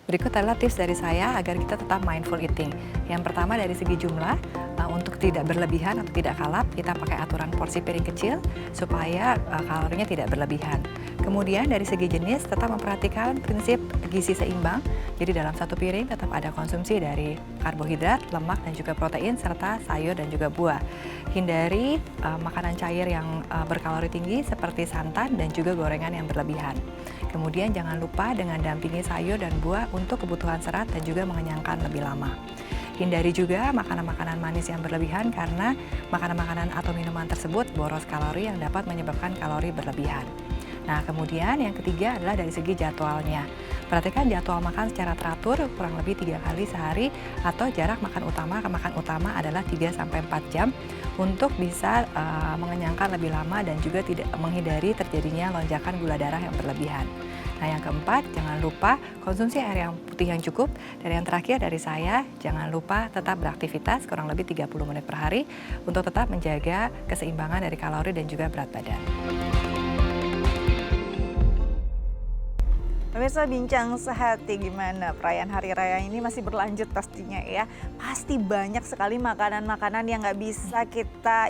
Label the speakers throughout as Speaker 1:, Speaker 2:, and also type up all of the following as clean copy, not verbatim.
Speaker 1: Berikut adalah tips dari saya agar kita tetap mindful eating. Yang pertama dari segi jumlah, untuk tidak berlebihan atau tidak kalap, kita pakai aturan porsi piring kecil supaya kalorinya tidak berlebihan. Kemudian dari segi jenis, tetap memperhatikan prinsip gizi seimbang. Jadi dalam satu piring tetap ada konsumsi dari karbohidrat, lemak, dan juga protein, serta sayur dan juga buah. Hindari makanan cair yang berkalori tinggi seperti santan dan juga gorengan yang berlebihan. Kemudian jangan lupa dengan dampingi sayur dan buah untuk kebutuhan serat dan juga mengenyangkan lebih lama. Hindari juga makanan-makanan manis yang berlebihan karena makanan-makanan atau minuman tersebut boros kalori yang dapat menyebabkan kalori berlebihan. Nah, kemudian yang ketiga adalah dari segi jadwalnya. Perhatikan jadwal makan secara teratur kurang lebih 3 kali sehari atau jarak makan utama ke makan utama adalah 3-4 jam untuk bisa mengenyangkan lebih lama dan juga tidak menghindari terjadinya lonjakan gula darah yang berlebihan. Nah, yang keempat, jangan lupa konsumsi air yang putih yang cukup. Dan yang terakhir dari saya, jangan lupa tetap beraktivitas kurang lebih 30 menit per hari untuk tetap menjaga keseimbangan dari kalori dan juga berat badan.
Speaker 2: Pemirsa Bincang Sehati, gimana perayaan Hari Raya ini masih berlanjut pastinya ya. Pasti banyak sekali makanan-makanan yang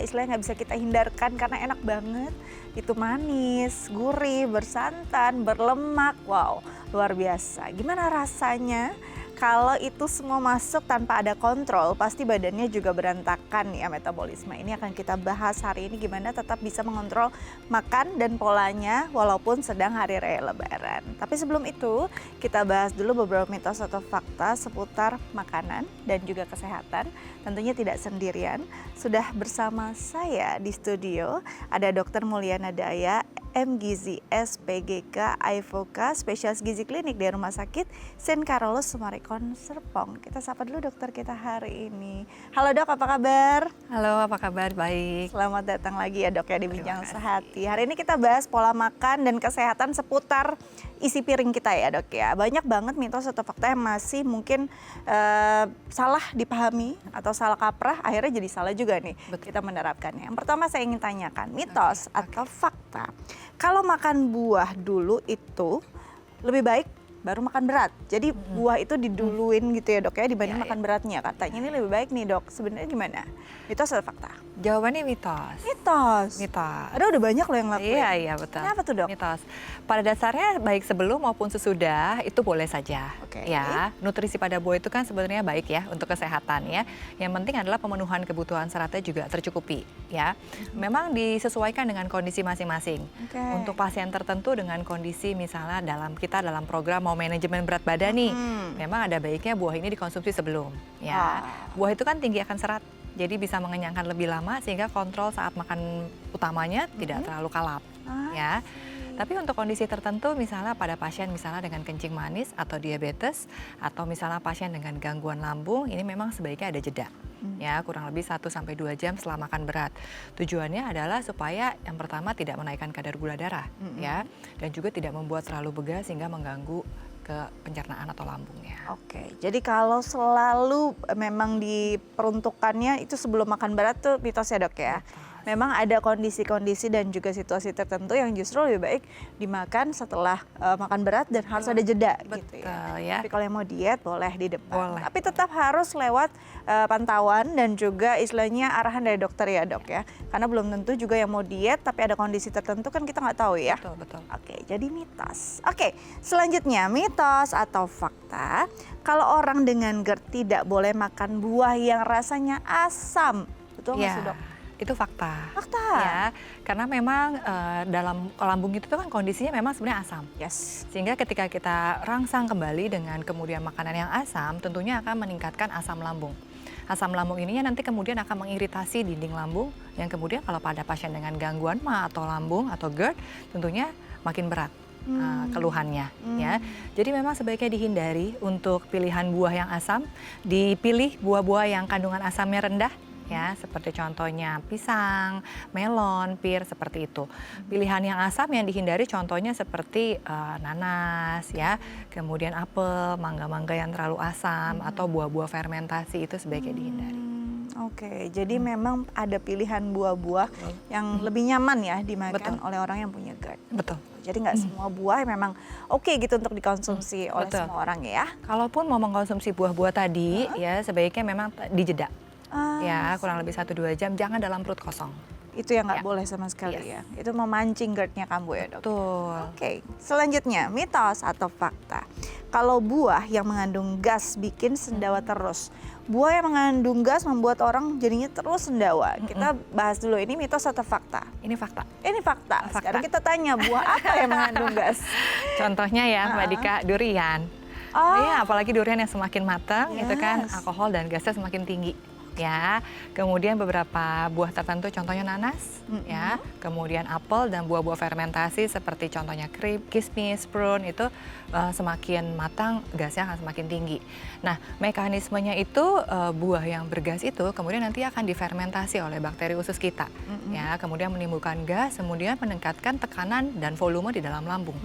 Speaker 2: istilahnya nggak bisa kita hindarkan karena enak banget. Itu manis, gurih, bersantan, berlemak, wow luar biasa. Gimana rasanya? Kalau itu semua masuk tanpa ada kontrol, pasti badannya juga berantakan ya metabolisme. Ini akan kita bahas hari ini gimana tetap bisa mengontrol makan dan polanya walaupun sedang hari raya lebaran. Tapi sebelum itu, kita bahas dulu beberapa mitos atau fakta seputar makanan dan juga kesehatan. Tentunya tidak sendirian, sudah bersama saya di studio ada Dr. Mulyana Daya, MGizi SPGK Aifoka, spesialis gizi klinik dari Rumah Sakit St. Carolus Summarecon Serpong. Kita sapa dulu dokter kita hari ini. Halo dok, apa kabar?
Speaker 1: Halo, apa kabar? Baik.
Speaker 2: Selamat datang lagi ya dok ya di Bincang Sehati. Hari ini kita bahas pola makan dan kesehatan seputar isi piring kita ya dok ya. Banyak banget mitos atau fakta yang masih mungkin salah dipahami atau salah kaprah, akhirnya jadi salah juga nih. Betul. Kita menerapkannya. Yang pertama saya ingin tanyakan, mitos atau fakta, kalau makan buah dulu itu lebih baik baru makan berat. Jadi buah itu diduluin gitu ya dok ya dibanding makan beratnya. Katanya ini lebih baik nih dok. Sebenarnya gimana? Mitos atau fakta?
Speaker 1: Jawabannya mitos.
Speaker 2: Mitos?
Speaker 1: Mitos.
Speaker 2: Ada udah banyak loh yang lakuin.
Speaker 1: Iya betul.
Speaker 2: Kenapa tuh dok?
Speaker 1: Mitos. Pada dasarnya baik sebelum maupun sesudah itu boleh saja. Ya, nutrisi pada buah itu kan sebenarnya baik ya untuk kesehatan ya. Yang penting adalah pemenuhan kebutuhan seratnya juga tercukupi ya. Memang disesuaikan dengan kondisi masing-masing. Untuk pasien tertentu dengan kondisi misalnya dalam program mau manajemen berat badan nih, memang ada baiknya buah ini dikonsumsi sebelum ya. Buah itu kan tinggi akan serat. Jadi bisa mengenyangkan lebih lama sehingga kontrol saat makan utamanya tidak terlalu kalap ya. Tapi untuk kondisi tertentu misalnya pada pasien misalnya dengan kencing manis atau diabetes atau misalnya pasien dengan gangguan lambung, ini memang sebaiknya ada jeda. Ya, kurang lebih 1-2 jam setelah makan berat. Tujuannya adalah supaya yang pertama tidak menaikkan kadar gula darah ya, dan juga tidak membuat terlalu begah sehingga mengganggu ke pencernaan atau lambungnya.
Speaker 2: Oke, jadi kalau selalu memang diperuntukannya itu sebelum makan berat tuh mitos ya dok ya? Memang ada kondisi-kondisi dan juga situasi tertentu yang justru lebih baik dimakan setelah makan berat dan harus ada jeda gitu ya. Tapi kalau yang mau diet boleh di depan. Tapi tetap harus lewat pantauan dan juga istilahnya arahan dari dokter ya dok ya. Karena belum tentu juga yang mau diet tapi ada kondisi tertentu kan kita nggak tahu ya.
Speaker 1: Betul.
Speaker 2: Oke, jadi mitos. Oke, selanjutnya mitos atau fakta, kalau orang dengan GERD tidak boleh makan buah yang rasanya asam. Betul nggak sih dok?
Speaker 1: Itu fakta.
Speaker 2: Fakta.
Speaker 1: Ya, karena memang dalam lambung itu kan kondisinya memang sebenarnya asam. Sehingga ketika kita rangsang kembali dengan kemudian makanan yang asam, tentunya akan meningkatkan asam lambung. Asam lambung ini nanti kemudian akan mengiritasi dinding lambung yang kemudian kalau pada pasien dengan gangguan MA atau lambung atau GERD tentunya makin berat. Keluhannya ya. Jadi memang sebaiknya dihindari untuk pilihan buah yang asam, dipilih buah-buah yang kandungan asamnya rendah. Ya, seperti contohnya pisang, melon, pir, seperti itu. Pilihan yang asam yang dihindari contohnya seperti nanas, ya, kemudian apel, mangga-mangga yang terlalu asam, atau buah-buah fermentasi itu sebaiknya dihindari.
Speaker 2: Oke, jadi memang ada pilihan buah-buah yang lebih nyaman ya dimakan
Speaker 1: Betul.
Speaker 2: oleh orang yang punya GERD.
Speaker 1: Betul.
Speaker 2: Jadi nggak semua buah memang oke gitu untuk dikonsumsi oleh
Speaker 1: betul.
Speaker 2: semua orang ya.
Speaker 1: Kalaupun mau mengkonsumsi buah-buah tadi, ya sebaiknya memang dijeda.
Speaker 2: Ah,
Speaker 1: Ya, kurang lebih 1-2 jam, jangan dalam perut kosong.
Speaker 2: itu yang nggak
Speaker 1: Ya.
Speaker 2: boleh sama sekali
Speaker 1: Yes.
Speaker 2: ya. Itu memancing GERD-nya kambuh ya dok.
Speaker 1: Betul.
Speaker 2: Oke, selanjutnya mitos atau fakta. Kalau buah yang mengandung gas bikin sendawa terus. Buah yang mengandung gas membuat orang jadinya terus sendawa. Kita bahas dulu ini mitos atau fakta.
Speaker 1: Ini fakta.
Speaker 2: Ini fakta.
Speaker 1: Fakta.
Speaker 2: Sekarang kita tanya buah apa yang mengandung gas?
Speaker 1: Contohnya ya, Mbak Dika, durian.
Speaker 2: Oh,
Speaker 1: Iya, apalagi durian yang semakin matang, itu kan
Speaker 2: Yes.
Speaker 1: alkohol dan gasnya semakin tinggi. Ya, kemudian beberapa buah tertentu, contohnya nanas, ya, kemudian apel dan buah-buah fermentasi seperti contohnya kismis, prune itu semakin matang gasnya akan semakin tinggi. Nah, mekanismenya itu buah yang bergas itu kemudian nanti akan difermentasi oleh bakteri usus kita, ya, kemudian menimbulkan gas, kemudian meningkatkan tekanan dan volume di dalam lambung.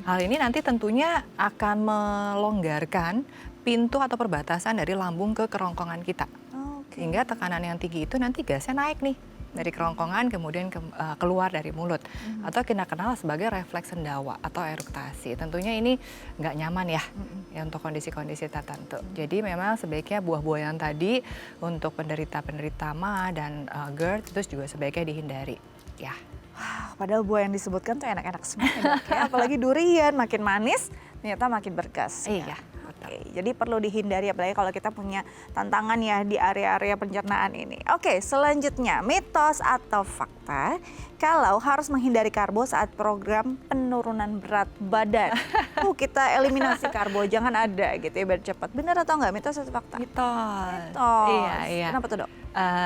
Speaker 1: Hal ini nanti tentunya akan melonggarkan pintu atau perbatasan dari lambung ke kerongkongan kita.
Speaker 2: oke.
Speaker 1: Sehingga tekanan yang tinggi itu nanti gasnya naik nih dari kerongkongan kemudian keluar dari mulut. Atau kita kenal sebagai refleks sendawa atau eruktasi. Tentunya ini nggak nyaman ya, ya untuk kondisi-kondisi tertentu. Jadi memang sebaiknya buah-buah yang tadi untuk penderita-penderita MA dan GERD itu juga sebaiknya dihindari. Ya.
Speaker 2: Wah, padahal buah yang disebutkan tuh enak-enak semua ya, Dok, ya. Apalagi durian makin manis ternyata makin bergas.
Speaker 1: Iya.
Speaker 2: Oke, jadi perlu dihindari apalagi kalau kita punya tantangan ya di area-area pencernaan ini. Oke, selanjutnya mitos atau fakta kalau harus menghindari karbo saat program penurunan berat badan. Kita eliminasi karbo, jangan ada gitu ya biar cepat. Benar atau enggak mitos atau fakta?
Speaker 1: Mitos.
Speaker 2: Mitos.
Speaker 1: Iya, iya.
Speaker 2: Kenapa tuh dok?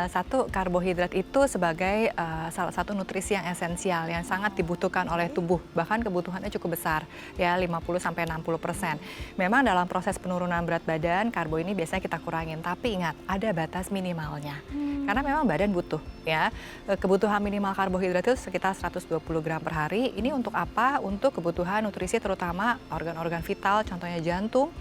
Speaker 1: Satu, karbohidrat itu sebagai salah satu nutrisi yang esensial yang sangat dibutuhkan oleh tubuh, bahkan kebutuhannya cukup besar, ya 50-60%. Memang dalam proses penurunan berat badan, karbo ini biasanya kita kurangin, tapi ingat ada batas minimalnya. Karena memang badan butuh, ya kebutuhan minimal karbohidrat itu sekitar 120 gram per hari. Ini untuk apa? Untuk kebutuhan nutrisi terutama organ-organ vital, contohnya jantung,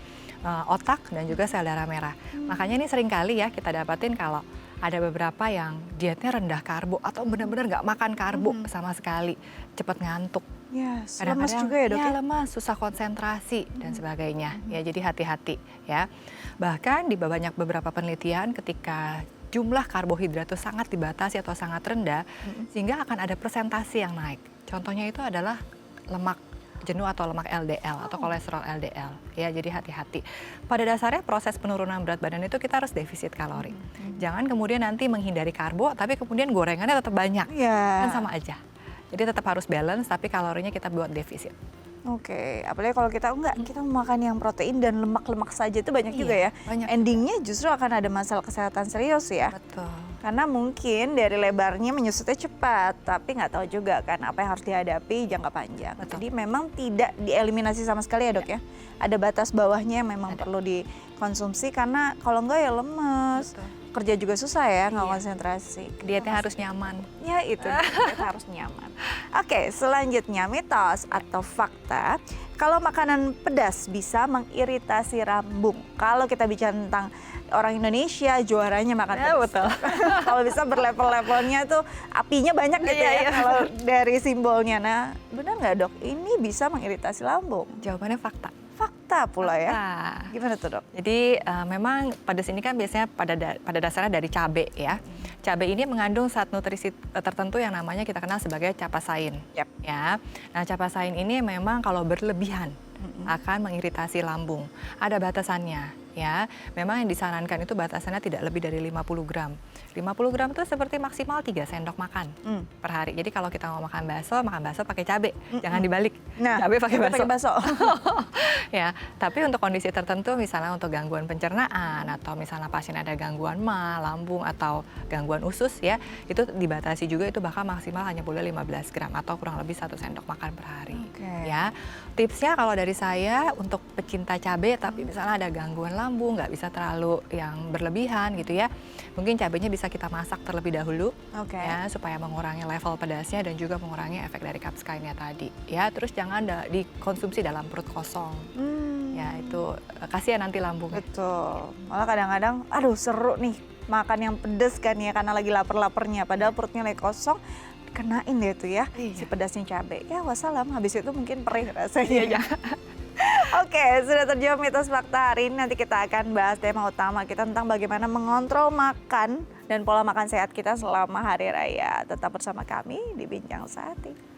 Speaker 1: otak dan juga sel darah merah. Makanya ini sering kali ya kita dapatin kalau ada beberapa yang dietnya rendah karbo atau benar-benar nggak makan karbo sama sekali, cepat ngantuk.
Speaker 2: Ya, lemas juga ya dok?
Speaker 1: Ya lemas, susah konsentrasi dan sebagainya. Ya jadi hati-hati ya. Bahkan di banyak beberapa penelitian ketika jumlah karbohidrat itu sangat dibatasi atau sangat rendah, sehingga akan ada persentase yang naik. Contohnya itu adalah lemak jenuh atau lemak LDL atau kolesterol LDL. Ya, jadi hati-hati. Pada dasarnya proses penurunan berat badan itu kita harus defisit kalori. Jangan kemudian nanti menghindari karbo, tapi kemudian gorengannya tetap banyak.
Speaker 2: Iya.
Speaker 1: Kan sama aja. Jadi tetap harus balance, tapi kalorinya kita buat defisit.
Speaker 2: Oke, apalagi kalau kita kita makan yang protein dan lemak-lemak saja itu banyak
Speaker 1: Iya,
Speaker 2: juga ya.
Speaker 1: banyak.
Speaker 2: Endingnya justru akan ada masalah kesehatan serius ya.
Speaker 1: Betul.
Speaker 2: Karena mungkin dari lebarnya menyusutnya cepat, tapi nggak tahu juga kan apa yang harus dihadapi jangka panjang.
Speaker 1: Betul.
Speaker 2: Jadi memang tidak dieliminasi sama sekali ya dok ya. Ada batas bawahnya yang memang perlu dikonsumsi karena kalau enggak ya lemes.
Speaker 1: Betul.
Speaker 2: Kerja juga susah ya, nggak
Speaker 1: Iya.
Speaker 2: konsentrasi.
Speaker 1: Dietnya harus nyaman.
Speaker 2: Ya itu, kita harus nyaman. Oke, selanjutnya mitos atau fakta. Kalau makanan pedas bisa mengiritasi lambung. Kalau kita bicara tentang orang Indonesia, juaranya makan
Speaker 1: Ya,
Speaker 2: pedas.
Speaker 1: betul.
Speaker 2: Kalau bisa berlevel-levelnya tuh apinya banyak gitu
Speaker 1: Iya,
Speaker 2: ya
Speaker 1: iya.
Speaker 2: kalau dari simbolnya. Nah, benar nggak dok? Ini bisa mengiritasi lambung.
Speaker 1: Jawabannya fakta.
Speaker 2: Fakta pula ya.
Speaker 1: Fakta.
Speaker 2: Gimana tuh dok?
Speaker 1: Jadi memang pedas ini kan biasanya pada dasarnya dari cabai ya. Cabai ini mengandung zat nutrisi tertentu yang namanya kita kenal sebagai capsaicin.
Speaker 2: Yap.
Speaker 1: Ya. Nah, capsaicin ini memang kalau berlebihan akan mengiritasi lambung. Ada batasannya ya. Memang yang disarankan itu batasannya tidak lebih dari 50 gram. 50 gram itu seperti maksimal 3 sendok makan per hari. Jadi kalau kita mau makan bakso pakai cabai. Jangan dibalik.
Speaker 2: Nah,
Speaker 1: cabai pakai
Speaker 2: cabai
Speaker 1: bakso.
Speaker 2: bakso.
Speaker 1: Ya, tapi untuk kondisi tertentu misalnya untuk gangguan pencernaan atau misalnya pasien ada gangguan MA, lambung atau gangguan usus ya, itu dibatasi juga itu bahkan maksimal hanya boleh 15 gram atau kurang lebih 1 sendok makan per hari.
Speaker 2: Oke.
Speaker 1: Ya, tipsnya kalau dari saya untuk pecinta cabai tapi misalnya ada gangguan lambung, nggak bisa terlalu yang berlebihan gitu ya, mungkin cabainya bisa kita masak terlebih dahulu
Speaker 2: Oke.
Speaker 1: ya supaya mengurangi level pedasnya dan juga mengurangi efek dari capsaicin tadi ya. Terus jangan dikonsumsi dalam perut kosong. Ya itu kasihan nanti lambungnya.
Speaker 2: Betul. Malah kadang-kadang, aduh seru nih makan yang pedes kan ya karena lagi lapar-laparnya. Padahal perutnya lagi kosong, dikenain deh tuh ya si pedasnya cabai. Ya wassalam, habis itu mungkin perih rasanya. Oke, sudah terjawab mitos fakta hari ini. Nanti kita akan bahas tema utama kita tentang bagaimana mengontrol makan dan pola makan sehat kita selama hari raya. Tetap bersama kami di Bincang Sehati.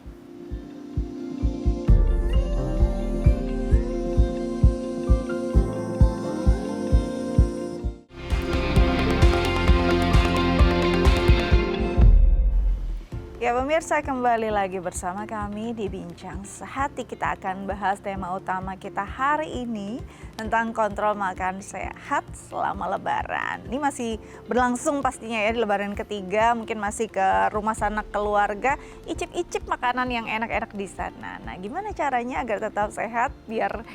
Speaker 2: Ya pemirsa, kembali lagi bersama kami di Bincang Sehati. Kita akan bahas tema utama kita hari ini tentang kontrol makan sehat selama Lebaran. Ini masih berlangsung pastinya ya di Lebaran ketiga, mungkin masih ke rumah sanak keluarga, icip-icip makanan yang enak-enak di sana. Nah, gimana caranya agar tetap sehat biar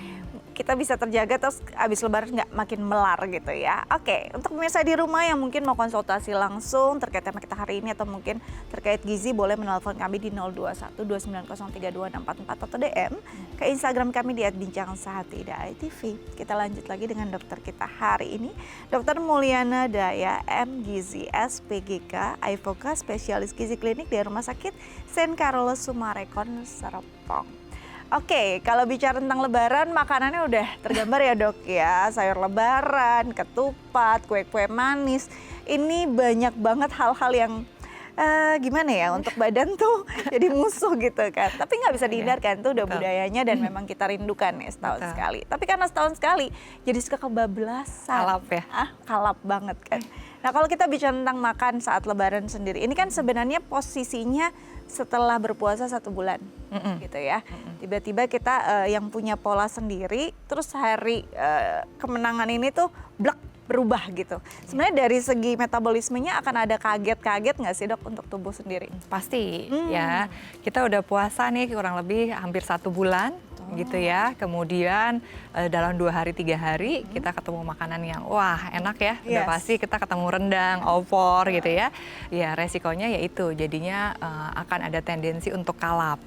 Speaker 2: kita bisa terjaga terus abis Lebaran nggak makin melar gitu ya. Oke, untuk pemirsa di rumah yang mungkin mau konsultasi langsung terkait tema kita hari ini atau mungkin terkait gizi, boleh menelpon kami di 021 2903 2644 atau DM ke Instagram kami di @bincangSehati.tv. Kita lanjut lagi dengan dokter kita hari ini, Dr. Mulyana Daya, M. Gizi, SPGK, AIFOKA, spesialis gizi klinik dari Rumah Sakit St. Carlos Sumarekon, Serpong. Oke, kalau bicara tentang Lebaran, makanannya udah tergambar ya dok ya. Sayur Lebaran, ketupat, kue-kue manis. Ini banyak banget hal-hal yang gimana ya, untuk badan tuh jadi musuh gitu kan. Tapi nggak bisa dihindarkan, tuh udah budayanya dan memang kita rindukan ya setahun sekali. Tapi karena setahun sekali, jadi suka kebablasan.
Speaker 1: Kalap ya?
Speaker 2: Kalap banget kan. Nah kalau kita bicara tentang makan saat Lebaran sendiri, ini kan sebenarnya posisinya setelah berpuasa 1 bulan gitu ya. Tiba-tiba kita yang punya pola sendiri, terus hari kemenangan ini tuh blek berubah gitu. Sebenarnya dari segi metabolismenya akan ada kaget-kaget nggak sih dok untuk tubuh sendiri?
Speaker 1: Pasti ya, kita udah puasa nih kurang lebih hampir 1 bulan gitu ya. Kemudian dalam 2 hari 3 hari kita ketemu makanan yang wah enak ya. Udah pasti kita ketemu rendang, opor gitu ya. Ya resikonya yaitu jadinya akan ada tendensi untuk kalap.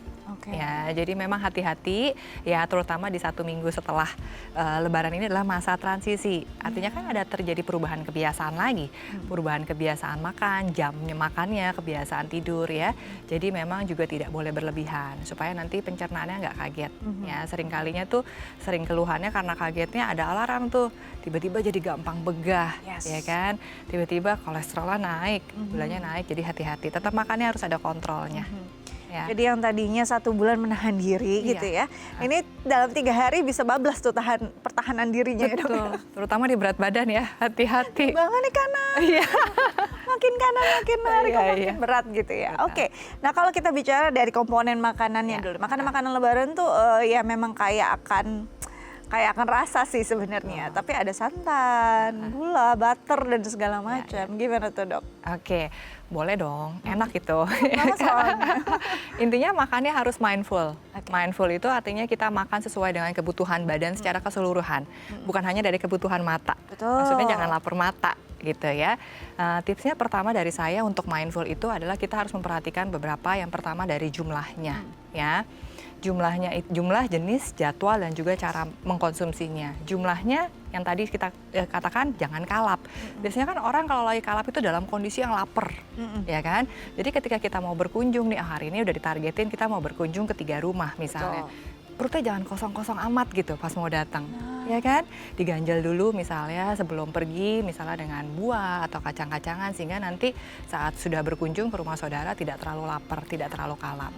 Speaker 1: Ya, jadi memang hati-hati ya, terutama di 1 minggu setelah Lebaran ini adalah masa transisi. Artinya kan ada terjadi perubahan kebiasaan lagi, perubahan kebiasaan makan, jamnya makannya, kebiasaan tidur ya. Jadi memang juga tidak boleh berlebihan supaya nanti pencernaannya nggak kaget. Ya, sering kalinya tuh sering keluhannya karena kagetnya ada alarm tuh, tiba-tiba jadi gampang begah, ya kan? Tiba-tiba kolesterolnya naik, gulanya naik. Jadi hati-hati. Tetap makannya harus ada kontrolnya. Ya.
Speaker 2: Jadi yang tadinya 1 bulan menahan diri gitu ya, ini dalam 3 hari bisa bablas tuh pertahanan dirinya.
Speaker 1: Betul, ya, terutama di berat badan ya, hati-hati.
Speaker 2: Banget nih kanan, makin kanan makin hari makin berat gitu ya. Oke, nah kalau kita bicara dari komponen makanannya dulu, makanan-makanan Lebaran tuh ya memang kayak akan rasa sih sebenarnya, tapi ada santan, gula, butter dan segala macam. Gimana tuh dok?
Speaker 1: Oke, boleh dong, enak itu. Intinya makannya harus mindful. Mindful itu artinya kita makan sesuai dengan kebutuhan badan secara keseluruhan, bukan hanya dari kebutuhan mata. Maksudnya jangan lapar mata gitu ya. Tipsnya pertama dari saya untuk mindful itu adalah kita harus memperhatikan beberapa. Yang pertama dari jumlahnya ya. Jumlah, jenis, jadwal, dan juga cara mengkonsumsinya. Jumlahnya yang tadi kita katakan jangan kalap. Biasanya kan orang kalau lagi kalap itu dalam kondisi yang lapar, ya kan? Jadi ketika kita mau berkunjung nih, hari ini udah ditargetin kita mau berkunjung ke 3 rumah misalnya. Perutnya jangan kosong-kosong amat gitu pas mau datang, ya kan? Diganjel dulu misalnya sebelum pergi, misalnya dengan buah atau kacang-kacangan, sehingga nanti saat sudah berkunjung ke rumah saudara tidak terlalu lapar, tidak terlalu kalap.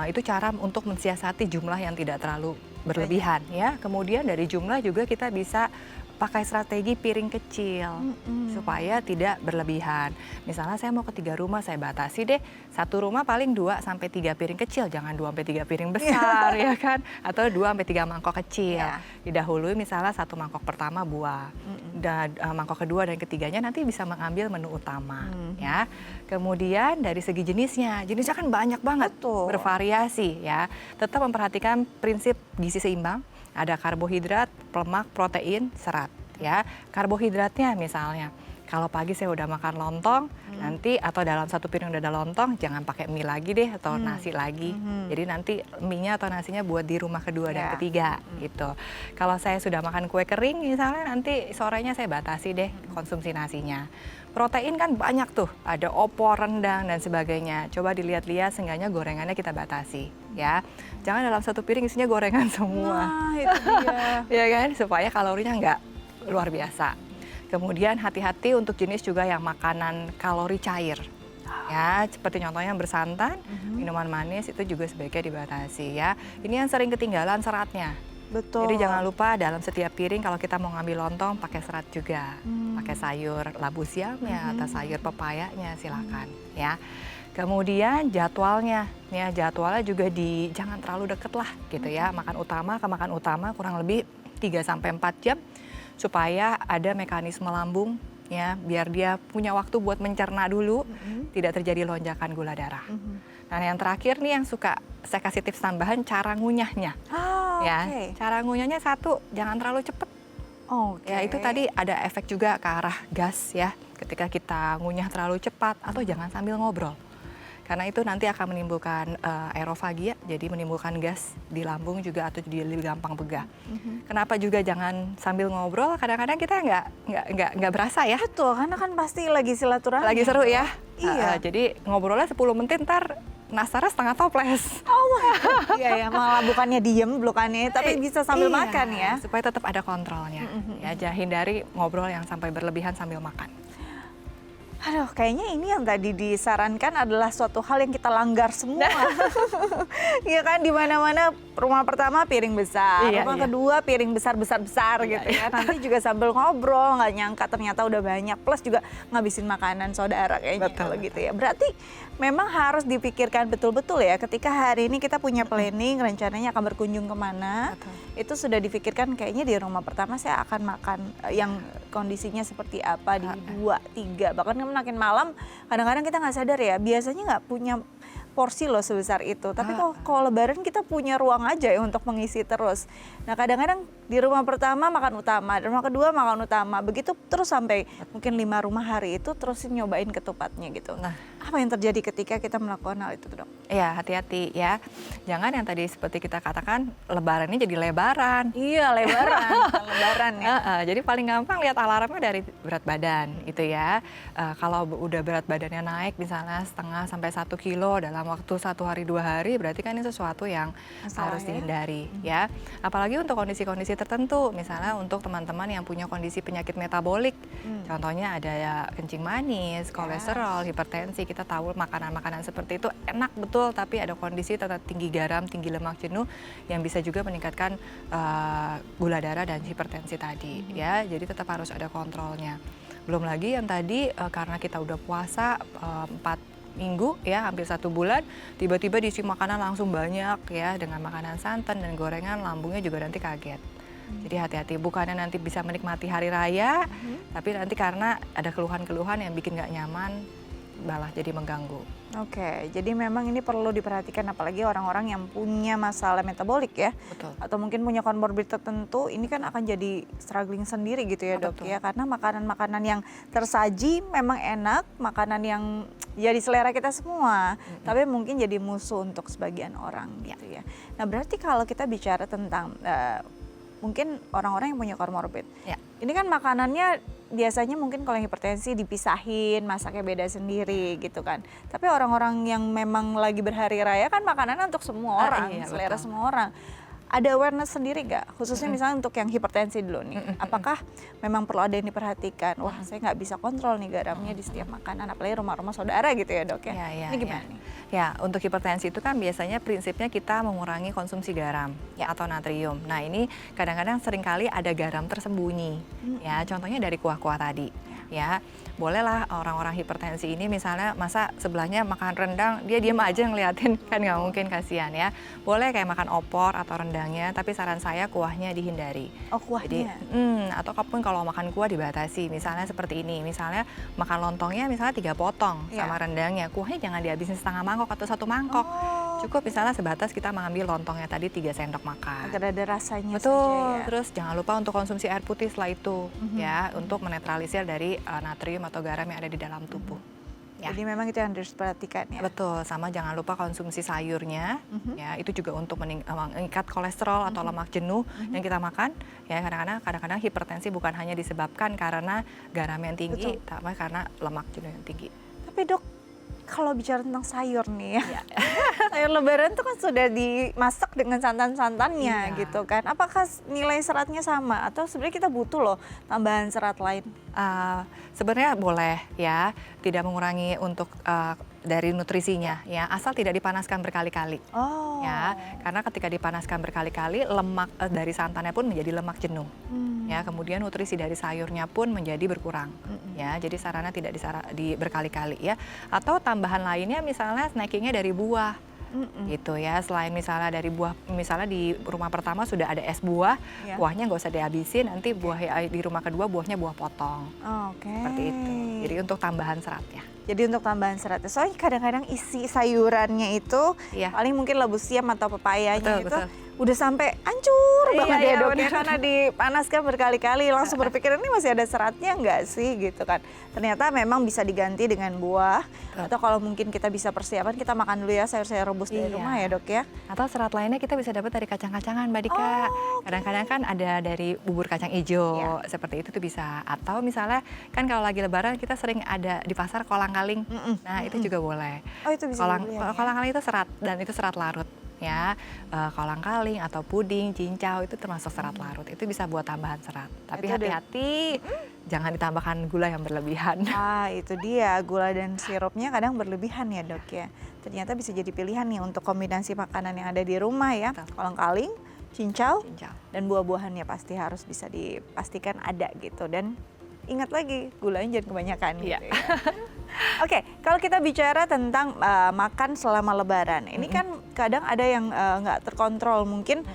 Speaker 1: Itu cara untuk mensiasati jumlah yang tidak terlalu berlebihan ya. Kemudian dari jumlah juga kita bisa pakai strategi piring kecil supaya tidak berlebihan. Misalnya saya mau ke 3 rumah, saya batasi deh 1 rumah paling 2 sampai 3 piring kecil, jangan 2 sampai 3 piring besar ya kan, atau 2 sampai 3 mangkok kecil. Didahului misalnya 1 mangkok pertama buah, dan mangkok kedua dan ketiganya nanti bisa mengambil menu utama ya. Kemudian dari segi jenisnya kan banyak banget, bervariasi ya. Tetap memperhatikan prinsip gizi seimbang. Ada karbohidrat, lemak, protein, serat ya. Karbohidratnya misalnya Kalau pagi saya udah makan lontong, nanti atau dalam satu piring udah ada lontong, jangan pakai mie lagi deh atau nasi lagi. Jadi nanti mie-nya atau nasinya buat di rumah kedua dan ketiga gitu. Kalau saya sudah makan kue kering misalnya, nanti sorenya saya batasi deh konsumsi nasinya. Protein kan banyak tuh, ada opor, rendang dan sebagainya. Coba dilihat-lihat, seenggaknya gorengannya kita batasi ya. Jangan dalam satu piring isinya gorengan semua.
Speaker 2: Nah, itu dia.
Speaker 1: Ya kan, supaya kalorinya nggak luar biasa. Kemudian hati-hati untuk jenis juga yang makanan kalori cair. Ya, seperti contohnya bersantan, minuman manis itu juga sebaiknya dibatasi ya. Ini yang sering ketinggalan seratnya.
Speaker 2: Betul.
Speaker 1: Jadi jangan lupa dalam setiap piring kalau kita mau ngambil lontong pakai serat juga. Pakai sayur labu siamnya atau sayur pepayanya silakan ya. Kemudian jadwalnya, ya jadwalnya juga jangan terlalu deket lah gitu ya. Makan utama ke makan utama kurang lebih 3-4 jam supaya ada mekanisme lambung ya, biar dia punya waktu buat mencerna dulu, tidak terjadi lonjakan gula darah. Nah yang terakhir nih yang suka saya kasih tips tambahan, cara ngunyahnya. Ya, cara ngunyahnya satu, jangan terlalu cepet. Ya itu tadi ada efek juga ke arah gas ya, ketika kita ngunyah terlalu cepat atau jangan sambil ngobrol. Karena itu nanti akan menimbulkan aerofagia, jadi menimbulkan gas di lambung juga atau jadi lebih gampang begah. Kenapa juga jangan sambil ngobrol? Kadang-kadang kita nggak berasa ya.
Speaker 2: Betul, karena kan pasti lagi silaturahmi.
Speaker 1: Lagi seru ya.
Speaker 2: Iya.
Speaker 1: Jadi ngobrolnya 10 menit ntar nasarnya setengah toples.
Speaker 2: Iya ya, malah bukannya diem belukannya, tapi bisa sambil makan ya.
Speaker 1: Supaya tetap ada kontrolnya. Ya, jangan hindari ngobrol yang sampai berlebihan sambil makan.
Speaker 2: Aduh, kayaknya ini yang tadi disarankan adalah suatu hal yang kita langgar semua. Iya kan, di mana-mana rumah pertama piring besar, rumah kedua piring besar-besar gitu ya. Nanti juga sambil ngobrol, nggak nyangka ternyata udah banyak. Plus juga ngabisin makanan saudara kayaknya kalau gitu ya. Berarti memang harus dipikirkan betul-betul ya, ketika hari ini kita punya planning, rencananya akan berkunjung kemana. Itu sudah difikirkan kayaknya di rumah pertama saya akan makan yang kondisinya seperti apa di 2, 3, bahkan makin malam kadang-kadang kita nggak sadar ya, biasanya nggak punya porsi loh sebesar itu, tapi kalau lebaran kita punya ruang aja ya untuk mengisi terus. Nah kadang-kadang di rumah pertama makan utama, di rumah kedua makan utama, begitu terus sampai mungkin 5 rumah hari itu terus nyobain ketupatnya gitu. Nah apa yang terjadi ketika kita melakukan hal itu, Dok?
Speaker 1: Iya, hati-hati ya. Jangan yang tadi seperti kita katakan lebaran ini jadi lebaran.
Speaker 2: Iya, lebaran, bukan lebaran ya.
Speaker 1: Jadi paling gampang lihat alarmnya dari berat badan gitu ya. Kalau udah berat badannya naik misalnya setengah sampai 1 kilo dalam waktu 1 hari 2 hari, berarti kan ini sesuatu yang harus dihindari ya. Apalagi untuk kondisi-kondisi tertentu, misalnya untuk teman-teman yang punya kondisi penyakit metabolik. Contohnya ada ya kencing manis, kolesterol, hipertensi. Kita tahu makanan-makanan seperti itu enak betul, tapi ada kondisi tetap tinggi garam, tinggi lemak jenuh yang bisa juga meningkatkan gula darah dan hipertensi tadi ya. Jadi tetap harus ada kontrolnya. Belum lagi yang tadi karena kita udah puasa 4 minggu ya, hampir 1 bulan, tiba-tiba diisi makanan langsung banyak ya, dengan makanan santan dan gorengan, lambungnya juga nanti kaget. Jadi hati-hati, bukannya nanti bisa menikmati hari raya, tapi nanti karena ada keluhan-keluhan yang bikin nggak nyaman, malah jadi mengganggu.
Speaker 2: Oke, jadi memang ini perlu diperhatikan apalagi orang-orang yang punya masalah metabolik ya.
Speaker 1: Betul.
Speaker 2: Atau mungkin punya komorbid tertentu, ini kan akan jadi struggling sendiri gitu ya, Dok ya. Karena makanan-makanan yang tersaji memang enak, makanan yang jadi selera kita semua, tapi mungkin jadi musuh untuk sebagian orang gitu ya. Nah, berarti kalau kita bicara tentang mungkin orang-orang yang punya komorbid. Ini kan makanannya biasanya mungkin kalau yang hipertensi dipisahin, masaknya beda sendiri gitu kan. Tapi orang-orang yang memang lagi berhari raya kan makanan untuk semua orang, selera semua orang. Ada awareness sendiri nggak? Khususnya misalnya untuk yang hipertensi dulu nih. Apakah memang perlu ada yang diperhatikan? Wah, saya nggak bisa kontrol nih garamnya di setiap makanan, apalagi rumah-rumah saudara gitu ya, Dok ya. Ini gimana nih?
Speaker 1: Ya, untuk hipertensi itu kan biasanya prinsipnya kita mengurangi konsumsi garam atau natrium. Nah, ini kadang-kadang seringkali ada garam tersembunyi. Ya, contohnya dari kuah-kuah tadi. Ya, bolehlah orang-orang hipertensi ini misalnya masa sebelahnya makan rendang, dia diam aja ngeliatin, kan nggak mungkin, kasihan ya. Boleh kayak makan opor atau rendangnya, tapi saran saya kuahnya dihindari.
Speaker 2: Oh, kuahnya?
Speaker 1: Jadi, ataupun kalau makan kuah dibatasi, misalnya seperti ini, misalnya makan lontongnya misalnya 3 potong sama rendangnya, kuahnya jangan dihabisin setengah mangkok atau 1 mangkok. Cukup misalnya sebatas kita mengambil lontongnya tadi 3 sendok makan.
Speaker 2: Agar ada rasanya
Speaker 1: Betul,
Speaker 2: saja ya.
Speaker 1: terus jangan lupa untuk konsumsi air putih setelah itu ya, untuk menetralisir dari natrium atau garam yang ada di dalam tubuh. Ya.
Speaker 2: Jadi memang itu yang harus diperhatikan ya.
Speaker 1: Betul, sama jangan lupa konsumsi sayurnya, ya itu juga untuk mengikat kolesterol atau lemak jenuh yang kita makan. Ya kadang-kadang hipertensi bukan hanya disebabkan karena garam yang tinggi, tapi karena lemak jenuh yang tinggi.
Speaker 2: Tapi dok, kalau bicara tentang sayur nih ya, sayur lebaran itu kan sudah dimasak dengan santan-santannya gitu kan. Apakah nilai seratnya sama atau sebenarnya kita butuh loh tambahan serat lain?
Speaker 1: Sebenarnya boleh ya, tidak mengurangi untuk dari nutrisinya ya, asal tidak dipanaskan berkali-kali.
Speaker 2: Oh.
Speaker 1: Ya, karena ketika dipanaskan berkali-kali lemak dari santannya pun menjadi lemak jenuh. Ya, kemudian nutrisi dari sayurnya pun menjadi berkurang. Ya, jadi sarannya tidak berkali-kali ya. Atau tambahan lainnya misalnya snackingnya dari buah. Gitu ya, selain misalnya dari buah, misalnya di rumah pertama sudah ada es buah, buahnya nggak usah dihabisin, nanti di rumah kedua buahnya buah potong. Seperti itu. Jadi untuk tambahan seratnya.
Speaker 2: Jadi untuk tambahan seratnya, soalnya kadang-kadang isi sayurannya itu paling mungkin labu siam atau pepayanya betul. Udah sampai hancur banget ya dok ya, karena dipanaskan berkali-kali langsung berpikir ini masih ada seratnya nggak sih gitu kan. Ternyata memang bisa diganti dengan buah atau kalau mungkin kita bisa persiapan kita makan dulu ya sayur-sayur rebus dari rumah ya dok ya.
Speaker 1: Atau serat lainnya kita bisa dapat dari kacang-kacangan Mbak Dika. Kadang-kadang kan ada dari bubur kacang hijau seperti itu tuh bisa. Atau misalnya kan kalau lagi lebaran kita sering ada di pasar kolang-kaling. Nah itu juga boleh.
Speaker 2: Oh itu bisa
Speaker 1: kolang-kaling itu serat dan itu serat larut. Ya, kolang-kaling atau puding, cincau itu termasuk serat larut. Itu bisa buat tambahan serat. Tapi hati-hati, jangan ditambahkan gula yang berlebihan.
Speaker 2: Itu dia, gula dan sirupnya kadang berlebihan ya dok ya. Ternyata bisa jadi pilihan nih untuk kombinasi makanan yang ada di rumah ya. Kolang-kaling, cincau, dan buah-buahannya pasti harus bisa dipastikan ada gitu. Dan ingat lagi, gulanya jangan kebanyakan gitu ya. Oke, kalau kita bicara tentang makan selama lebaran, ini kan kadang ada yang nggak terkontrol, mungkin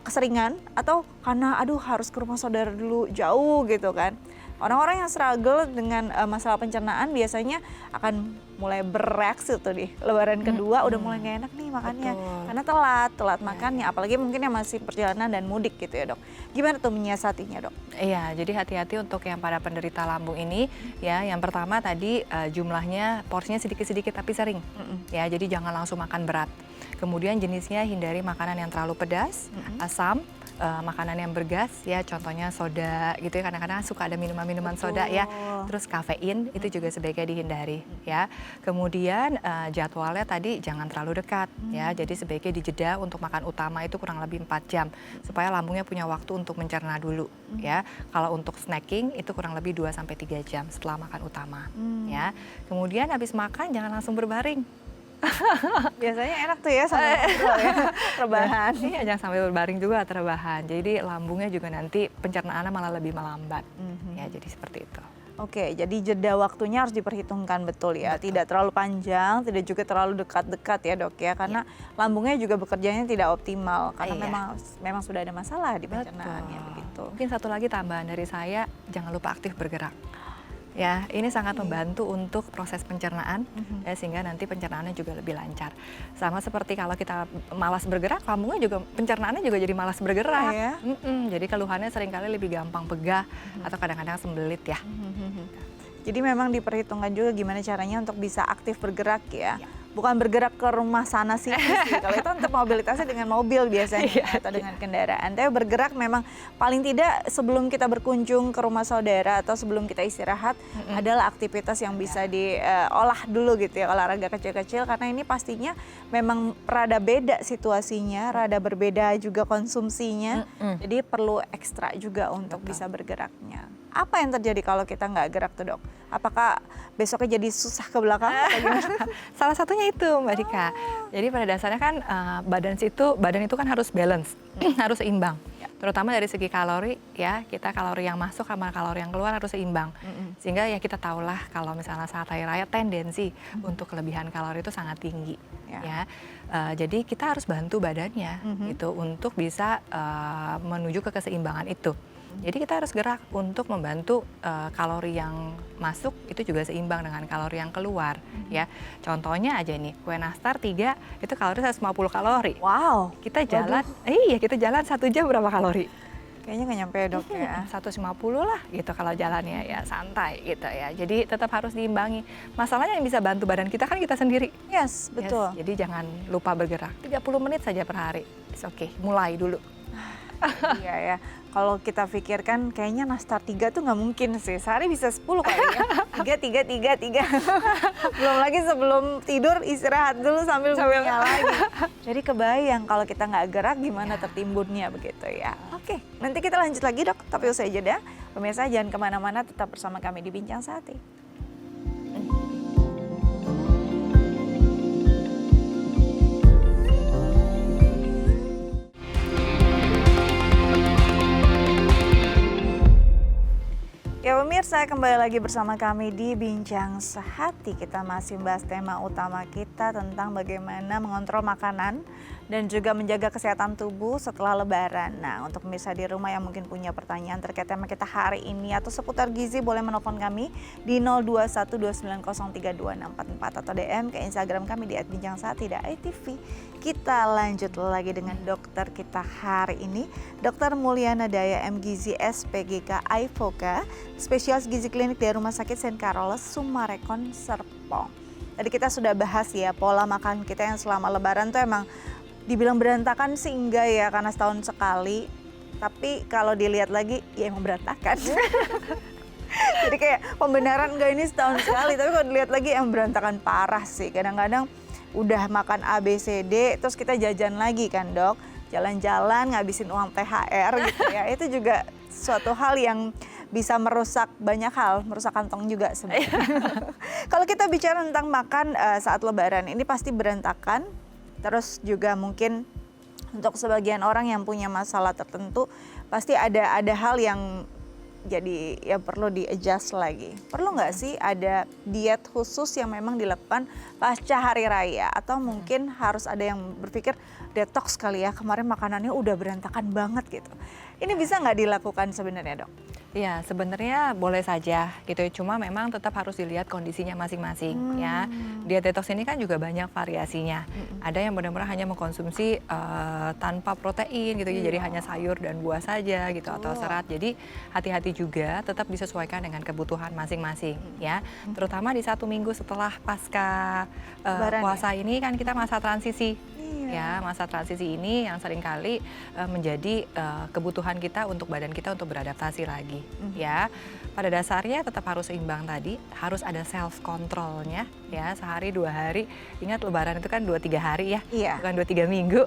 Speaker 2: keseringan atau karena aduh harus ke rumah saudara dulu jauh gitu kan. Orang-orang yang struggle dengan masalah pencernaan biasanya akan mulai bereaksi tuh di lebaran kedua udah mulai gak enak nih makannya. Karena telat makannya, apalagi mungkin yang masih perjalanan dan mudik gitu ya dok. Gimana tuh menyiasatinya dok?
Speaker 1: Iya, jadi hati-hati untuk yang para penderita lambung ini ya. Yang pertama tadi jumlahnya porsinya sedikit-sedikit tapi sering. Ya, jadi jangan langsung makan berat. Kemudian jenisnya hindari makanan yang terlalu pedas, asam, makanan yang bergas ya, contohnya soda gitu ya, kadang-kadang suka ada minuman-minuman soda ya, terus kafein itu juga sebaiknya dihindari ya. Kemudian jadwalnya tadi jangan terlalu dekat ya, jadi sebaiknya dijeda untuk makan utama itu kurang lebih 4 jam supaya lambungnya punya waktu untuk mencerna dulu ya. Kalau untuk snacking itu kurang lebih 2-3 jam setelah makan utama ya. Kemudian habis makan jangan langsung berbaring.
Speaker 2: Biasanya enak tuh ya sambil ngobrol ya, rebahan.
Speaker 1: Iya, jangan sampai berbaring juga atau rebahan. Jadi lambungnya juga nanti pencernaannya malah lebih melambat. Ya, jadi seperti itu.
Speaker 2: Oke, jadi jeda waktunya harus diperhitungkan betul ya. Tidak terlalu panjang, tidak juga terlalu dekat-dekat ya dok ya. Karena lambungnya juga bekerjanya tidak optimal. Karena memang sudah ada masalah di pencernaannya begitu.
Speaker 1: Mungkin satu lagi tambahan dari saya, jangan lupa aktif bergerak. Ya, ini sangat membantu untuk proses pencernaan ya, sehingga nanti pencernaannya juga lebih lancar. Sama seperti kalau kita malas bergerak, lambungnya juga pencernaannya juga jadi malas bergerak. Jadi keluhannya seringkali lebih gampang pegah atau kadang-kadang sembelit ya.
Speaker 2: Jadi memang diperhitungkan juga gimana caranya untuk bisa aktif bergerak ya. Bukan bergerak ke rumah sana sini sih. Kalau itu untuk mobilitasnya dengan mobil biasanya atau dengan kendaraan. Tapi bergerak memang paling tidak sebelum kita berkunjung ke rumah saudara atau sebelum kita istirahat adalah aktivitas yang bisa diolah dulu gitu ya, olahraga kecil-kecil, karena ini pastinya memang rada beda situasinya, rada berbeda juga konsumsinya. Jadi perlu ekstra juga untuk bisa bergeraknya. Apa yang terjadi kalau kita nggak gerak tuh dok? Apakah besoknya jadi susah ke belakang atau gimana?
Speaker 1: Salah satunya itu Mbak Dika. Jadi pada dasarnya kan badan itu kan harus balance, harus seimbang. Terutama dari segi kalori ya, kita kalori yang masuk sama kalori yang keluar harus seimbang. Sehingga ya kita tahulah kalau misalnya saat hari raya tendensi untuk kelebihan kalori itu sangat tinggi ya. Jadi kita harus bantu badannya gitu untuk bisa menuju ke keseimbangan itu. Jadi kita harus gerak untuk membantu kalori yang masuk itu juga seimbang dengan kalori yang keluar ya. Contohnya aja nih, kue nastar 3 itu kalori 150 kalori.
Speaker 2: Wow,
Speaker 1: Kita jalan, kita jalan 1 jam berapa kalori?
Speaker 2: kayaknya nggak nyampe ya dok ya.
Speaker 1: 150 lah gitu kalau jalannya ya santai gitu ya. Jadi tetap harus diimbangi. Masalahnya yang bisa bantu badan kita kan kita sendiri.
Speaker 2: Yes, betul.
Speaker 1: Yes, jadi jangan lupa bergerak. 30 menit saja per hari. It's okay, mulai dulu.
Speaker 2: Iya ya, kalau kita pikirkan kayaknya nastar 3 tuh nggak mungkin sih, sehari bisa 10 kali ya. 3. Belum lagi sebelum tidur istirahat dulu sambil ngunyah lagi. Jadi kebayang kalau kita nggak gerak gimana tertimbunnya begitu ya. Oke, nanti kita lanjut lagi dok, tapi usai jeda. Pemirsa jangan kemana-mana, tetap bersama kami di Bincang Sehati. Ya pemirsa, kembali lagi bersama kami di Bincang Sehati. Kita masih membahas tema utama kita tentang bagaimana mengontrol makanan dan juga menjaga kesehatan tubuh setelah lebaran. Nah, untuk pemirsa di rumah yang mungkin punya pertanyaan terkait tema kita hari ini atau seputar gizi, boleh menelpon kami di 0212903244 atau DM ke Instagram kami di @bincang_sehati.itv. Kita lanjut lagi dengan dokter kita hari ini, Dr. Mulyana Daya MGizi SPGK Aifoka, spesialis gizi klinik dari Rumah Sakit St. Carolus Sumarekon Serpong. Tadi kita sudah bahas ya pola makan kita yang selama lebaran tuh emang dibilang berantakan sih enggak ya karena setahun sekali. Tapi kalau dilihat lagi ya emang berantakan. Jadi kayak pembenaran enggak ini setahun sekali, tapi kalau dilihat lagi emang berantakan parah sih. Kadang-kadang udah makan A, B, C, D, terus kita jajan lagi kan dok. Jalan-jalan ngabisin uang THR gitu ya. Itu juga suatu hal yang bisa merusak banyak hal, merusak kantong juga sebenarnya. Kalau kita bicara tentang makan saat lebaran, ini pasti berantakan. Terus juga mungkin untuk sebagian orang yang punya masalah tertentu, pasti ada hal yang jadi ya perlu di-adjust lagi. Perlu nggak sih ada diet khusus yang memang dilakukan pasca hari raya? Atau mungkin harus ada yang berpikir detox kali ya, kemarin makanannya udah berantakan banget gitu. Ini bisa nggak dilakukan sebenarnya dok?
Speaker 1: Ya sebenarnya boleh saja gitu ya, cuma memang tetap harus dilihat kondisinya masing-masing ya. Diet detox ini kan juga banyak variasinya. Ada yang benar-benar hanya mengkonsumsi tanpa protein gitu ya, jadi hanya sayur dan buah saja gitu atau serat. Jadi hati-hati juga, tetap disesuaikan dengan kebutuhan masing-masing ya. Terutama di 1 minggu setelah pasca puasa ini kan kita masa transisi. Ya, masa transisi ini yang seringkali menjadi kebutuhan kita untuk badan kita untuk beradaptasi lagi ya. Pada dasarnya tetap harus seimbang tadi, harus ada self controlnya ya, sehari 2 hari. Ingat lebaran itu kan 2-3 hari ya, bukan 2-3 minggu.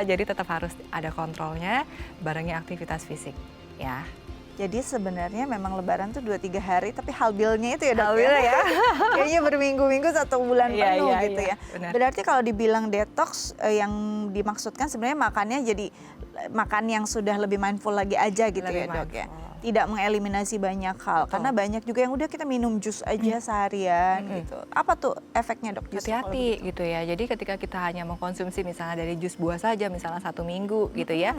Speaker 1: Jadi tetap harus ada kontrolnya, barengnya aktivitas fisik ya.
Speaker 2: Jadi sebenarnya memang lebaran tuh 2-3 hari, tapi halbilnya itu ya dok ya. Kayaknya berminggu-minggu 1 bulan penuh gitu ya.
Speaker 1: Benar.
Speaker 2: Berarti kalau dibilang detox yang dimaksudkan sebenarnya makannya jadi makan yang sudah lebih mindful lagi aja gitu
Speaker 1: Lebih
Speaker 2: ya dok ya.
Speaker 1: mindful.
Speaker 2: Tidak mengeliminasi banyak hal.
Speaker 1: Betul.
Speaker 2: Karena banyak juga yang udah kita minum jus aja seharian gitu. Apa tuh efeknya dok?
Speaker 1: Hati-hati gitu ya. Jadi ketika kita hanya mengkonsumsi misalnya dari jus buah saja misalnya 1 minggu gitu ya,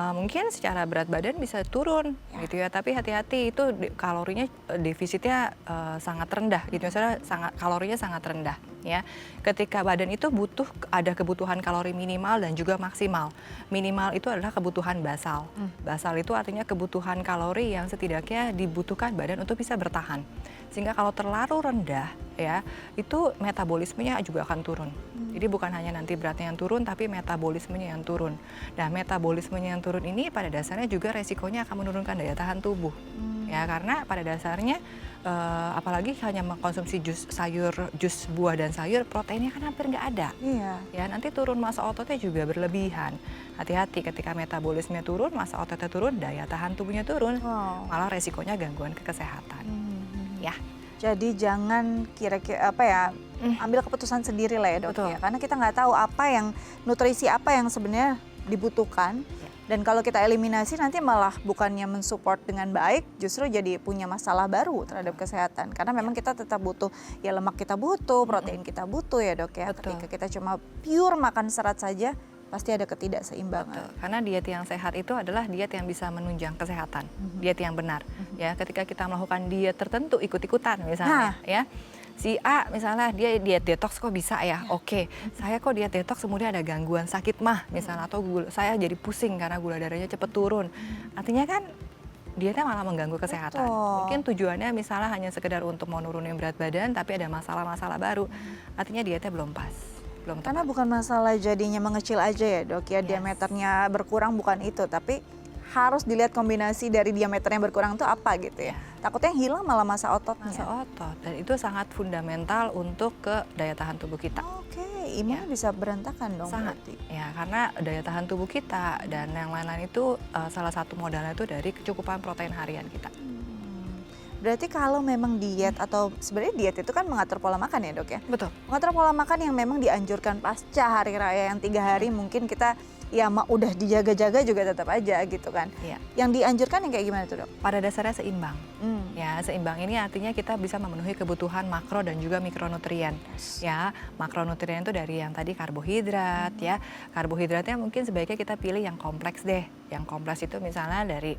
Speaker 1: mungkin secara berat badan bisa turun gitu ya. Tapi hati-hati itu kalorinya defisitnya sangat rendah gitu. Misalnya kalorinya sangat rendah ya. Ketika badan itu butuh ada kebutuhan kalori minimal dan juga maksimal. Minimal itu adalah kebutuhan basal. Basal itu artinya kebutuhan kalori yang setidaknya dibutuhkan badan untuk bisa bertahan. Sehingga kalau terlalu rendah ya, itu metabolismenya juga akan turun. Jadi bukan hanya nanti beratnya yang turun, tapi metabolismenya yang turun. Nah, metabolismenya yang turun ini pada dasarnya juga resikonya akan menurunkan daya tahan tubuh. Ya, karena pada dasarnya apalagi hanya mengkonsumsi jus buah dan sayur, proteinnya kan hampir nggak ada.
Speaker 2: Iya.
Speaker 1: Ya, nanti turun massa ototnya juga berlebihan. Hati-hati ketika metabolisme turun, massa ototnya turun, daya tahan tubuhnya turun, malah resikonya gangguan ke kesehatan. Ya.
Speaker 2: Jadi jangan kira-kira ambil keputusan sendiri lah ya dok.
Speaker 1: Betul.
Speaker 2: Ya. Karena kita nggak tahu nutrisi apa yang sebenarnya dibutuhkan. Dan kalau kita eliminasi nanti malah bukannya mensupport dengan baik, justru jadi punya masalah baru terhadap kesehatan. Karena memang kita tetap butuh, ya lemak kita butuh, protein kita butuh ya dok ya.
Speaker 1: Betul.
Speaker 2: Ketika kita cuma pure makan serat saja, pasti ada ketidakseimbangan.
Speaker 1: Betul. Karena diet yang sehat itu adalah diet yang bisa menunjang kesehatan, diet yang benar. Ya, ketika kita melakukan diet tertentu ikut-ikutan misalnya, ya. Si A misalnya dia diet detox kok bisa ya, oke. Saya kok diet detox kemudian ada gangguan sakit mah misalnya, atau saya jadi pusing karena gula darahnya cepat turun. Artinya kan dietnya malah mengganggu kesehatan.
Speaker 2: Betul.
Speaker 1: Mungkin tujuannya misalnya hanya sekedar untuk mau nurunin berat badan, tapi ada masalah-masalah baru. Artinya dietnya belum pas, belum
Speaker 2: Karena
Speaker 1: tepat.
Speaker 2: bukan masalah jadinya mengecil aja ya dok ya,
Speaker 1: Yes.
Speaker 2: diameternya berkurang bukan itu, tapi harus dilihat kombinasi dari diameter yang berkurang itu apa gitu ya. Takutnya yang hilang malah masa ototnya.
Speaker 1: Masa otot, dan itu sangat fundamental untuk ke daya tahan tubuh kita.
Speaker 2: Oke, imunnya bisa berantakan dong
Speaker 1: Sangat,
Speaker 2: berarti.
Speaker 1: ya, karena daya tahan tubuh kita dan yang lain-lain itu salah satu modalnya itu dari kecukupan protein harian kita.
Speaker 2: Berarti kalau memang diet atau sebenarnya diet itu kan mengatur pola makan ya dok ya?
Speaker 1: Betul.
Speaker 2: Mengatur pola makan yang memang dianjurkan pasca hari raya yang 3 hari mungkin kita ya udah dijaga-jaga juga tetap aja gitu kan.
Speaker 1: Iya.
Speaker 2: Yang dianjurkan yang kayak gimana tuh dok?
Speaker 1: Pada dasarnya seimbang.
Speaker 2: Hmm.
Speaker 1: Ya, seimbang ini artinya kita bisa memenuhi kebutuhan makro dan juga mikronutrien. Ya, makronutrien itu dari yang tadi karbohidrat ya. Karbohidratnya mungkin sebaiknya kita pilih yang kompleks deh. Yang kompleks itu misalnya dari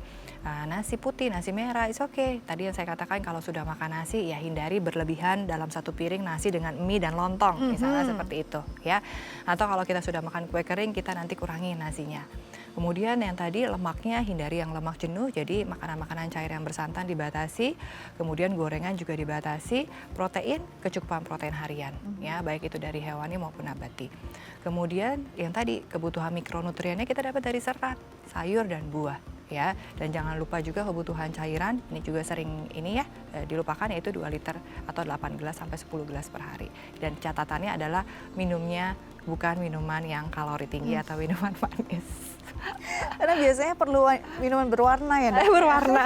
Speaker 1: nasi putih, nasi merah, it's okay. Tadi yang saya katakan kalau sudah makan nasi ya hindari berlebihan dalam satu piring nasi dengan mie dan lontong, misalnya seperti itu ya. Atau kalau kita sudah makan kue kering kita nanti kurangi nasinya. Kemudian yang tadi lemaknya hindari yang lemak jenuh, jadi makanan-makanan cair yang bersantan dibatasi, kemudian gorengan juga dibatasi, protein kecukupan protein harian ya, baik itu dari hewani maupun nabati. Kemudian yang tadi kebutuhan mikronutriennya kita dapat dari serat, sayur dan buah ya, dan jangan lupa juga kebutuhan cairan, ini juga sering ini ya dilupakan, yaitu 2 liter atau 8 gelas sampai 10 gelas per hari. Dan catatannya adalah minumnya bukan minuman yang kalori tinggi atau minuman manis.
Speaker 2: Karena biasanya perlu minuman berwarna ya dok?
Speaker 1: Berwarna.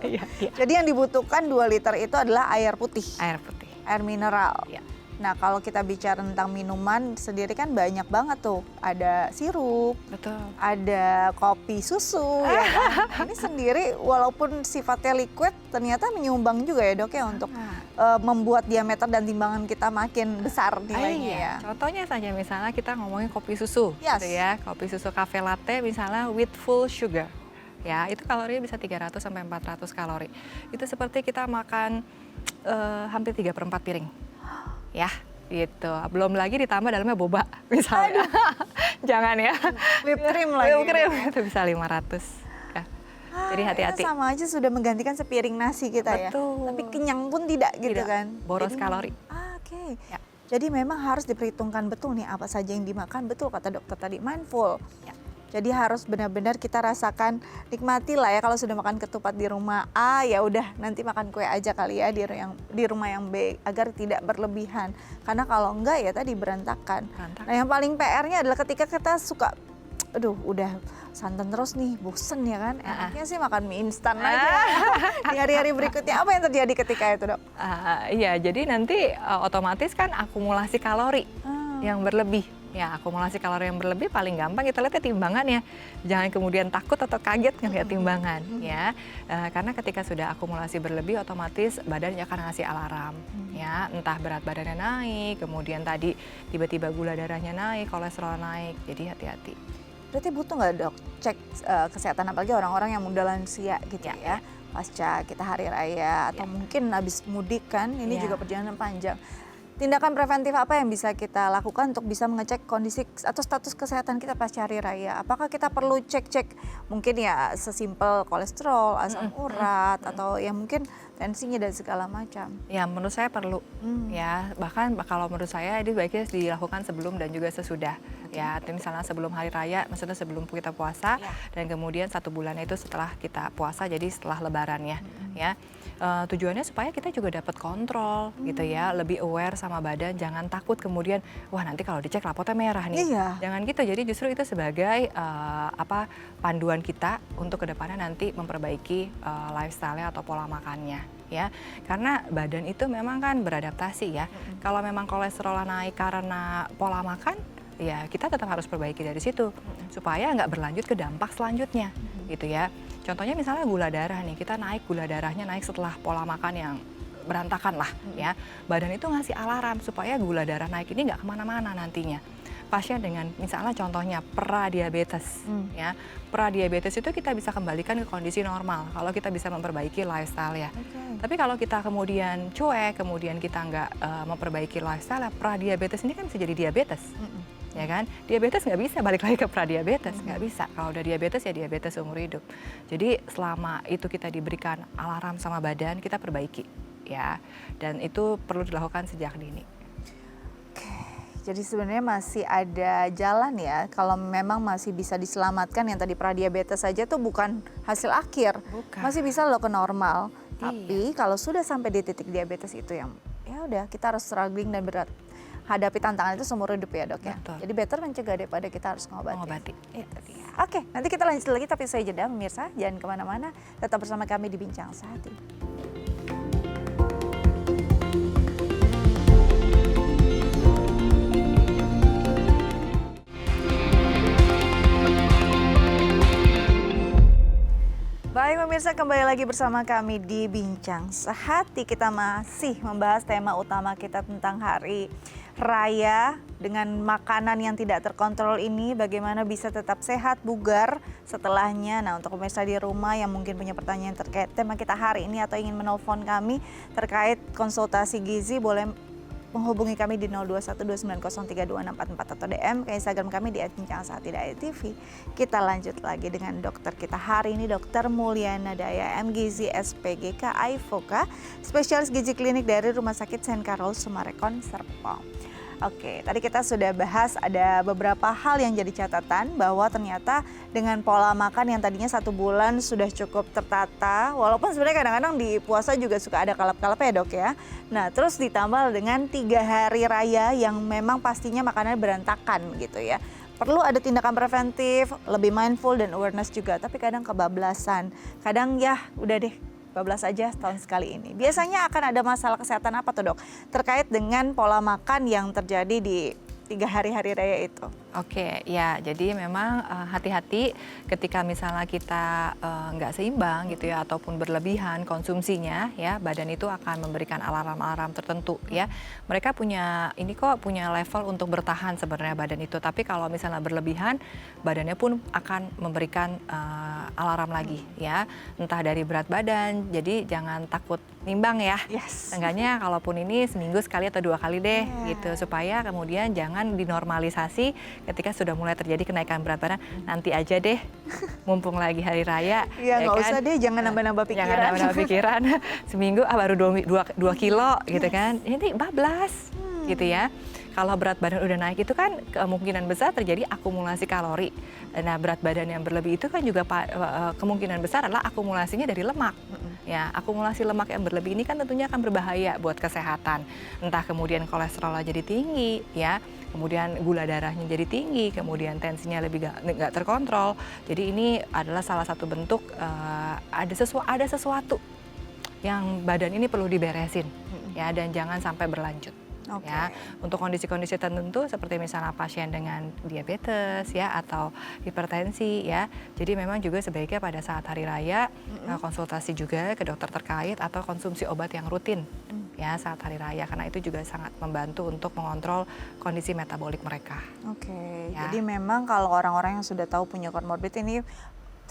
Speaker 1: Iya, iya.
Speaker 2: Jadi yang dibutuhkan 2 liter itu adalah air putih,
Speaker 1: Air putih.
Speaker 2: air mineral.
Speaker 1: Iya.
Speaker 2: Nah kalau kita bicara tentang minuman sendiri kan banyak banget tuh. Ada sirup,
Speaker 1: Betul.
Speaker 2: ada kopi susu ya kan. Ini sendiri walaupun sifatnya liquid ternyata menyumbang juga ya dok ya untuk membuat diameter dan timbangan kita makin besar nilainya ya.
Speaker 1: Contohnya saja misalnya kita ngomongin kopi susu,
Speaker 2: Yes.
Speaker 1: gitu ya, kopi susu cafe latte misalnya with full sugar, ya itu kalorinya bisa 300 sampai 400 kalori. Itu seperti kita makan hampir 3/4 piring, ya gitu. Belum lagi ditambah dalamnya boba misalnya, jangan ya.
Speaker 2: Whipped cream lagi.
Speaker 1: Whipped cream itu bisa 500. Ya. Jadi hati-hati.
Speaker 2: Itu sama aja sudah menggantikan sepiring nasi kita ya.
Speaker 1: Betul.
Speaker 2: Tapi kenyang pun tidak gitu
Speaker 1: Tidak.
Speaker 2: kan.
Speaker 1: Boros kalori.
Speaker 2: Oke.
Speaker 1: Ya.
Speaker 2: Jadi memang harus diperhitungkan betul nih apa saja yang dimakan, betul kata dokter tadi, mindful.
Speaker 1: Ya.
Speaker 2: Jadi harus benar-benar kita rasakan, nikmati lah ya kalau sudah makan ketupat di rumah A, ya udah nanti makan kue aja kali ya di rumah yang B agar tidak berlebihan. Karena kalau enggak ya tadi berantakan. Nah yang paling PR-nya adalah ketika kita suka, aduh udah santan terus nih, bosen ya kan. Enaknya sih makan mie instan aja. Di hari-hari berikutnya apa yang terjadi ketika itu dok?
Speaker 1: Iya, jadi nanti otomatis kan akumulasi kalori yang berlebih. Ya, akumulasi kalori yang berlebih paling gampang kita lihat timbangannya. Jangan kemudian takut atau kaget ngelihat timbangan ya. Karena ketika sudah akumulasi berlebih otomatis badannya akan ngasih alarm ya, entah berat badannya naik, kemudian tadi tiba-tiba gula darahnya naik, kolesterol naik. Jadi hati-hati.
Speaker 2: Berarti butuh nggak dok cek kesehatan apalagi orang-orang yang muda lansia gitu ya, pasca kita hari raya atau mungkin habis mudik kan, ini juga perjalanan panjang. Tindakan preventif apa yang bisa kita lakukan untuk bisa mengecek kondisi atau status kesehatan kita pasca hari raya? Apakah kita perlu cek-cek mungkin ya sesimpel kolesterol, asam urat atau ya mungkin tensinya dan segala macam?
Speaker 1: Ya menurut saya perlu ya, bahkan kalau menurut saya ini baiknya dilakukan sebelum dan juga sesudah. Ya, misalnya sebelum hari raya, maksudnya sebelum kita puasa, dan kemudian 1 bulan itu setelah kita puasa, jadi setelah lebarannya, ya. Tujuannya supaya kita juga dapat kontrol, gitu ya, lebih aware sama badan, jangan takut kemudian, wah nanti kalau dicek rapotnya merah nih. Jangan gitu, jadi justru itu sebagai panduan kita untuk kedepannya nanti memperbaiki lifestyle-nya atau pola makannya. Ya, karena badan itu memang kan beradaptasi ya. Kalau memang kolesterol naik karena pola makan, ya kita tetap harus perbaiki dari situ supaya nggak berlanjut ke dampak selanjutnya gitu ya. Contohnya misalnya gula darah nih, kita naik gula darahnya naik setelah pola makan yang berantakan lah ya. Badan itu ngasih alarm supaya gula darah naik ini nggak kemana-mana nantinya. pasien dengan misalnya contohnya pradiabetes, ya. Pradiabetes itu kita bisa kembalikan ke kondisi normal kalau kita bisa memperbaiki lifestyle ya. Tapi kalau kita kemudian cuek, kemudian kita nggak memperbaiki lifestyle, pradiabetes ini kan bisa jadi diabetes. Ya kan, diabetes nggak bisa balik lagi ke pradiabetes, nggak bisa. Kalau udah diabetes ya diabetes seumur hidup. Jadi selama itu kita diberikan alarm sama badan, kita perbaiki ya. Dan itu perlu dilakukan sejak dini.
Speaker 2: Jadi sebenarnya masih ada jalan ya, kalau memang masih bisa diselamatkan. Yang tadi pradiabetes saja tuh bukan hasil akhir, masih bisa loh ke normal. Tapi kalau sudah sampai di titik diabetes itu yang ya udah kita harus struggling dan berat. Hadapi tantangan itu seumur hidup ya dok ya.
Speaker 1: Betul.
Speaker 2: Jadi better mencegah daripada kita harus ngobati.
Speaker 1: Itu dia.
Speaker 2: Oke, nanti kita lanjut lagi tapi saya jeda pemirsa. Jangan kemana-mana, tetap bersama kami di Bincang Sehati. Baik pemirsa, kembali lagi bersama kami di Bincang Sehati. Kita masih membahas tema utama kita tentang hari raya dengan makanan yang tidak terkontrol ini. Bagaimana bisa tetap sehat, bugar setelahnya. Nah, untuk pemirsa di rumah yang mungkin punya pertanyaan terkait tema kita hari ini atau ingin menelpon kami terkait konsultasi gizi, boleh menghubungi kami di 0212903244 atau DM ke Instagram kami di @bincangsehati.tv. Kita lanjut lagi dengan dokter kita hari ini, Dr. Mulyana Daya, MGizi SPGK Aifoka, spesialis gizi klinik dari Rumah Sakit St. Carol Sumarekon Serpong. Oke, tadi kita sudah bahas ada beberapa hal yang jadi catatan bahwa ternyata dengan pola makan yang tadinya 1 bulan sudah cukup tertata, walaupun sebenarnya kadang-kadang di puasa juga suka ada kalap-kalap ya dok ya. Nah terus ditambah dengan 3 hari raya yang memang pastinya makanannya berantakan gitu ya. Perlu ada tindakan preventif, lebih mindful dan awareness juga, tapi kadang kebablasan. Kadang ya udah deh, bablas aja setahun sekali ini. Biasanya akan ada masalah kesehatan apa tuh dok? Terkait dengan pola makan yang terjadi di 3 hari-hari raya itu.
Speaker 1: Oke, ya jadi memang hati-hati ketika misalnya kita nggak seimbang gitu ya ataupun berlebihan konsumsinya ya, badan itu akan memberikan alarm-alarm tertentu ya. Mereka punya level untuk bertahan sebenarnya badan itu, tapi kalau misalnya berlebihan badannya pun akan memberikan alarm lagi ya, entah dari berat badan. Jadi jangan takut nimbang ya. Seenggaknya kalaupun ini seminggu sekali atau 2 kali deh gitu, supaya kemudian jangan dinormalisasi ketika sudah mulai terjadi kenaikan berat badan. Nanti aja deh, mumpung lagi hari raya.
Speaker 2: Iya nggak usah deh, jangan nambah-nambah pikiran.
Speaker 1: Jangan nambah-nambah pikiran. Seminggu baru 2 kilo gitu kan. Ini bablas gitu ya. Kalau berat badan udah naik itu kan kemungkinan besar terjadi akumulasi kalori. Nah berat badan yang berlebih itu kan juga kemungkinan besar adalah akumulasinya dari lemak. Ya, akumulasi lemak yang berlebih ini kan tentunya akan berbahaya buat kesehatan. Entah kemudian kolesterolnya jadi tinggi, ya, kemudian gula darahnya jadi tinggi, kemudian tensinya lebih nggak terkontrol. Jadi ini adalah salah satu bentuk ada sesuatu yang badan ini perlu diberesin, ya, dan jangan sampai berlanjut. Ya, untuk kondisi-kondisi tertentu seperti misalnya pasien dengan diabetes ya atau hipertensi ya. Jadi memang juga sebaiknya pada saat hari raya konsultasi juga ke dokter terkait atau konsumsi obat yang rutin ya saat hari raya, karena itu juga sangat membantu untuk mengontrol kondisi metabolik mereka. Ya.
Speaker 2: Jadi memang kalau orang-orang yang sudah tahu punya komorbid ini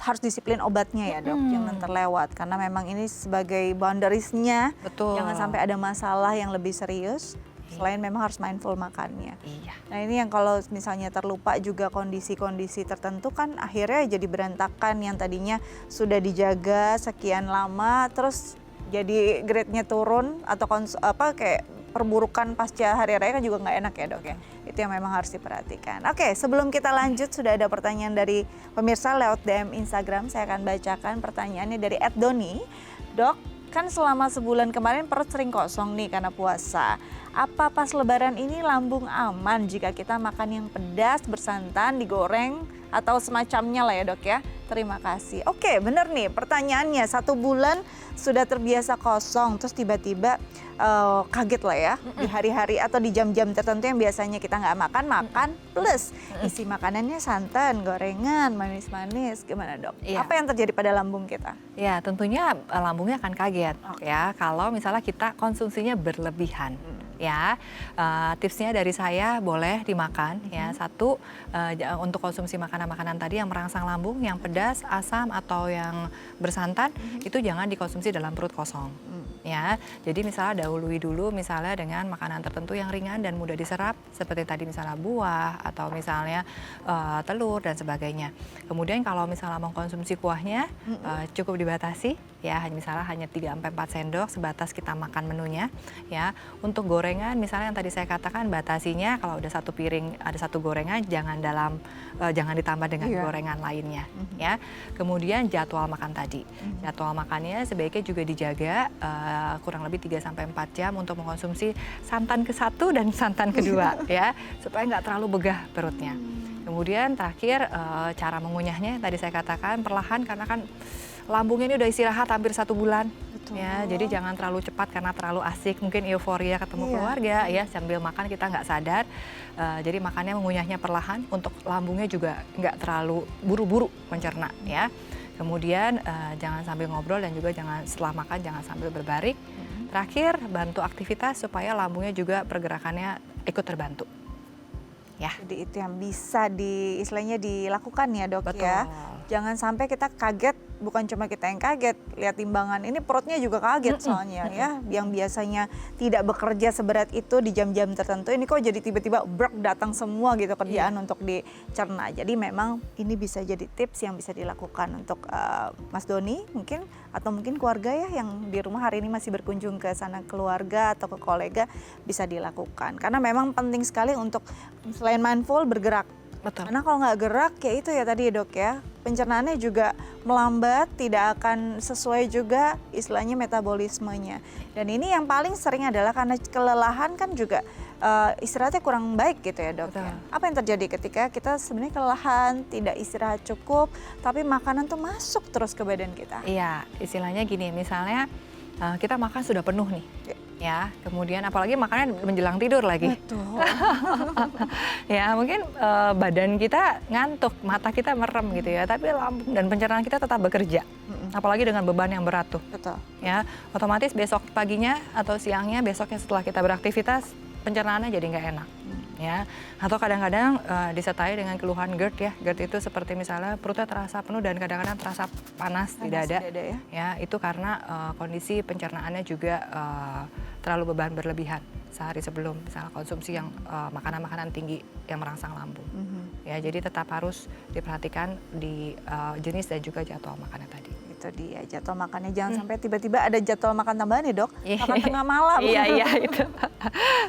Speaker 2: harus disiplin obatnya ya dok, jangan terlewat karena memang ini sebagai boundariesnya.
Speaker 1: Betul.
Speaker 2: Jangan sampai ada masalah yang lebih serius. Selain memang harus mindful makannya.
Speaker 1: Iya.
Speaker 2: Nah ini yang kalau misalnya terlupa juga kondisi-kondisi tertentu kan akhirnya jadi berantakan, yang tadinya sudah dijaga sekian lama terus jadi grade-nya turun atau kayak perburukan pasca hari raya kan juga nggak enak ya dok ya. Itu yang memang harus diperhatikan. Oke, sebelum kita lanjut sudah ada pertanyaan dari pemirsa lewat DM Instagram. Saya akan bacakan pertanyaannya dari @doni. Dok, kan selama sebulan kemarin perut sering kosong nih karena puasa. Apa pas lebaran ini lambung aman jika kita makan yang pedas, bersantan, digoreng, atau semacamnya lah ya dok ya? Terima kasih. Oke, bener nih pertanyaannya, 1 bulan sudah terbiasa kosong, terus tiba-tiba kaget lah ya di hari-hari atau di jam-jam tertentu yang biasanya kita nggak makan plus isi makanannya santan, gorengan, manis-manis, gimana dok?
Speaker 1: Iya.
Speaker 2: Apa yang terjadi pada lambung kita?
Speaker 1: Ya tentunya lambungnya akan kaget ya kalau misalnya kita konsumsinya berlebihan. ya. Tipsnya dari saya boleh dimakan ya. Satu, untuk konsumsi makanan-makanan tadi yang merangsang lambung, yang pedas, asam atau yang bersantan itu jangan dikonsumsi dalam perut kosong. Ya, jadi misalnya dahului dulu misalnya dengan makanan tertentu yang ringan dan mudah diserap seperti tadi misalnya buah atau misalnya telur dan sebagainya. Kemudian kalau misalnya mengkonsumsi kuahnya cukup dibatasi ya, misalnya hanya 3-4 sendok sebatas kita makan menunya ya. Untuk gorengan misalnya yang tadi saya katakan batasinya kalau udah satu piring ada satu gorengan jangan ditambah dengan gorengan lainnya ya. Kemudian jadwal makan tadi. Jadwal makannya sebaiknya juga dijaga kurang lebih 3-4 jam untuk mengkonsumsi santan ke-1 dan santan kedua ya, supaya nggak terlalu begah perutnya. Kemudian terakhir cara mengunyahnya tadi saya katakan perlahan karena kan lambungnya ini udah istirahat hampir 1 bulan. Ya, jadi jangan terlalu cepat karena terlalu asik, mungkin euforia ketemu keluarga ya, sambil makan kita nggak sadar. Jadi makannya mengunyahnya perlahan untuk lambungnya juga nggak terlalu buru-buru mencerna ya. Kemudian jangan sambil ngobrol dan juga jangan setelah makan jangan sambil berbaring. Terakhir bantu aktivitas supaya lambungnya juga pergerakannya ikut terbantu. Ya.
Speaker 2: Jadi itu yang bisa istilahnya dilakukan ya dok.
Speaker 1: Betul.
Speaker 2: Ya. Jangan sampai kita kaget, bukan cuma kita yang kaget, lihat timbangan ini perutnya juga kaget soalnya ya. Yang biasanya tidak bekerja seberat itu di jam-jam tertentu, ini kok jadi tiba-tiba brek datang semua gitu kerjaan untuk dicerna. Jadi memang ini bisa jadi tips yang bisa dilakukan untuk Mas Doni mungkin, atau mungkin keluarga ya yang di rumah hari ini masih berkunjung ke sana keluarga atau ke kolega, bisa dilakukan. Karena memang penting sekali untuk selain mindful bergerak.
Speaker 1: Betul.
Speaker 2: Karena kalau nggak gerak ya itu ya tadi dok ya, pencernaannya juga melambat, tidak akan sesuai juga istilahnya metabolismenya. Dan ini yang paling sering adalah karena kelelahan kan juga istirahatnya kurang baik gitu ya dok. Ya. Apa yang terjadi ketika kita sebenarnya kelelahan, tidak istirahat cukup, tapi makanan tuh masuk terus ke badan kita?
Speaker 1: Iya, istilahnya gini, misalnya kita makan sudah penuh nih. Ya, kemudian apalagi makannya menjelang tidur lagi.
Speaker 2: Betul.
Speaker 1: Ya, mungkin badan kita ngantuk, mata kita merem gitu ya, tapi lambung dan pencernaan kita tetap bekerja. Apalagi dengan beban yang berat tuh.
Speaker 2: Betul.
Speaker 1: Ya, otomatis besok paginya atau siangnya, besoknya setelah kita beraktivitas, pencernaannya jadi nggak enak. Ya, atau kadang-kadang disertai dengan keluhan GERD ya. GERD itu seperti misalnya perutnya terasa penuh dan kadang-kadang terasa panas di dada. Ya, itu karena kondisi pencernaannya juga terlalu beban berlebihan sehari sebelum misalnya konsumsi yang makanan-makanan tinggi yang merangsang lambung. Ya, jadi tetap harus diperhatikan di jenis dan juga jadwal makannya tadi.
Speaker 2: Itu dia jadwal makannya, jangan sampai tiba-tiba ada jadwal makan tambahan ya dok, makan tengah malam.
Speaker 1: Iya itu.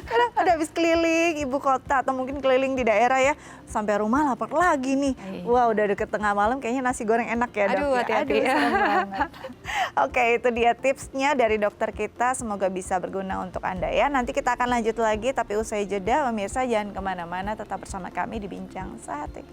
Speaker 2: Kadang ada habis keliling ibu kota atau mungkin keliling di daerah ya, sampai rumah lapar lagi nih. Wah udah deket tengah malam kayaknya nasi goreng enak ya dok.
Speaker 1: Aduh hati-hati.
Speaker 2: Serem banget. Oke, itu dia tipsnya dari dokter kita, semoga bisa berguna untuk Anda ya. Nanti kita akan lanjut lagi tapi usai jeda, pemirsa jangan kemana-mana, tetap bersama kami di Bincang Sehat.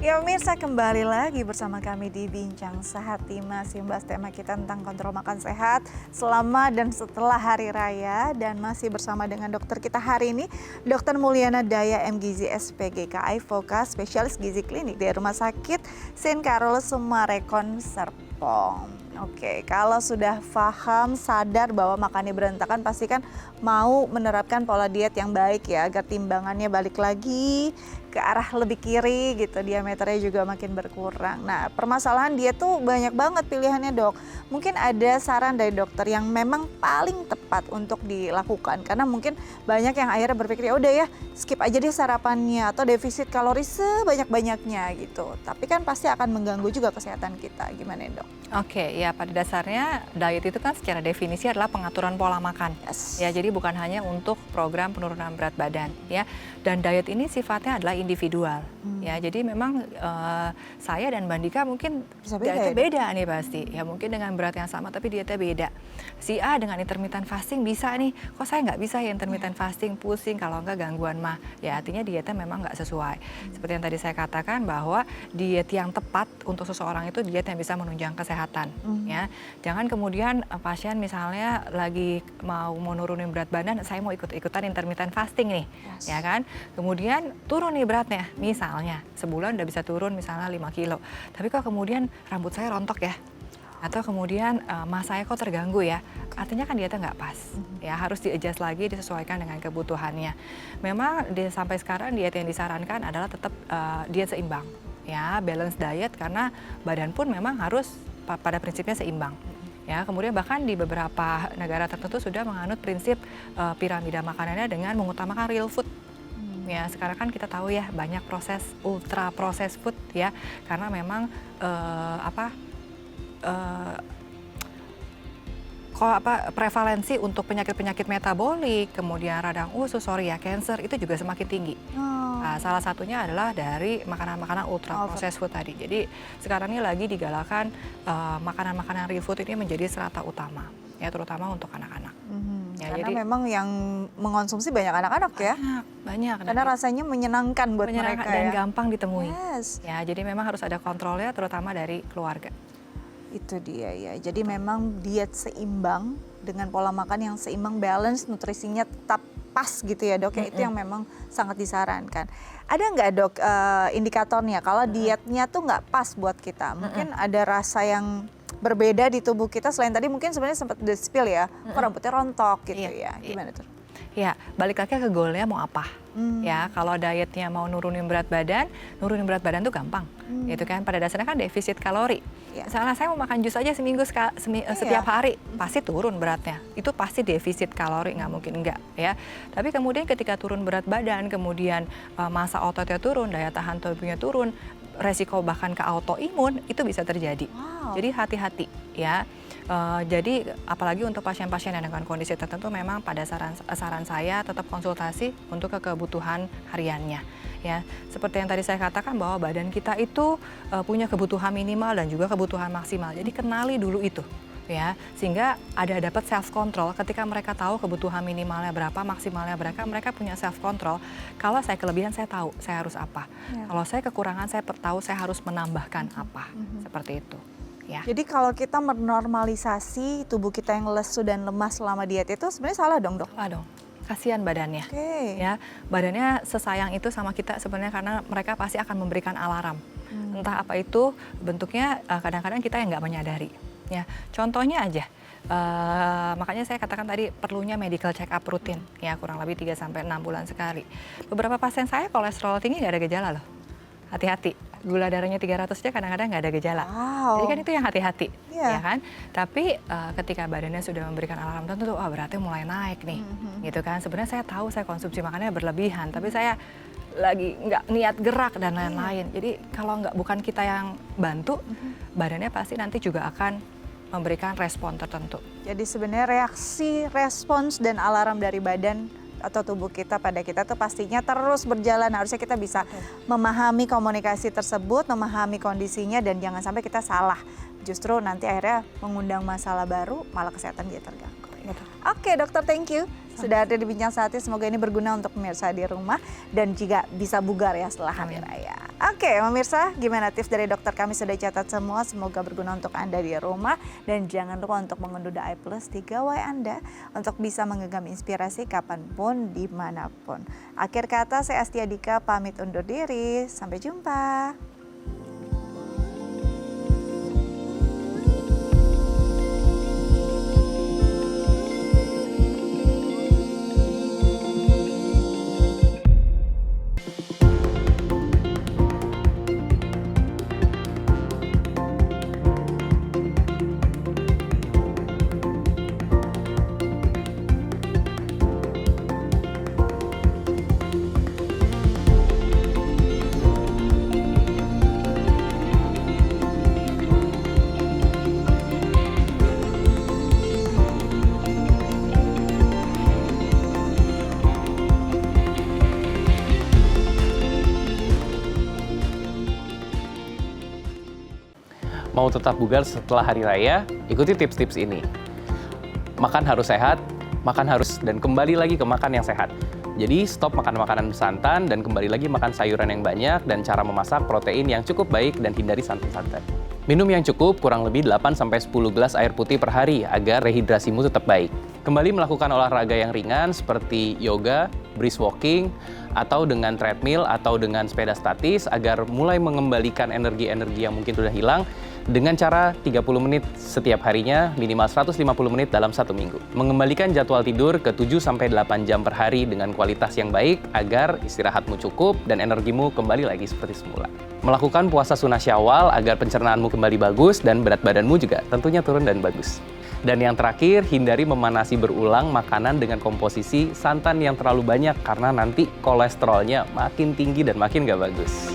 Speaker 2: Ya pemirsa, kembali lagi bersama kami di Bincang Sehat, masih membahas tema kita tentang kontrol makan sehat selama dan setelah hari raya, dan masih bersama dengan dokter kita hari ini, Dr. Mulyana Daya MGizi SPGKI Foka, spesialis gizi klinik dari Rumah Sakit St. Carol Sumarekon Serpong. Oke, kalau sudah paham, sadar bahwa makannya berantakan, pasti kan mau menerapkan pola diet yang baik ya, agar timbangannya balik lagi ke arah lebih kiri gitu, diameternya juga makin berkurang. Nah, permasalahan diet tuh banyak banget pilihannya dok. Mungkin ada saran dari dokter yang memang paling tepat untuk dilakukan, karena mungkin banyak yang akhirnya berpikir ya udah ya skip aja deh sarapannya atau defisit kalori sebanyak-banyaknya gitu. Tapi kan pasti akan mengganggu juga kesehatan kita. Gimana dok?
Speaker 1: Oke, ya pada dasarnya diet itu kan secara definisi adalah pengaturan pola makan. Ya, jadi bukan hanya untuk program penurunan berat badan ya. Dan diet ini sifatnya adalah individual. Ya, jadi memang saya dan Mbak Dika mungkin dietnya beda nih pasti. Ya mungkin dengan berat yang sama tapi dietnya beda. Si A dengan intermittent fasting bisa nih, kok saya nggak bisa ya intermittent fasting, pusing kalau nggak gangguan mah. Ya artinya dietnya memang nggak sesuai. Seperti yang tadi saya katakan bahwa diet yang tepat untuk seseorang itu diet yang bisa menunjang kesehatan. Ya, jangan kemudian pasien misalnya lagi mau nurunin berat badan, saya mau ikut-ikutan intermittent fasting nih, ya kan? Kemudian turun nih beratnya, misalnya sebulan udah bisa turun misalnya 5 kilo, tapi kok kemudian rambut saya rontok ya? Atau kemudian masa saya kok terganggu ya, artinya kan dietnya nggak pas, ya harus di-adjust lagi, disesuaikan dengan kebutuhannya. Memang sampai sekarang diet yang disarankan adalah tetap diet seimbang, ya balance diet karena badan pun memang harus pada prinsipnya seimbang. Ya, kemudian bahkan di beberapa negara tertentu sudah menganut prinsip piramida makanannya dengan mengutamakan real food. Ya, sekarang kan kita tahu ya banyak proses ultra processed food ya, karena memang prevalensi untuk penyakit-penyakit metabolik, kemudian radang usus, cancer itu juga semakin tinggi. Nah, salah satunya adalah dari makanan-makanan ultra processed food tadi. Jadi sekarang ini lagi digalakan makanan-makanan real food ini menjadi serata utama, ya terutama untuk anak-anak. Ya,
Speaker 2: Karena
Speaker 1: jadi
Speaker 2: memang yang mengonsumsi banyak anak-anak ya.
Speaker 1: Banyak.
Speaker 2: Karena rasanya menyenangkan buat mereka
Speaker 1: dan
Speaker 2: ya.
Speaker 1: gampang ditemui.
Speaker 2: Yes.
Speaker 1: Ya, jadi memang harus ada kontrolnya terutama dari keluarga.
Speaker 2: Itu dia ya. Jadi memang diet seimbang dengan pola makan yang seimbang, balance, nutrisinya tetap pas gitu ya dok ya, itu yang memang sangat disarankan. Ada nggak dok indikatornya kalau dietnya tuh nggak pas buat kita? Mungkin ada rasa yang berbeda di tubuh kita selain tadi mungkin sebenarnya sempat di-spill ya, kok rambutnya rontok gitu ya, gimana tuh?
Speaker 1: Ya, balik lagi ke goalnya mau apa. Ya, kalau dietnya mau nurunin berat badan tuh gampang, gitu kan. Pada dasarnya kan defisit kalori. Misalnya saya mau makan jus aja seminggu setiap hari, pasti turun beratnya. Itu pasti defisit kalori, nggak mungkin enggak ya. Tapi kemudian ketika turun berat badan, kemudian massa ototnya turun, daya tahan tubuhnya turun, resiko bahkan ke autoimun itu bisa terjadi. Jadi hati-hati ya. Jadi apalagi untuk pasien-pasien yang dengan kondisi tertentu memang pada saran saya tetap konsultasi untuk kebutuhan hariannya. Ya, seperti yang tadi saya katakan bahwa badan kita itu punya kebutuhan minimal dan juga kebutuhan maksimal. Jadi kenali dulu itu. Ya, sehingga dapat self control ketika mereka tahu kebutuhan minimalnya berapa, maksimalnya berapa, mereka punya self control. Kalau saya kelebihan saya tahu saya harus apa. Kalau saya kekurangan saya tahu saya harus menambahkan apa. Seperti itu. Ya.
Speaker 2: Jadi kalau kita menormalisasi tubuh kita yang lesu dan lemas selama diet itu sebenarnya salah dong dok?
Speaker 1: Salah dong. Kasihan badannya.
Speaker 2: Ya,
Speaker 1: badannya sesayang itu sama kita sebenarnya karena mereka pasti akan memberikan alarm. Entah apa itu bentuknya, kadang-kadang kita yang nggak menyadari. Ya, contohnya aja, makanya saya katakan tadi perlunya medical check up rutin, ya kurang lebih 3-6 bulan sekali. Beberapa pasien saya kolesterol tinggi nggak ada gejala loh, hati-hati. Gula darahnya 300 aja kadang-kadang nggak ada gejala. Jadi kan itu yang hati-hati, ya kan. Tapi ketika badannya sudah memberikan alarm tertentu, berarti mulai naik nih, gitu kan. Sebenarnya saya tahu saya konsumsi makannya berlebihan, tapi saya lagi nggak niat gerak dan lain-lain. Jadi kalau bukan kita yang bantu, badannya pasti nanti juga akan memberikan respon tertentu.
Speaker 2: Jadi sebenarnya reaksi, respons dan alarm dari badan atau tubuh kita pada kita tuh pastinya terus berjalan. Harusnya kita bisa memahami komunikasi tersebut, memahami kondisinya dan jangan sampai kita salah. Justru nanti akhirnya mengundang masalah baru, malah kesehatan dia terganggu. Oke dokter, thank you. Sudah ada di Bincang Sehatnya, semoga ini berguna untuk pemirsa di rumah dan juga bisa bugar ya setelah hari raya. Oke pemirsa, gimana tips dari dokter kami sudah catat semua, semoga berguna untuk Anda di rumah. Dan jangan lupa untuk mengunduh The I Plus di gawai Anda untuk bisa menggenggam inspirasi kapanpun, dimanapun. Akhir kata saya Astia Dika pamit undur diri, sampai jumpa.
Speaker 3: Mau tetap bugar setelah hari raya, ikuti tips-tips ini. Makan harus sehat, makan harus, dan kembali lagi ke makan yang sehat. Jadi stop makan makanan bersantan dan kembali lagi makan sayuran yang banyak dan cara memasak protein yang cukup baik dan hindari santan-santan. Minum yang cukup, kurang lebih 8-10 gelas air putih per hari agar rehidrasimu tetap baik. Kembali melakukan olahraga yang ringan seperti yoga, brisk walking, atau dengan treadmill atau dengan sepeda statis agar mulai mengembalikan energi-energi yang mungkin sudah hilang dengan cara 30 menit setiap harinya, minimal 150 menit dalam 1 minggu. Mengembalikan jadwal tidur ke 7-8 jam per hari dengan kualitas yang baik agar istirahatmu cukup dan energimu kembali lagi seperti semula. Melakukan puasa sunnah Syawal agar pencernaanmu kembali bagus dan berat badanmu juga tentunya turun dan bagus. Dan yang terakhir, hindari memanasi berulang makanan dengan komposisi santan yang terlalu banyak karena nanti kolesterolnya makin tinggi dan makin gak bagus.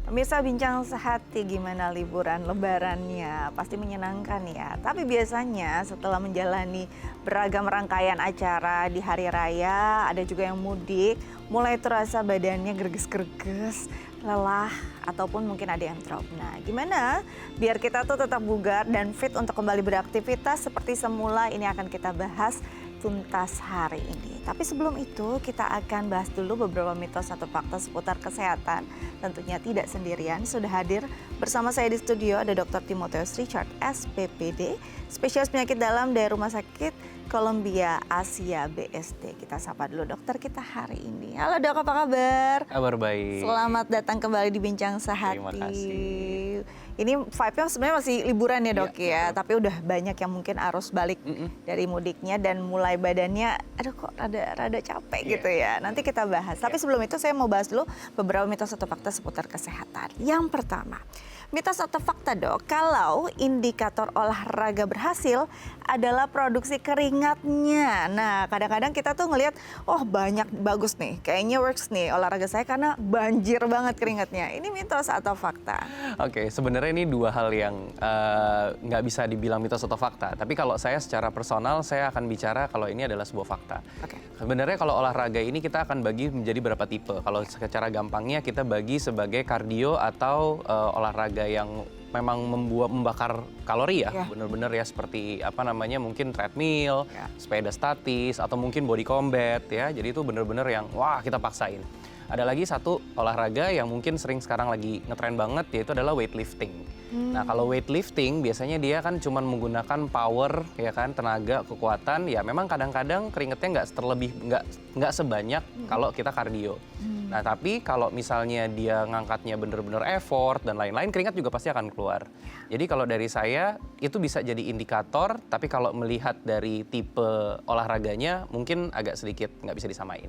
Speaker 2: Pemirsa Bincang Sehati, gimana liburan lebarannya? Pasti menyenangkan ya. Tapi biasanya setelah menjalani beragam rangkaian acara di hari raya, ada juga yang mudik, mulai terasa badannya greges-greges, lelah, ataupun mungkin ada yang drop. Nah, gimana biar kita tuh tetap bugar dan fit untuk kembali beraktivitas seperti semula? Ini akan kita bahas tuntas hari ini. Tapi sebelum itu kita akan bahas dulu beberapa mitos atau fakta seputar kesehatan. Tentunya tidak sendirian, sudah hadir bersama saya di studio ada Dr. Timotheus Richard SPPD, spesialis penyakit dalam dari Rumah Sakit Columbia Asia BSD. Kita sapa dulu dokter kita hari ini. Halo dok, apa kabar?
Speaker 3: Kabar baik.
Speaker 2: Selamat datang kembali di Bincang Sehati.
Speaker 3: Terima kasih.
Speaker 2: Ini vibe-nya sebenarnya masih liburan ya dok ya,
Speaker 3: betul.
Speaker 2: tapi udah banyak yang mungkin arus balik dari mudiknya dan mulai badannya, aduh kok rada capek gitu ya. Nanti kita bahas. Tapi sebelum itu saya mau bahas dulu beberapa mitos atau fakta seputar kesehatan. Yang pertama, mitos atau fakta dok, kalau indikator olahraga berhasil adalah produksi keringatnya. Nah kadang-kadang kita tuh ngelihat, oh banyak bagus nih, kayaknya works nih olahraga saya karena banjir banget keringatnya. Ini mitos atau fakta?
Speaker 3: Oke, sebenarnya ini dua hal yang nggak bisa dibilang mitos atau fakta. Tapi kalau saya secara personal, saya akan bicara kalau ini adalah sebuah fakta.
Speaker 2: Oke.
Speaker 3: Sebenarnya kalau olahraga ini kita akan bagi menjadi berapa tipe. Kalau secara gampangnya kita bagi sebagai kardio atau olahraga yang memang membakar kalori ya, bener-bener ya seperti apa namanya mungkin treadmill, sepeda statis atau mungkin body combat ya. Jadi itu bener-bener yang wah kita paksain. Ada lagi satu olahraga yang mungkin sering sekarang lagi ngetren banget yaitu adalah weightlifting. Nah kalau weightlifting biasanya dia kan cuma menggunakan power ya kan, tenaga, kekuatan. Ya memang kadang-kadang keringetnya nggak sebanyak kalau kita kardio. Nah tapi kalau misalnya dia ngangkatnya bener-bener effort dan lain-lain, keringat juga pasti akan keluar. Jadi kalau dari saya itu bisa jadi indikator, tapi kalau melihat dari tipe olahraganya mungkin agak sedikit nggak bisa disamain.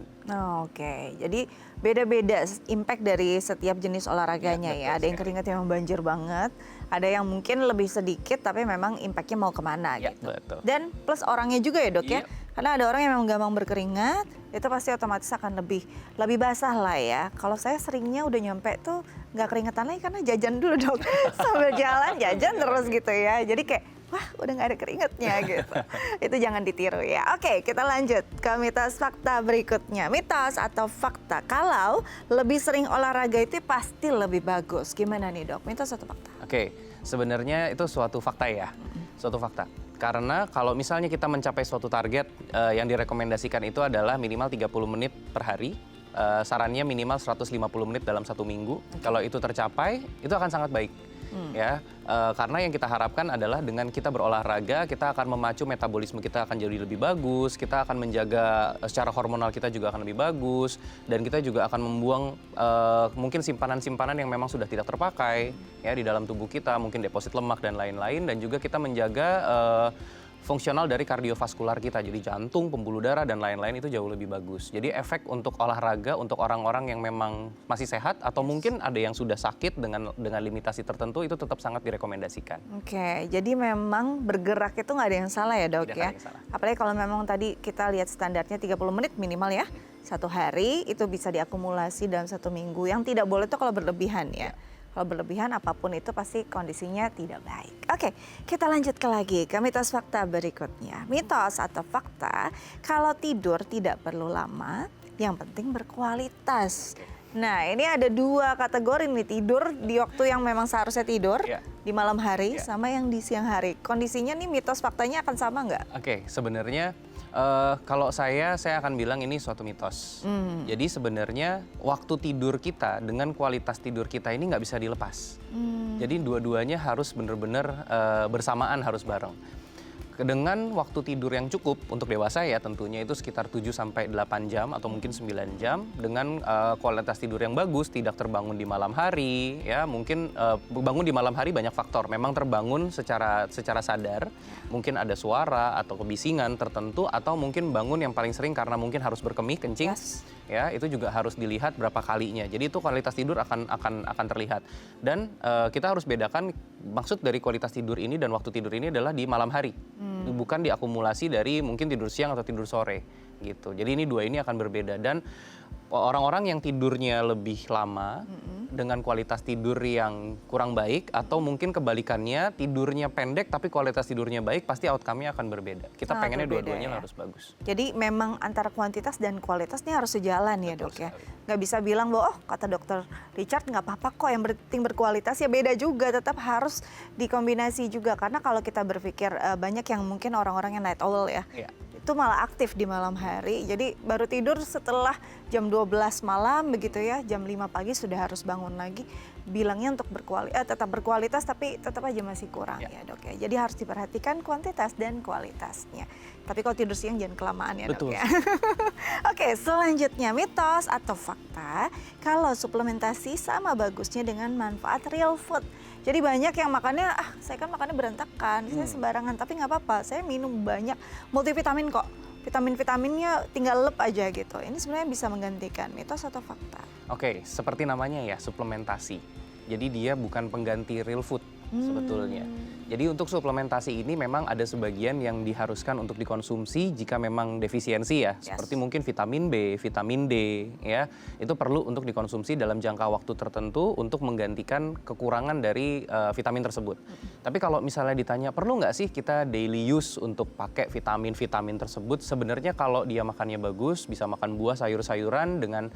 Speaker 2: Oke, jadi beda-beda impact dari setiap jenis olahraganya ya. Ada yang keringatnya memang banjir banget, ada yang mungkin lebih sedikit tapi memang impactnya mau kemana
Speaker 3: Ya,
Speaker 2: gitu.
Speaker 3: betul.
Speaker 2: Dan plus orangnya juga ya dok ya.
Speaker 3: Iya.
Speaker 2: Karena ada orang yang memang gampang berkeringat, itu pasti otomatis akan lebih basah lah ya. Kalau saya seringnya udah nyampe tuh nggak keringetan lagi karena jajan dulu dok. Sambil jalan jajan terus gitu ya. Jadi kayak wah udah nggak ada keringetnya gitu. Itu jangan ditiru ya. Oke, kita lanjut ke mitos fakta berikutnya. Mitos atau fakta, kalau lebih sering olahraga itu pasti lebih bagus. Gimana nih dok, mitos atau fakta?
Speaker 3: Oke, sebenarnya itu suatu fakta ya, suatu fakta. Karena kalau misalnya kita mencapai suatu target yang direkomendasikan itu adalah minimal 30 menit per hari, sarannya minimal 150 menit dalam 1 minggu. Kalau itu tercapai, itu akan sangat baik. Ya, karena yang kita harapkan adalah dengan kita berolahraga, kita akan memacu metabolisme kita akan jadi lebih bagus, kita akan menjaga secara hormonal kita juga akan lebih bagus, dan kita juga akan membuang mungkin simpanan-simpanan yang memang sudah tidak terpakai ya di dalam tubuh kita, mungkin deposit lemak dan lain-lain, dan juga kita menjaga fungsional dari kardiovaskular kita, jadi jantung, pembuluh darah dan lain-lain itu jauh lebih bagus. Jadi efek untuk olahraga untuk orang-orang yang memang masih sehat atau mungkin ada yang sudah sakit dengan limitasi tertentu itu tetap sangat direkomendasikan.
Speaker 2: Oke, jadi memang bergerak itu nggak ada yang salah ya dok.
Speaker 3: Tidak
Speaker 2: ya.
Speaker 3: ada yang salah.
Speaker 2: Apalagi kalau memang tadi kita lihat standarnya 30 menit minimal ya. Satu hari itu bisa diakumulasi dalam 1 minggu. Yang tidak boleh itu kalau berlebihan ya. Kalau berlebihan apapun itu pasti kondisinya tidak baik. Oke, kita lanjut lagi ke mitos fakta berikutnya. Mitos atau fakta, kalau tidur tidak perlu lama, yang penting berkualitas. Nah ini ada 2 kategori nih, tidur di waktu yang memang seharusnya tidur, di di malam hari
Speaker 3: Ya.
Speaker 2: sama yang di siang hari. Kondisinya nih mitos faktanya akan sama nggak?
Speaker 3: Oke, sebenarnya kalau saya akan bilang ini suatu mitos. Jadi sebenarnya waktu tidur kita dengan kualitas tidur kita ini nggak bisa dilepas. Jadi dua-duanya harus benar-benar bersamaan, harus bareng. Dengan waktu tidur yang cukup untuk dewasa ya tentunya itu sekitar 7 sampai 8 jam atau mungkin 9 jam dengan kualitas tidur yang bagus, tidak terbangun di malam hari ya. Mungkin bangun di malam hari banyak faktor. Memang terbangun secara sadar, mungkin ada suara atau kebisingan tertentu atau mungkin bangun yang paling sering karena mungkin harus berkemih, kencing.
Speaker 2: Yes.
Speaker 3: Ya, itu juga harus dilihat berapa kalinya. Jadi itu kualitas tidur akan terlihat. Dan kita harus bedakan maksud dari kualitas tidur ini dan waktu tidur ini adalah di malam hari. Bukan diakumulasi dari mungkin tidur siang atau tidur sore gitu. Jadi ini dua ini akan berbeda dan orang-orang yang tidurnya lebih lama dengan kualitas tidur yang kurang baik atau mungkin kebalikannya tidurnya pendek tapi kualitas tidurnya baik pasti outcome-nya akan berbeda. Kita
Speaker 2: Sangat
Speaker 3: pengennya
Speaker 2: berbeda,
Speaker 3: dua-duanya
Speaker 2: ya.
Speaker 3: harus bagus.
Speaker 2: Jadi memang antara kuantitas dan kualitasnya harus sejalan ya
Speaker 3: Betul
Speaker 2: dok ya.
Speaker 3: sekali.
Speaker 2: Nggak bisa bilang bahwa kata dokter Richard nggak apa-apa kok yang penting berkualitas, ya beda juga. Tetap harus dikombinasi juga karena kalau kita berpikir banyak yang mungkin orang-orang yang night owl ya.
Speaker 3: Iya.
Speaker 2: Itu malah aktif di malam hari. Jadi baru tidur setelah jam 12 malam begitu ya, jam 5 pagi sudah harus bangun lagi. Bilangnya untuk tetap berkualitas tapi tetap aja masih kurang ya dok ya. Jadi harus diperhatikan kuantitas dan kualitasnya. Tapi kalau tidur siang jangan kelamaan ya dok
Speaker 3: Betul.
Speaker 2: ya. Oke, selanjutnya mitos atau fakta kalau suplementasi sama bagusnya dengan manfaat real food. Jadi banyak yang makannya, saya kan makannya berantakan, saya sembarangan, tapi nggak apa-apa, saya minum banyak multivitamin kok. Vitamin-vitaminnya tinggal lep aja gitu. Ini sebenarnya bisa menggantikan mitos atau fakta?
Speaker 3: Oke, seperti namanya ya, suplementasi. Jadi dia bukan pengganti real food sebetulnya. Jadi untuk suplementasi ini memang ada sebagian yang diharuskan untuk dikonsumsi jika memang defisiensi ya.
Speaker 2: Yes.
Speaker 3: Seperti mungkin vitamin B, vitamin D ya. Itu perlu untuk dikonsumsi dalam jangka waktu tertentu untuk menggantikan kekurangan dari vitamin tersebut. Tapi kalau misalnya ditanya perlu nggak sih kita daily use untuk pakai vitamin-vitamin tersebut? Sebenarnya kalau dia makannya bagus, bisa makan buah, sayur-sayuran dengan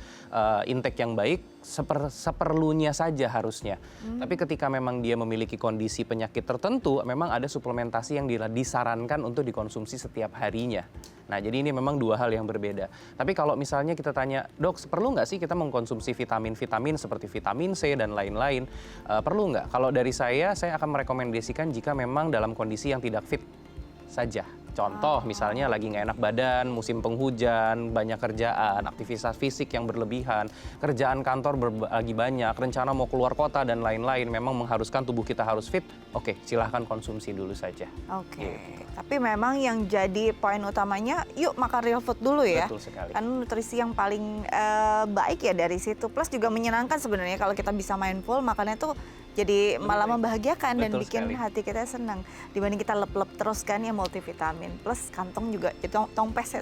Speaker 3: intake yang baik, seperlunya saja harusnya. Tapi ketika memang dia memiliki kondisi penyakit tertentu, memang ada suplementasi yang disarankan untuk dikonsumsi setiap harinya. Nah, jadi ini memang dua hal yang berbeda. Tapi kalau misalnya kita tanya, dok, perlu nggak sih kita mengkonsumsi vitamin-vitamin seperti vitamin C dan lain-lain? Perlu nggak? Kalau dari saya akan merekomendasikan jika memang dalam kondisi yang tidak fit saja. Contoh misalnya lagi nggak enak badan, musim penghujan, banyak kerjaan, aktivitas fisik yang berlebihan, kerjaan kantor lagi banyak, rencana mau keluar kota dan lain-lain, memang mengharuskan tubuh kita harus fit, oke silahkan konsumsi dulu saja.
Speaker 2: Oke, tapi memang yang jadi poin utamanya, yuk makan real food dulu ya.
Speaker 3: Betul sekali.
Speaker 2: Kan nutrisi yang paling baik ya dari situ. Plus juga menyenangkan sebenarnya kalau kita bisa mindful, makannya tuh jadi malah membahagiakan dan
Speaker 3: Betul
Speaker 2: bikin
Speaker 3: sekali.
Speaker 2: hati kita senang. Dibanding kita lep-lep terus kan ya multivitamin. Plus kantong juga jadi tongpes ya.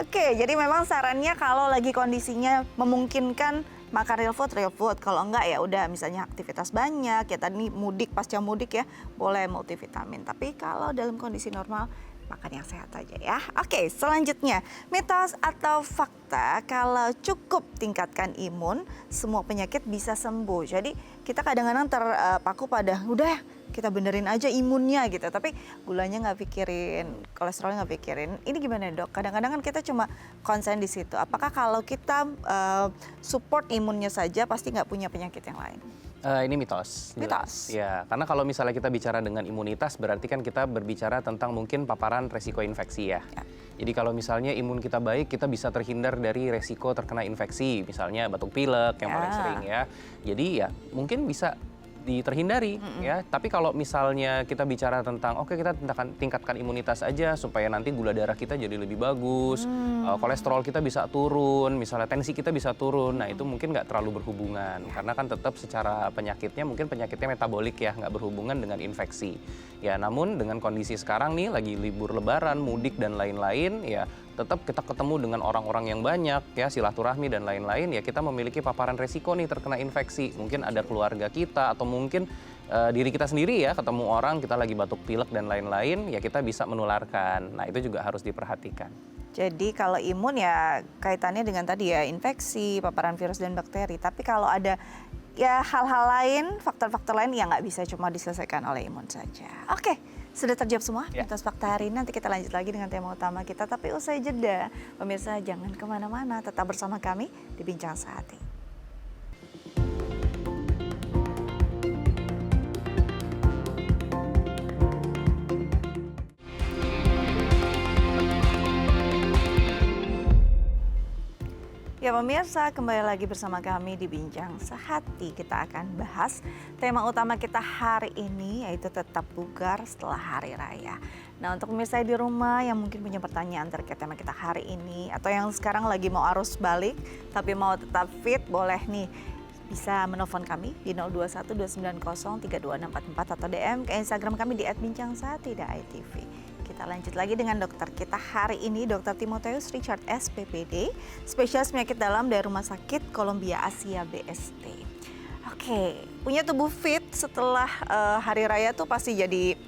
Speaker 2: Oke, jadi memang sarannya kalau lagi kondisinya memungkinkan makan real food. Kalau enggak ya udah misalnya aktivitas banyak, ya tadi mudik, pasca mudik ya, boleh multivitamin. Tapi kalau dalam kondisi normal, makan yang sehat aja ya. Oke, selanjutnya mitos atau fakta kalau cukup tingkatkan imun, semua penyakit bisa sembuh. Jadi kita kadang-kadang terpaku pada udah kita benerin aja imunnya gitu, tapi gulanya nggak pikirin, kolesterolnya nggak pikirin. Ini gimana dok? Kadang-kadang kan kita cuma konsen di situ. Apakah kalau kita support imunnya saja pasti nggak punya penyakit yang lain?
Speaker 3: Ini mitos. jelas.
Speaker 2: Mitos.
Speaker 3: Ya, karena kalau misalnya kita bicara dengan imunitas, berarti kan kita berbicara tentang mungkin paparan resiko infeksi ya. Jadi kalau misalnya imun kita baik, kita bisa terhindar dari resiko terkena infeksi, misalnya batuk pilek yang paling sering ya. Jadi ya mungkin bisa terhindari ya. Tapi kalau misalnya kita bicara tentang oke kita tingkatkan imunitas aja supaya nanti gula darah kita jadi lebih bagus, kolesterol kita bisa turun, misalnya tensi kita bisa turun. Nah, itu mungkin nggak terlalu berhubungan karena kan tetap secara penyakitnya mungkin penyakitnya metabolik ya, nggak berhubungan dengan infeksi. Ya, namun dengan kondisi sekarang nih lagi libur lebaran, mudik dan lain-lain ya tetap kita ketemu dengan orang-orang yang banyak ya, silaturahmi dan lain-lain ya, kita memiliki paparan resiko nih terkena infeksi. Mungkin ada keluarga kita atau mungkin diri kita sendiri ya, ketemu orang kita lagi batuk pilek dan lain-lain ya, kita bisa menularkan. Nah, itu juga harus diperhatikan.
Speaker 2: Jadi kalau imun ya kaitannya dengan tadi ya infeksi, paparan virus dan bakteri. Tapi kalau ada ya hal-hal lain, faktor-faktor lain yang nggak bisa cuma diselesaikan oleh imun saja. Oke, sudah terjawab semua mitos fakta hari ini. Nanti kita lanjut lagi dengan tema utama kita, tapi usai jeda. Pemirsa jangan kemana-mana, tetap bersama kami di Bincang Sehati. Ya pemirsa, kembali lagi bersama kami di Bincang Sehati. Kita akan bahas tema utama kita hari ini, yaitu tetap bugar setelah hari raya. Nah, untuk pemirsa di rumah yang mungkin punya pertanyaan terkait tema kita hari ini, atau yang sekarang lagi mau arus balik tapi mau tetap fit, boleh nih bisa menelpon kami di 0212903244 atau DM ke Instagram kami di @bincangsehati.itv. Kita lanjut lagi dengan dokter kita hari ini, Dr. Timotius Richard SPPD, spesialis penyakit dalam dari Rumah Sakit Columbia Asia BST. Oke, punya tubuh fit setelah hari raya tuh pasti jadi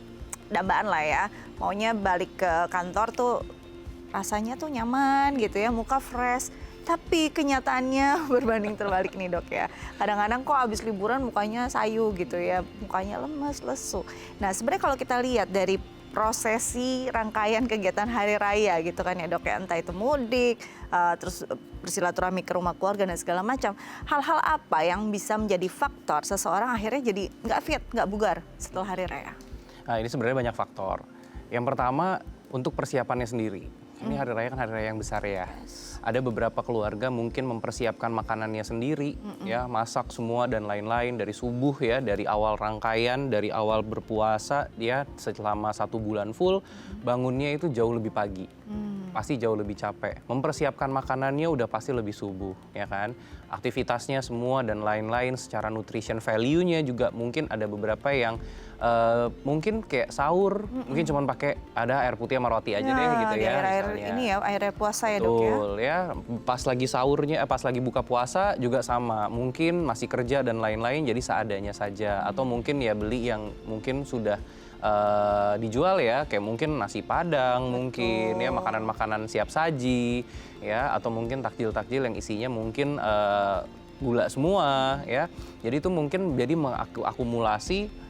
Speaker 2: dambaan lah ya. Maunya balik ke kantor tuh rasanya tuh nyaman gitu ya, muka fresh. Tapi kenyataannya berbanding terbalik nih dok ya. Kadang-kadang kok abis liburan mukanya sayu gitu ya, mukanya lemes, lesu. Nah sebenarnya kalau kita lihat dari prosesi rangkaian kegiatan hari raya gitu kan ya dok ya, entah itu mudik, terus bersilaturahmi ke rumah keluarga dan segala macam. Hal-hal apa yang bisa menjadi faktor seseorang akhirnya jadi nggak fit, nggak bugar setelah hari raya?
Speaker 3: Nah, ini sebenarnya banyak faktor. Yang pertama untuk persiapannya sendiri. Ini hari raya kan hari raya yang besar ya. Ada beberapa keluarga mungkin mempersiapkan makanannya sendiri, ya, masak semua dan lain-lain dari subuh ya, dari awal rangkaian, dari awal berpuasa ya, selama 1 bulan full, bangunnya itu jauh lebih pagi. Pasti jauh lebih capek. Mempersiapkan makanannya udah pasti lebih subuh, ya kan? Aktivitasnya semua dan lain-lain, secara nutrition value-nya juga mungkin ada beberapa yang mungkin kayak sahur, mungkin cuma pakai ada air putih sama roti aja deh gitu
Speaker 2: di
Speaker 3: ya.
Speaker 2: air ini ya, air puasa ya dok ya.
Speaker 3: Betul ya, pas lagi sahurnya, pas lagi buka puasa juga sama. Mungkin masih kerja dan lain-lain jadi seadanya saja. Atau mungkin ya beli yang mungkin sudah dijual ya, kayak mungkin nasi padang, mungkin ya makanan-makanan siap saji ya, atau mungkin takjil-takjil yang isinya mungkin gula semua ya. Jadi itu mungkin jadi mengakumulasi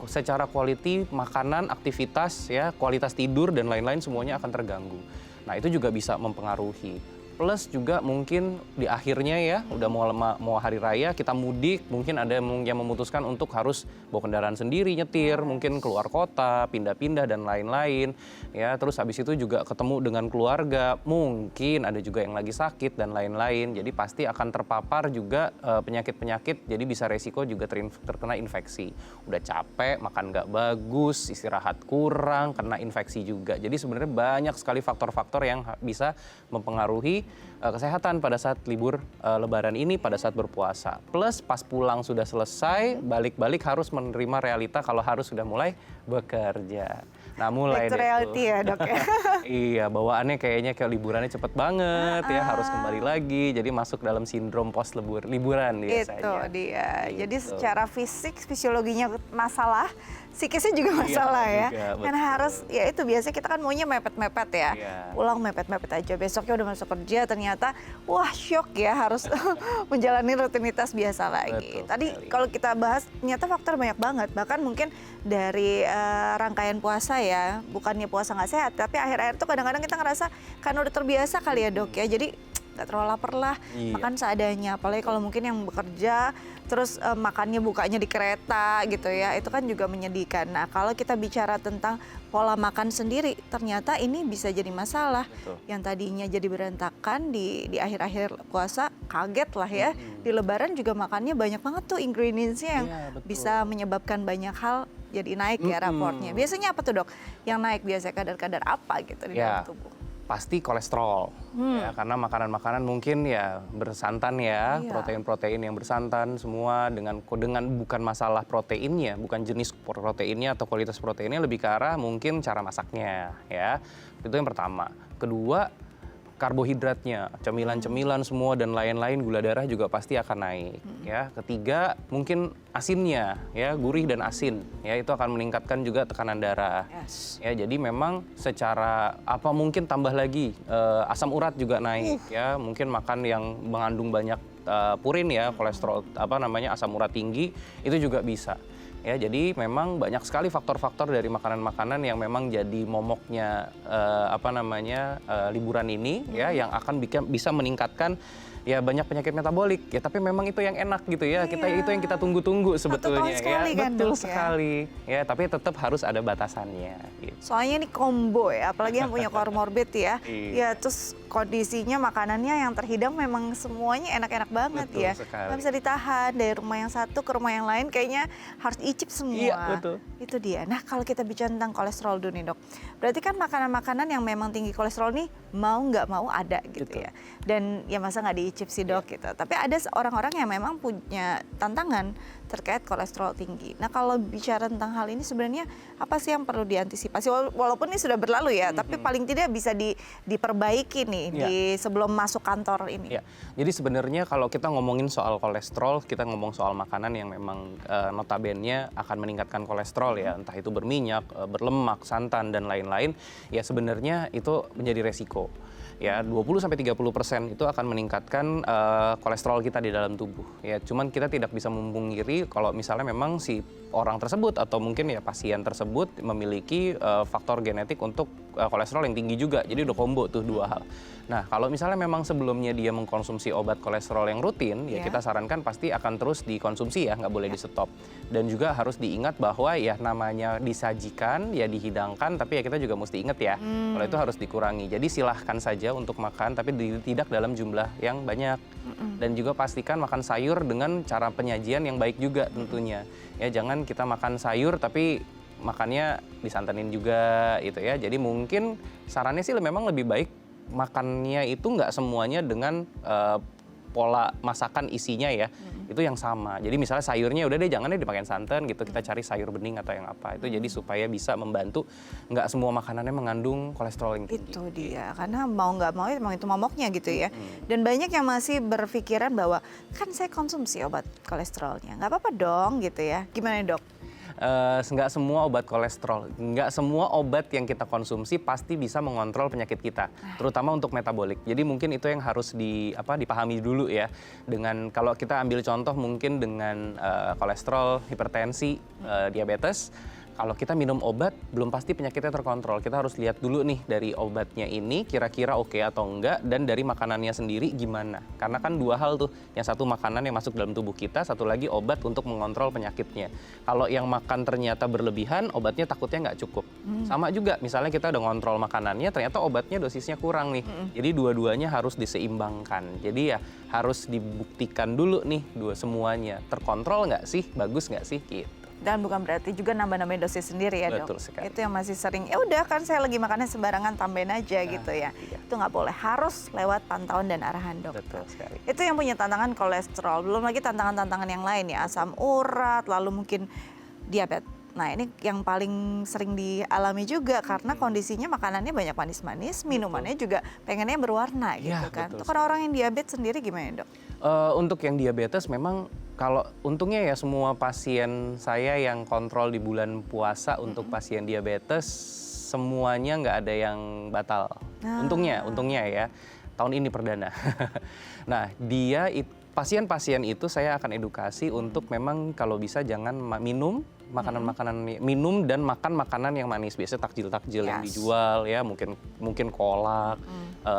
Speaker 3: secara quality makanan, aktivitas ya, kualitas tidur dan lain-lain semuanya akan terganggu. Nah, itu juga bisa mempengaruhi. Plus juga mungkin di akhirnya ya, udah mau hari raya, kita mudik, mungkin ada yang memutuskan untuk harus bawa kendaraan sendiri, nyetir, mungkin keluar kota, pindah-pindah dan lain-lain. Ya, terus habis itu juga ketemu dengan keluarga, mungkin ada juga yang lagi sakit dan lain-lain. Jadi pasti akan terpapar juga penyakit-penyakit, jadi bisa resiko juga terkena infeksi. Udah capek, makan nggak bagus, istirahat kurang, kena infeksi juga. Jadi sebenarnya banyak sekali faktor-faktor yang bisa mempengaruhi kesehatan pada saat libur Lebaran ini, pada saat berpuasa. Plus pas pulang sudah selesai, balik-balik harus menerima realita kalau harus sudah mulai bekerja. Nah mulai
Speaker 2: Itu reality ya dok ya.
Speaker 3: Iya, bawaannya kayaknya kayak liburannya cepet banget ya, harus kembali lagi. Jadi masuk dalam sindrom post liburan biasanya.
Speaker 2: Itu dia.
Speaker 3: Gitu.
Speaker 2: Jadi secara fisik, fisiologinya masalah, psikisnya juga masalah ya.
Speaker 3: Juga,
Speaker 2: Kan
Speaker 3: betul.
Speaker 2: harus, ya itu biasanya kita kan maunya mepet-mepet ya.
Speaker 3: Iya.
Speaker 2: Pulang mepet-mepet aja, besoknya udah masuk kerja ternyata wah syok ya harus menjalani rutinitas biasa lagi.
Speaker 3: Betul
Speaker 2: Tadi
Speaker 3: sekali.
Speaker 2: kalau kita bahas ternyata faktor banyak banget. Bahkan mungkin dari rangkaian puasa ya, bukannya puasa nggak sehat, tapi akhir-akhir tuh kadang-kadang kita ngerasa kan udah terbiasa kali ya dok ya. Jadi nggak terlalu lapar lah,
Speaker 3: Iya.
Speaker 2: makan seadanya. Apalagi kalau mungkin yang bekerja, terus makannya bukanya di kereta gitu ya, itu kan juga menyedihkan. Nah kalau kita bicara tentang pola makan sendiri, ternyata ini bisa jadi masalah.
Speaker 3: Betul.
Speaker 2: Yang tadinya jadi berantakan di akhir-akhir puasa, kaget lah ya. Di Lebaran juga makannya banyak banget tuh ingredients-nya yang
Speaker 3: Iya, betul.
Speaker 2: bisa menyebabkan banyak hal jadi naik ya raportnya. Biasanya apa tuh dok? Yang naik biasanya kadar-kadar apa gitu di
Speaker 3: Ya.
Speaker 2: dalam tubuh?
Speaker 3: Pasti kolesterol ya, karena makanan-makanan mungkin ya bersantan ya,
Speaker 2: Iya.
Speaker 3: protein-protein yang bersantan semua dengan bukan masalah proteinnya, bukan jenis proteinnya atau kualitas proteinnya, lebih ke arah mungkin cara masaknya ya. Itu yang pertama. Kedua, karbohidratnya, cemilan-cemilan semua dan lain-lain, gula darah juga pasti akan naik ya. Ketiga, mungkin asinnya ya, gurih dan asin ya, itu akan meningkatkan juga tekanan darah.
Speaker 2: Yes.
Speaker 3: Ya, jadi memang secara apa mungkin tambah lagi asam urat juga naik ya, mungkin makan yang mengandung banyak purin ya, kolesterol asam urat tinggi, itu juga bisa. Ya, jadi memang banyak sekali faktor-faktor dari makanan-makanan yang memang jadi momoknya liburan ini ya, yang akan bisa meningkatkan ya banyak penyakit metabolik ya, tapi memang itu yang enak gitu ya. Itu yang kita tunggu-tunggu sebetulnya ya.
Speaker 2: Kan,
Speaker 3: Betul
Speaker 2: Dok,
Speaker 3: sekali. Ya, tapi tetap harus ada batasannya gitu.
Speaker 2: Soalnya ini combo ya, apalagi yang punya komorbid ya.
Speaker 3: Iya.
Speaker 2: Ya terus kondisinya makanannya yang terhidang memang semuanya enak-enak banget.
Speaker 3: Betul
Speaker 2: ya.
Speaker 3: sekali.
Speaker 2: Nggak bisa ditahan dari rumah yang satu ke rumah yang lain, kayaknya harus icip semua.
Speaker 3: Iya, betul.
Speaker 2: Itu dia. Nah, kalau kita bicara tentang kolesterol dulu nih, Dok. Berarti kan makanan-makanan yang memang tinggi kolesterol nih mau nggak mau ada gitu
Speaker 3: Betul.
Speaker 2: ya. Dan ya masa nggak diicip sih, Dok, gitu. Tapi ada orang-orang yang memang punya tantangan terkait kolesterol tinggi. Nah, kalau bicara tentang hal ini sebenarnya apa sih yang perlu diantisipasi? Walaupun ini sudah berlalu ya, tapi paling tidak bisa diperbaiki nih di sebelum masuk kantor ini.
Speaker 3: Ya, jadi sebenarnya kalau kita ngomongin soal kolesterol, kita ngomong soal makanan yang memang notabene akan meningkatkan kolesterol ya, entah itu berminyak, berlemak, santan dan lain-lain, ya sebenarnya itu menjadi resiko. Ya, 20-30% itu akan meningkatkan kolesterol kita di dalam tubuh. Ya, cuman kita tidak bisa memungkiri kalau misalnya memang si orang tersebut atau mungkin ya pasien tersebut memiliki faktor genetik untuk kolesterol yang tinggi juga. Jadi udah combo tuh dua hal. Nah, kalau misalnya memang sebelumnya dia mengkonsumsi obat kolesterol yang rutin, ya kita sarankan pasti akan terus dikonsumsi ya, nggak boleh di stop. Dan juga harus diingat bahwa ya namanya disajikan, ya dihidangkan, tapi ya kita juga mesti ingat ya, kalau itu harus dikurangi. Jadi silahkan saja untuk makan, tapi tidak dalam jumlah yang banyak. Dan juga pastikan makan sayur dengan cara penyajian yang baik juga tentunya. Ya jangan kita makan sayur tapi makannya disantanin juga gitu ya. Jadi mungkin sarannya sih memang lebih baik makannya itu nggak semuanya dengan pola masakan isinya ya, itu yang sama. Jadi misalnya sayurnya udah deh jangan deh dipakai santan gitu, kita cari sayur bening atau yang apa. Itu jadi supaya bisa membantu nggak semua makanannya mengandung kolesterol yang tinggi.
Speaker 2: Itu dia, karena mau nggak mau emang itu momoknya gitu ya. Dan banyak yang masih berpikiran bahwa kan saya konsumsi obat kolesterolnya, nggak apa-apa dong gitu ya. Gimana, Dok?
Speaker 3: Nggak semua obat kolesterol, nggak semua obat yang kita konsumsi pasti bisa mengontrol penyakit kita, terutama untuk metabolik. Jadi mungkin itu yang harus dipahami dulu ya. Dengan kalau kita ambil contoh mungkin dengan kolesterol, hipertensi, diabetes. Kalau kita minum obat, belum pasti penyakitnya terkontrol. Kita harus lihat dulu nih dari obatnya ini kira-kira oke atau enggak, dan dari makanannya sendiri gimana. Karena kan dua hal tuh, yang satu makanan yang masuk dalam tubuh kita, satu lagi obat untuk mengontrol penyakitnya. Kalau yang makan ternyata berlebihan, obatnya takutnya nggak cukup. Sama juga, misalnya kita udah ngontrol makanannya, ternyata obatnya dosisnya kurang nih. Jadi dua-duanya harus diseimbangkan. Jadi ya harus dibuktikan dulu nih semuanya. Terkontrol nggak sih? Bagus nggak sih? Gitu.
Speaker 2: Dan bukan berarti juga nambah-nambahin dosis sendiri ya, Dok.
Speaker 3: Betul sekali.
Speaker 2: Itu yang masih sering, ya udah kan saya lagi makannya sembarangan, tambahin aja gitu ya.
Speaker 3: Iya.
Speaker 2: Itu nggak boleh, harus lewat pantauan dan arahan dokter.
Speaker 3: Betul sekali.
Speaker 2: Itu yang punya tantangan kolesterol, belum lagi tantangan-tantangan yang lain ya, asam urat, lalu mungkin diabetes. Nah, ini yang paling sering dialami juga karena kondisinya makanannya banyak manis-manis, minumannya juga pengennya berwarna gitu kan.
Speaker 3: Betul
Speaker 2: Itu kan orang yang diabetes sendiri gimana, Dok?
Speaker 3: Untuk yang diabetes memang kalau untungnya ya semua pasien saya yang kontrol di bulan puasa untuk pasien diabetes semuanya nggak ada yang batal. Untungnya ya tahun ini perdana. Nah pasien-pasien itu saya akan edukasi untuk memang kalau bisa jangan minum minum dan makan makanan yang manis, biasanya takjil-takjil yang dijual ya, mungkin kolak,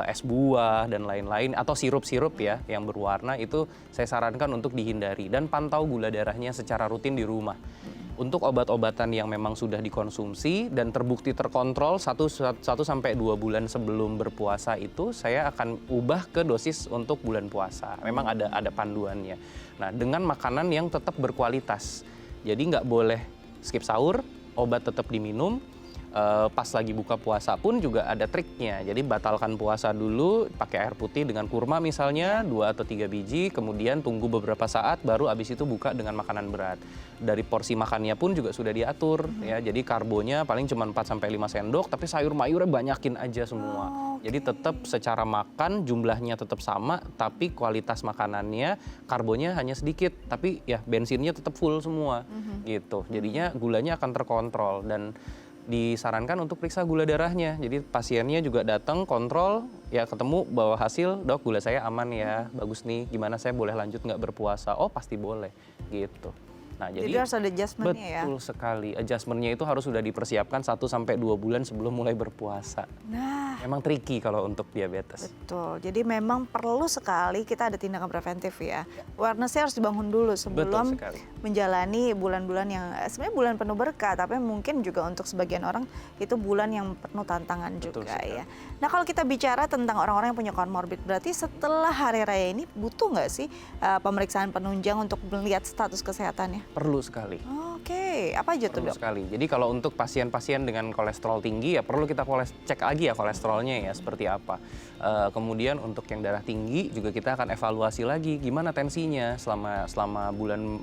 Speaker 3: es buah dan lain-lain, atau sirup-sirup ya yang berwarna, itu saya sarankan untuk dihindari, dan pantau gula darahnya secara rutin di rumah. Untuk obat-obatan yang memang sudah dikonsumsi dan terbukti terkontrol 1-2 bulan sebelum berpuasa itu saya akan ubah ke dosis untuk bulan puasa. Memang ada panduannya. Nah, dengan makanan yang tetap berkualitas. Jadi nggak boleh skip sahur, obat tetap diminum. Pas lagi buka puasa pun juga ada triknya. Jadi batalkan puasa dulu, pakai air putih dengan kurma misalnya 2 atau 3 biji, kemudian tunggu beberapa saat, baru abis itu buka dengan makanan berat. Dari porsi makannya pun juga sudah diatur ya. Jadi karbonya paling cuma 4-5 sendok, tapi sayur-mayurnya banyakin aja semua. Jadi tetap secara makan jumlahnya tetap sama, tapi kualitas makanannya karbonya hanya sedikit, tapi ya bensinnya tetap full semua gitu. Jadinya gulanya akan terkontrol, dan disarankan untuk periksa gula darahnya. Jadi pasiennya juga datang kontrol, ya ketemu bawa hasil, dok gula saya aman ya, bagus nih, gimana saya boleh lanjut nggak berpuasa? Oh pasti boleh, gitu. Nah,
Speaker 2: Jadi harus ada adjustment-nya ya.
Speaker 3: betul sekali, adjustment-nya itu harus sudah dipersiapkan 1-2 bulan sebelum mulai berpuasa.
Speaker 2: Nah,
Speaker 3: Emang tricky kalau untuk diabetes.
Speaker 2: betul. Jadi memang perlu sekali kita ada tindakan preventif ya. Awareness-nya harus dibangun dulu sebelum
Speaker 3: sekali.
Speaker 2: menjalani bulan-bulan yang sebenarnya bulan penuh berkah, tapi mungkin juga untuk sebagian orang itu bulan yang penuh tantangan
Speaker 3: Betul
Speaker 2: juga
Speaker 3: sekali.
Speaker 2: ya. Nah, kalau kita bicara tentang orang-orang yang punya comorbid, berarti setelah hari raya ini butuh nggak sih pemeriksaan penunjang untuk melihat status kesehatannya?
Speaker 3: Perlu sekali.
Speaker 2: Oke, apa aja tuh
Speaker 3: Perlu
Speaker 2: dok?
Speaker 3: sekali. Jadi kalau untuk pasien-pasien dengan kolesterol tinggi ya perlu kita cek lagi ya kolesterolnya ya seperti apa. Kemudian untuk yang darah tinggi juga kita akan evaluasi lagi gimana tensinya selama bulan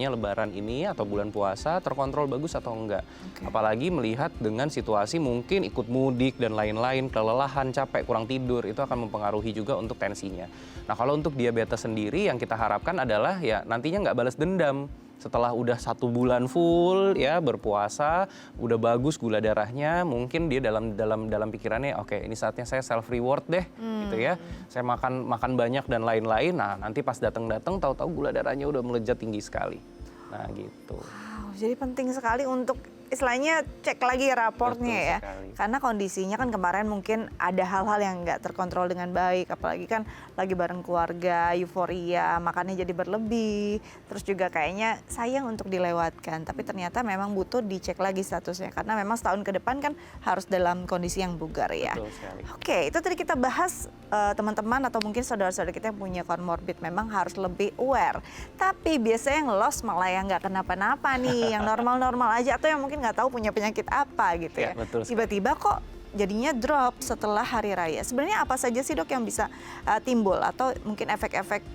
Speaker 3: Lebaran ini atau bulan puasa terkontrol bagus atau enggak.
Speaker 2: Oke.
Speaker 3: Apalagi melihat dengan situasi mungkin ikut mudik dan lain-lain, kelelahan, capek, kurang tidur itu akan mempengaruhi juga untuk tensinya. Nah kalau untuk diabetes sendiri yang kita harapkan adalah ya nantinya nggak balas dendam. Setelah udah 1 bulan full ya berpuasa, udah bagus gula darahnya, mungkin dia dalam pikirannya, oke ini saatnya saya self reward deh, gitu ya. Saya makan banyak dan lain-lain. Nah nanti pas datang tahu-tahu gula darahnya udah melejit tinggi sekali. Nah gitu.
Speaker 2: Wow, jadi penting sekali untuk istilahnya cek lagi raportnya
Speaker 3: Betul
Speaker 2: ya.
Speaker 3: sekali.
Speaker 2: Karena kondisinya kan kemarin mungkin ada hal-hal yang nggak terkontrol dengan baik. Apalagi kan lagi bareng keluarga, euforia, makannya jadi berlebih. Terus juga kayaknya sayang untuk dilewatkan. Tapi ternyata memang butuh dicek lagi statusnya. Karena memang setahun ke depan kan harus dalam kondisi yang bugar ya.
Speaker 3: Betul sekali.
Speaker 2: Oke, itu tadi kita bahas teman-teman atau mungkin saudara-saudara kita yang punya comorbid memang harus lebih aware. Tapi biasanya yang lost malah yang nggak kenapa-napa nih, yang normal-normal aja atau yang mungkin nggak tahu punya penyakit apa gitu ya.
Speaker 3: Ya, betul sekali.
Speaker 2: Tiba-tiba kok jadinya drop setelah hari raya. Sebenarnya apa saja sih dok yang bisa timbul atau mungkin efek-efek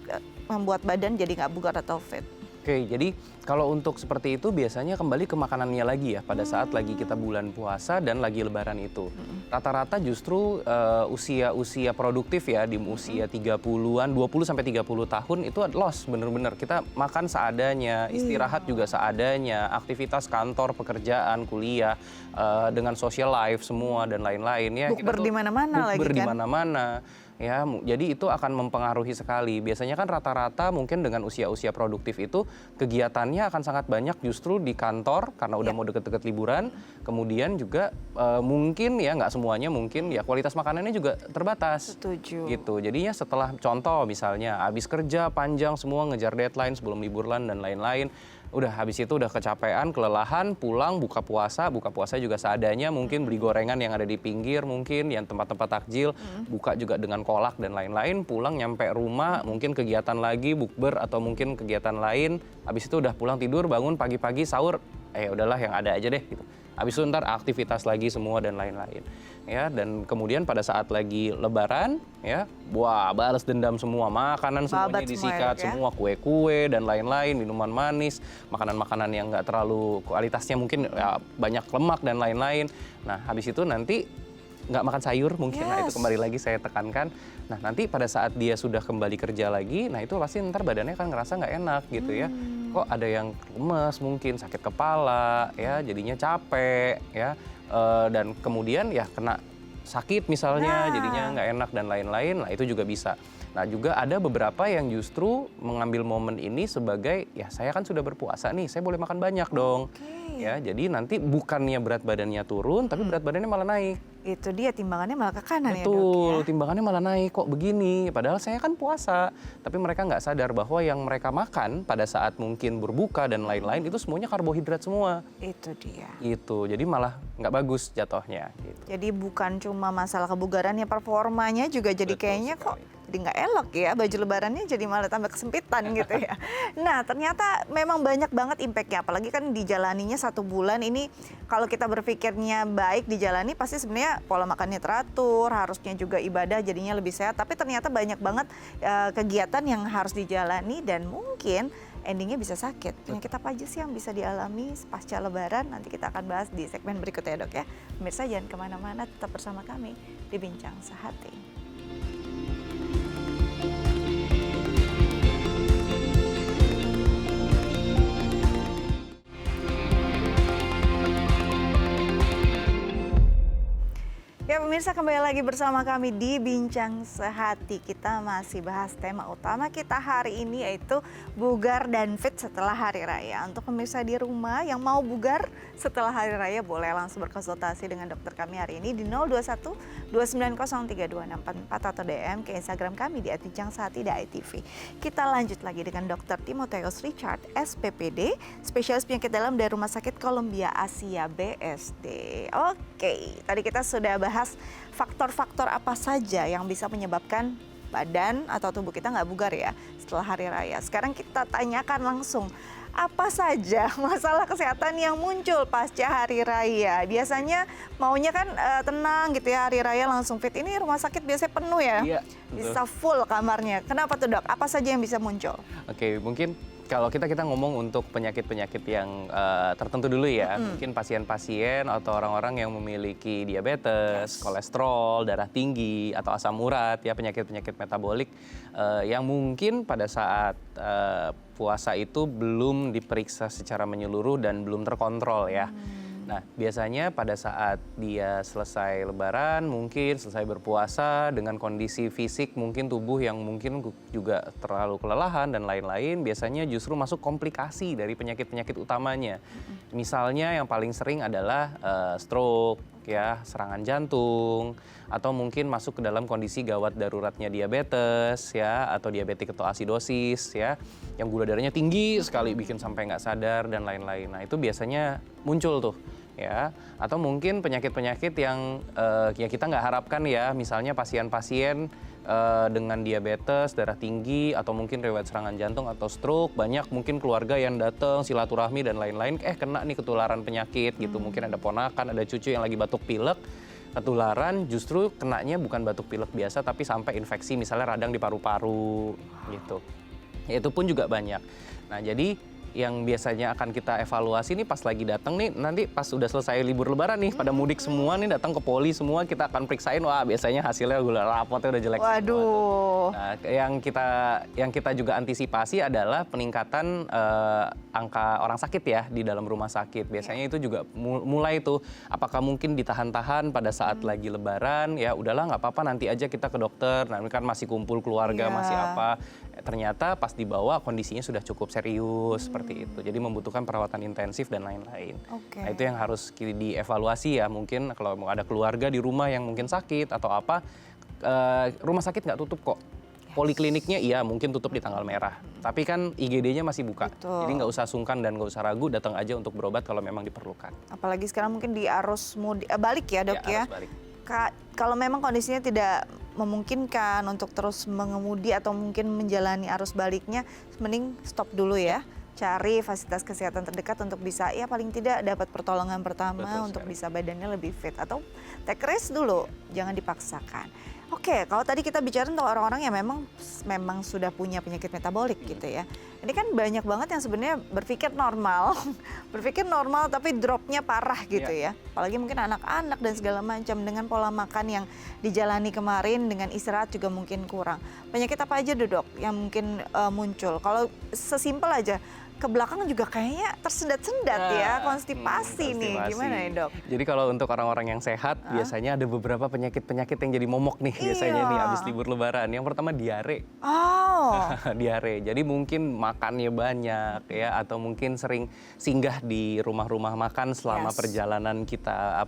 Speaker 2: membuat badan jadi nggak bugar atau fit?
Speaker 3: Oke, jadi kalau untuk seperti itu biasanya kembali ke makanannya lagi ya pada saat lagi kita bulan puasa dan lagi lebaran itu. Rata-rata justru usia produktif ya di usia 30-an, 20-30 tahun itu loss bener-bener. Kita makan seadanya, istirahat juga seadanya, aktivitas kantor, pekerjaan, kuliah, dengan social life semua dan lain-lain ya.
Speaker 2: Bukber di mana-mana lagi
Speaker 3: Bukber di
Speaker 2: kan?
Speaker 3: mana-mana. Ya, jadi itu akan mempengaruhi sekali. Biasanya kan rata-rata mungkin dengan usia-usia produktif itu kegiatannya akan sangat banyak justru di kantor karena udah mau deket-deket liburan. Kemudian juga mungkin ya nggak semuanya mungkin ya kualitas makanannya juga terbatas.
Speaker 2: Setuju.
Speaker 3: Gitu. Jadinya setelah contoh misalnya habis kerja panjang semua ngejar deadline sebelum liburan dan lain-lain. Udah habis itu udah kecapean, kelelahan, pulang buka puasa juga seadanya, mungkin beli gorengan yang ada di pinggir mungkin, yang tempat-tempat takjil, buka juga dengan kolak dan lain-lain, pulang nyampe rumah, mungkin kegiatan lagi, bukber atau mungkin kegiatan lain, habis itu udah pulang tidur, bangun pagi-pagi sahur, udahlah yang ada aja deh gitu. Habis itu ntar aktivitas lagi semua dan lain-lain. Ya, dan kemudian pada saat lagi lebaran ya, wah balas dendam semua, makanan semuanya
Speaker 2: Babat semua
Speaker 3: disikat,
Speaker 2: ya.
Speaker 3: semua kue-kue dan lain-lain, minuman manis, makanan-makanan yang nggak terlalu kualitasnya mungkin ya, banyak lemak dan lain-lain. Nah, habis itu nanti nggak makan sayur mungkin, nah itu
Speaker 2: Yes.
Speaker 3: kembali lagi saya tekankan. Nah, nanti pada saat dia sudah kembali kerja lagi, nah itu pasti ntar badannya kan ngerasa nggak enak gitu ya. Kok ada yang lemes mungkin, sakit kepala, ya jadinya capek, ya. Dan kemudian ya kena sakit misalnya,
Speaker 2: Nah.
Speaker 3: jadinya nggak enak dan lain-lain, nah itu juga bisa. Nah juga ada beberapa yang justru mengambil momen ini sebagai, ya saya kan sudah berpuasa nih, saya boleh makan banyak dong.
Speaker 2: Oke.
Speaker 3: Ya, jadi nanti bukannya berat badannya turun, tapi berat badannya malah naik.
Speaker 2: Itu dia timbangannya malah ke kanan ya dok
Speaker 3: Betul,
Speaker 2: ya.
Speaker 3: timbangannya malah naik, kok begini? Padahal saya kan puasa. Tapi mereka nggak sadar bahwa yang mereka makan pada saat mungkin berbuka dan lain-lain itu semuanya karbohidrat semua.
Speaker 2: Itu dia.
Speaker 3: Gitu, jadi malah nggak bagus jatuhnya. Gitu.
Speaker 2: Jadi bukan cuma masalah kebugarannya, performanya juga jadi
Speaker 3: Betul
Speaker 2: kayaknya kok
Speaker 3: sekali.
Speaker 2: jadi nggak elok ya, baju lebarannya jadi malah tambah kesempitan gitu ya. Nah ternyata memang banyak banget impactnya, apalagi kan dijalaninya 1 bulan ini. Kalau kita berpikirnya baik dijalani pasti sebenarnya pola makannya teratur, harusnya juga ibadah jadinya lebih sehat. Tapi ternyata banyak banget kegiatan yang harus dijalani dan mungkin endingnya bisa sakit. Penyakit apa aja sih yang bisa dialami pasca lebaran? Nanti kita akan bahas di segmen berikutnya dok ya. Pemirsa jangan kemana-mana, tetap bersama kami di Bincang Sehati. Ya pemirsa, kembali lagi bersama kami di Bincang Sehati. Kita masih bahas tema utama kita hari ini, yaitu bugar dan fit setelah hari raya. Untuk pemirsa di rumah yang mau bugar setelah hari raya, boleh langsung berkonsultasi dengan dokter kami hari ini di 021 2903 2644 atau DM ke Instagram kami di @bincang_sehati.itv. Kita lanjut lagi dengan Dr. Timotheus Richard, SPPD, spesialis penyakit dalam dari Rumah Sakit Columbia Asia BSD. Oke, tadi kita sudah bahas faktor-faktor apa saja yang bisa menyebabkan badan atau tubuh kita nggak bugar ya setelah hari raya. Sekarang kita tanyakan langsung, apa saja masalah kesehatan yang muncul pasca hari raya? Biasanya maunya kan tenang gitu ya, hari raya langsung fit. Ini rumah sakit biasanya penuh ya,
Speaker 3: Iya,
Speaker 2: bisa full kamarnya. Kenapa tuh dok? Apa saja yang bisa muncul?
Speaker 3: Oke, mungkin kalau kita ngomong untuk penyakit-penyakit yang tertentu dulu ya, mungkin pasien-pasien atau orang-orang yang memiliki diabetes, kolesterol, darah tinggi, atau asam urat, ya penyakit-penyakit metabolik yang mungkin pada saat puasa itu belum diperiksa secara menyeluruh dan belum terkontrol ya. Nah, biasanya pada saat dia selesai lebaran, mungkin selesai berpuasa dengan kondisi fisik mungkin tubuh yang mungkin juga terlalu kelelahan dan lain-lain, biasanya justru masuk komplikasi dari penyakit-penyakit utamanya. Misalnya yang paling sering adalah stroke, ya, serangan jantung, atau mungkin masuk ke dalam kondisi gawat daruratnya diabetes, ya, atau diabetik ketoasidosis, ya, yang gula darahnya tinggi sekali, bikin sampai nggak sadar dan lain-lain. Nah, itu biasanya muncul tuh, ya, atau mungkin penyakit-penyakit yang ya kita nggak harapkan ya, misalnya pasien-pasien dengan diabetes, darah tinggi, atau mungkin riwayat serangan jantung atau stroke, banyak mungkin keluarga yang datang silaturahmi dan lain-lain, kena nih ketularan penyakit gitu, mungkin ada ponakan, ada cucu yang lagi batuk pilek, ketularan, justru kenanya bukan batuk pilek biasa tapi sampai infeksi misalnya radang di paru-paru gitu. Ya, itu pun juga banyak. Nah, jadi yang biasanya akan kita evaluasi nih pas lagi datang nih, nanti pas udah selesai libur lebaran nih, pada mudik semua nih, datang ke poli semua, kita akan periksain, wah biasanya hasilnya gula rapotnya udah jelek.
Speaker 2: Waduh.
Speaker 3: Nah, yang kita juga antisipasi adalah peningkatan angka orang sakit ya di dalam rumah sakit. Biasanya itu juga mulai tuh, apakah mungkin ditahan-tahan pada saat lagi lebaran, ya udahlah nggak apa-apa nanti aja kita ke dokter, nah kan masih kumpul keluarga, masih apa. Ternyata pas dibawa kondisinya sudah cukup serius seperti itu. Jadi membutuhkan perawatan intensif dan lain-lain. Nah, itu yang harus dievaluasi ya. Mungkin kalau ada keluarga di rumah yang mungkin sakit atau apa, rumah sakit nggak tutup kok. Polikliniknya iya mungkin tutup di tanggal merah. Tapi kan IGD-nya masih buka.
Speaker 2: Betul.
Speaker 3: Jadi nggak usah sungkan dan nggak usah ragu, datang aja untuk berobat kalau memang diperlukan.
Speaker 2: Apalagi sekarang mungkin di arus mudik, balik ya dok ya.
Speaker 3: Arus balik.
Speaker 2: Kalau memang kondisinya tidak memungkinkan untuk terus mengemudi atau mungkin menjalani arus baliknya, mending stop dulu ya. Cari fasilitas kesehatan terdekat untuk bisa ya paling tidak dapat pertolongan pertama.
Speaker 3: Betul
Speaker 2: untuk
Speaker 3: sekali.
Speaker 2: bisa badannya lebih fit, atau take rest dulu, jangan dipaksakan. Oke, kalau tadi kita bicara tentang orang-orang yang memang sudah punya penyakit metabolik gitu ya. Ini kan banyak banget yang sebenarnya berpikir normal, tapi dropnya parah gitu ya. Apalagi mungkin anak-anak dan segala macam, dengan pola makan yang dijalani kemarin, dengan istirahat juga mungkin kurang. Penyakit apa aja dok yang mungkin muncul? Kalau sesimpel aja, ke belakang juga kayaknya tersendat-sendat ya, konstipasi nih. Gimana ya dok?
Speaker 3: Jadi kalau untuk orang-orang yang sehat, biasanya ada beberapa penyakit-penyakit yang jadi momok nih biasanya nih habis libur lebaran. Yang pertama diare.
Speaker 2: Oh.
Speaker 3: Diare. Jadi mungkin makannya banyak ya, atau mungkin sering singgah di rumah-rumah makan selama perjalanan kita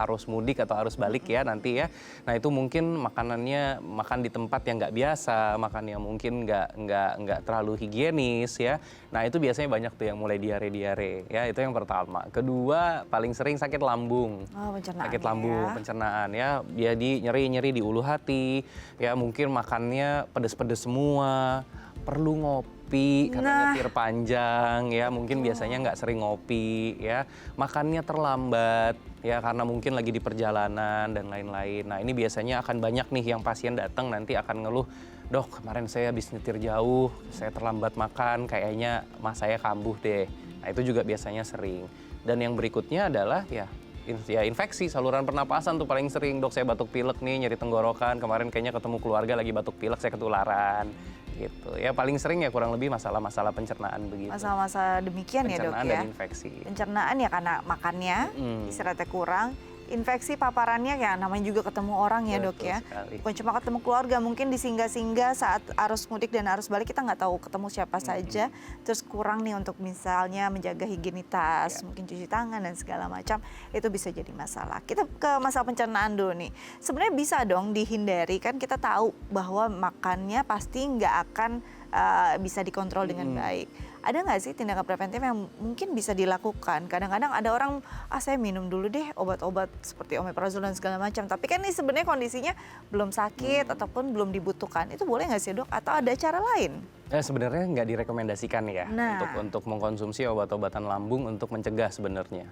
Speaker 3: arus mudik atau arus balik ya nanti ya. Nah, itu mungkin makanannya makan di tempat yang nggak biasa, makan yang mungkin nggak terlalu higienis ya. Nah, itu biasanya banyak tuh yang mulai diare-diare ya, itu yang pertama. Kedua, paling sering sakit lambung.
Speaker 2: Oh, pencernaan
Speaker 3: sakit lambung,
Speaker 2: ya.
Speaker 3: pencernaan ya. Jadi nyeri-nyeri di ulu hati, ya mungkin makannya pedes-pedes semua, perlu ngopi karena nyetir panjang ya, mungkin biasanya nggak sering ngopi ya. Makannya terlambat ya karena mungkin lagi di perjalanan dan lain-lain. Nah, ini biasanya akan banyak nih yang pasien datang nanti akan ngeluh, dok kemarin saya habis nyetir jauh, saya terlambat makan, kayaknya mas saya kambuh deh. Nah, itu juga biasanya sering. Dan yang berikutnya adalah ya infeksi saluran pernapasan tuh paling sering, dok saya batuk pilek nih, nyeri tenggorokan, kemarin kayaknya ketemu keluarga lagi batuk pilek, saya ketularan gitu. Ya paling sering ya kurang lebih masalah-masalah pencernaan begitu.
Speaker 2: Masalah-masalah demikian ya dok ya.
Speaker 3: Pencernaan dan infeksi.
Speaker 2: Pencernaan ya karena makannya, istirahatnya kurang. infeksi paparannya ya namanya juga ketemu orang ya dok
Speaker 3: Betul
Speaker 2: ya.
Speaker 3: sekali.
Speaker 2: Bukan cuma ketemu keluarga, mungkin disinggah-singgah saat arus mudik dan arus balik kita nggak tahu ketemu siapa saja. Terus kurang nih untuk misalnya menjaga higienitas, mungkin cuci tangan dan segala macam, itu bisa jadi masalah. Kita ke masalah pencernaan dulu nih. Sebenarnya bisa dong dihindari, kan kita tahu bahwa makannya pasti nggak akan bisa dikontrol dengan baik. Ada nggak sih tindakan preventif yang mungkin bisa dilakukan? Kadang-kadang ada orang, saya minum dulu deh obat-obat seperti omeprazol dan segala macam. Tapi kan ini sebenarnya kondisinya belum sakit ataupun belum dibutuhkan. Itu boleh nggak sih dok? Atau ada cara lain?
Speaker 3: Sebenarnya nggak direkomendasikan ya
Speaker 2: Nah.
Speaker 3: untuk mengkonsumsi obat-obatan lambung untuk mencegah sebenarnya.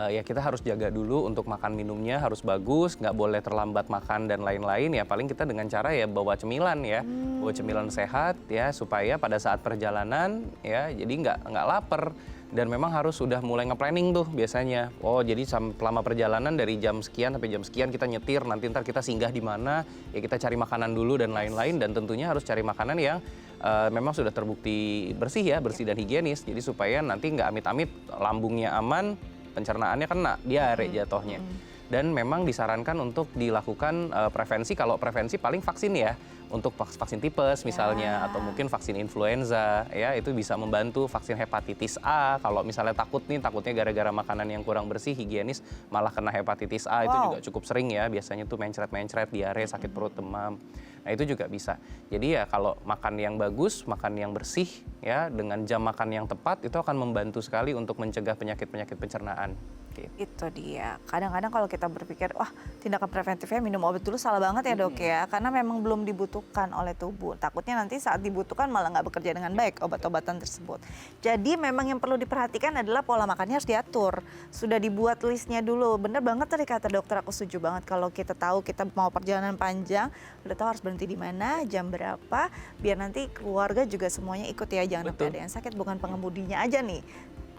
Speaker 3: Ya kita harus jaga dulu untuk makan minumnya harus bagus, nggak boleh terlambat makan dan lain-lain. Ya paling kita dengan cara ya bawa cemilan ya, bawa cemilan sehat ya supaya pada saat perjalanan ya jadi nggak lapar. Dan memang harus sudah mulai nge-planning tuh biasanya. Oh jadi selama perjalanan dari jam sekian sampai jam sekian kita nyetir, nanti ntar kita singgah di mana, ya kita cari makanan dulu dan lain-lain. Dan tentunya harus cari makanan yang memang sudah terbukti bersih ya, bersih dan higienis. Jadi supaya nanti nggak amit-amit lambungnya aman, pencernaannya kena, diare jatuhnya. Dan memang disarankan untuk dilakukan prevensi, kalau prevensi paling vaksin ya. Untuk vaksin tipes misalnya, atau mungkin vaksin influenza, ya itu bisa membantu. Vaksin hepatitis A, kalau misalnya takutnya gara-gara makanan yang kurang bersih, higienis, malah kena hepatitis A, itu juga cukup sering ya, biasanya tuh mencret-mencret, diare, sakit perut, demam. Nah itu juga bisa. Jadi ya kalau makan yang bagus, makan yang bersih, ya dengan jam makan yang tepat, itu akan membantu sekali untuk mencegah penyakit-penyakit pencernaan.
Speaker 2: Itu dia. Kadang-kadang kalau kita berpikir, wah tindakan preventifnya minum obat dulu salah banget ya dok ya. Karena memang belum dibutuhkan oleh tubuh. Takutnya nanti saat dibutuhkan malah nggak bekerja dengan baik obat-obatan tersebut. Jadi memang yang perlu diperhatikan adalah pola makannya harus diatur. Sudah dibuat listnya dulu. Bener banget tadi kata dokter, aku setuju banget. Kalau kita tahu kita mau perjalanan panjang, udah tahu harus berhenti di mana, jam berapa. Biar nanti keluarga juga semuanya ikut ya. Jangan sampai ada yang sakit, bukan pengemudinya aja nih.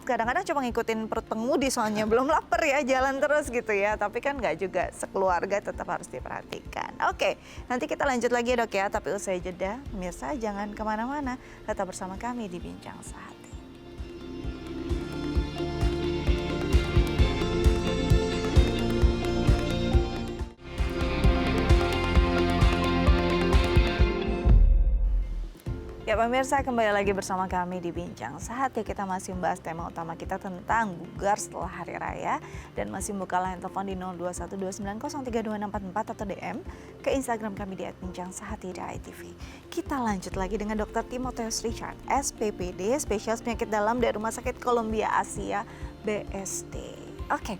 Speaker 2: Kadang-kadang cuma ngikutin perut pengemudi soalnya belum lapar ya, jalan terus gitu ya. Tapi kan nggak juga, sekeluarga tetap harus diperhatikan. Oke, nanti kita lanjut lagi ya dok ya. Tapi usai jeda, pemirsa jangan kemana-mana. Tetap bersama kami di Bincang Sehati. Ya pemirsa, kembali lagi bersama kami di Bincang Sehati. Kita masih membahas tema utama kita tentang bugar setelah hari raya. Dan masih membuka line telepon di 0212903244 atau DM ke Instagram kami di @bincangsehati.itv. Kita lanjut lagi dengan Dr. Timotheus Richard, SPPD, spesialis penyakit dalam dari Rumah Sakit Columbia Asia, BSD. Oke.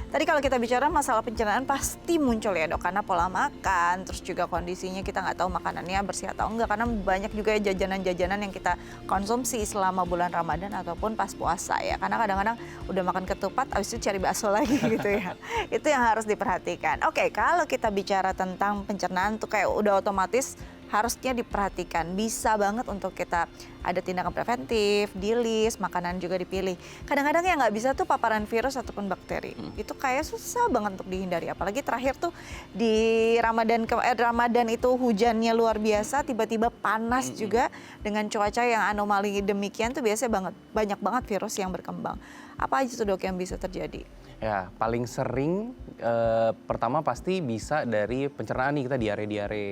Speaker 2: Tadi kalau kita bicara masalah pencernaan pasti muncul ya dok, karena pola makan, terus juga kondisinya kita nggak tahu makanannya bersih atau enggak, karena banyak juga jajanan-jajanan yang kita konsumsi selama bulan Ramadan ataupun pas puasa ya, karena kadang-kadang udah makan ketupat, abis itu cari bakso lagi gitu ya. Itu yang harus diperhatikan. Oke, kalau kita bicara tentang pencernaan tuh kayak udah otomatis harusnya diperhatikan. Bisa banget untuk kita ada tindakan preventif, di list, makanan juga dipilih. Kadang-kadang yang nggak bisa tuh paparan virus ataupun bakteri. Itu kayak susah banget untuk dihindari. Apalagi terakhir tuh di Ramadan itu hujannya luar biasa, tiba-tiba panas juga dengan cuaca yang anomali demikian tuh biasanya banyak banget virus yang berkembang. Apa aja tuh dok yang bisa terjadi?
Speaker 3: Ya, paling sering pertama pasti bisa dari pencernaan nih, kita diare-diare.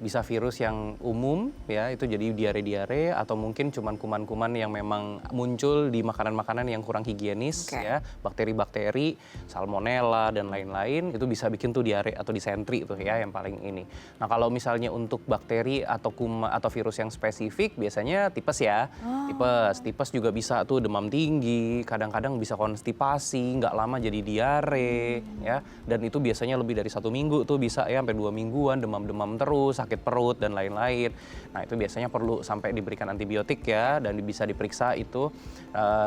Speaker 3: Bisa virus yang umum ya, itu jadi diare-diare, atau mungkin cuman kuman-kuman yang memang muncul di makanan-makanan yang kurang higienis ya, bakteri-bakteri, salmonella dan lain-lain, itu bisa bikin tuh diare atau disentri tuh ya yang paling ini. Nah, kalau misalnya untuk bakteri atau atau virus yang spesifik biasanya tipes ya. Tipes juga bisa tuh demam tinggi, kadang-kadang bisa konstipasi, nggak lama jadi diare ya, dan itu biasanya lebih dari 1 minggu tuh bisa ya, sampai 2 mingguan demam-demam terus, sakit perut dan lain-lain. Nah itu biasanya perlu sampai diberikan antibiotik ya, dan bisa diperiksa itu.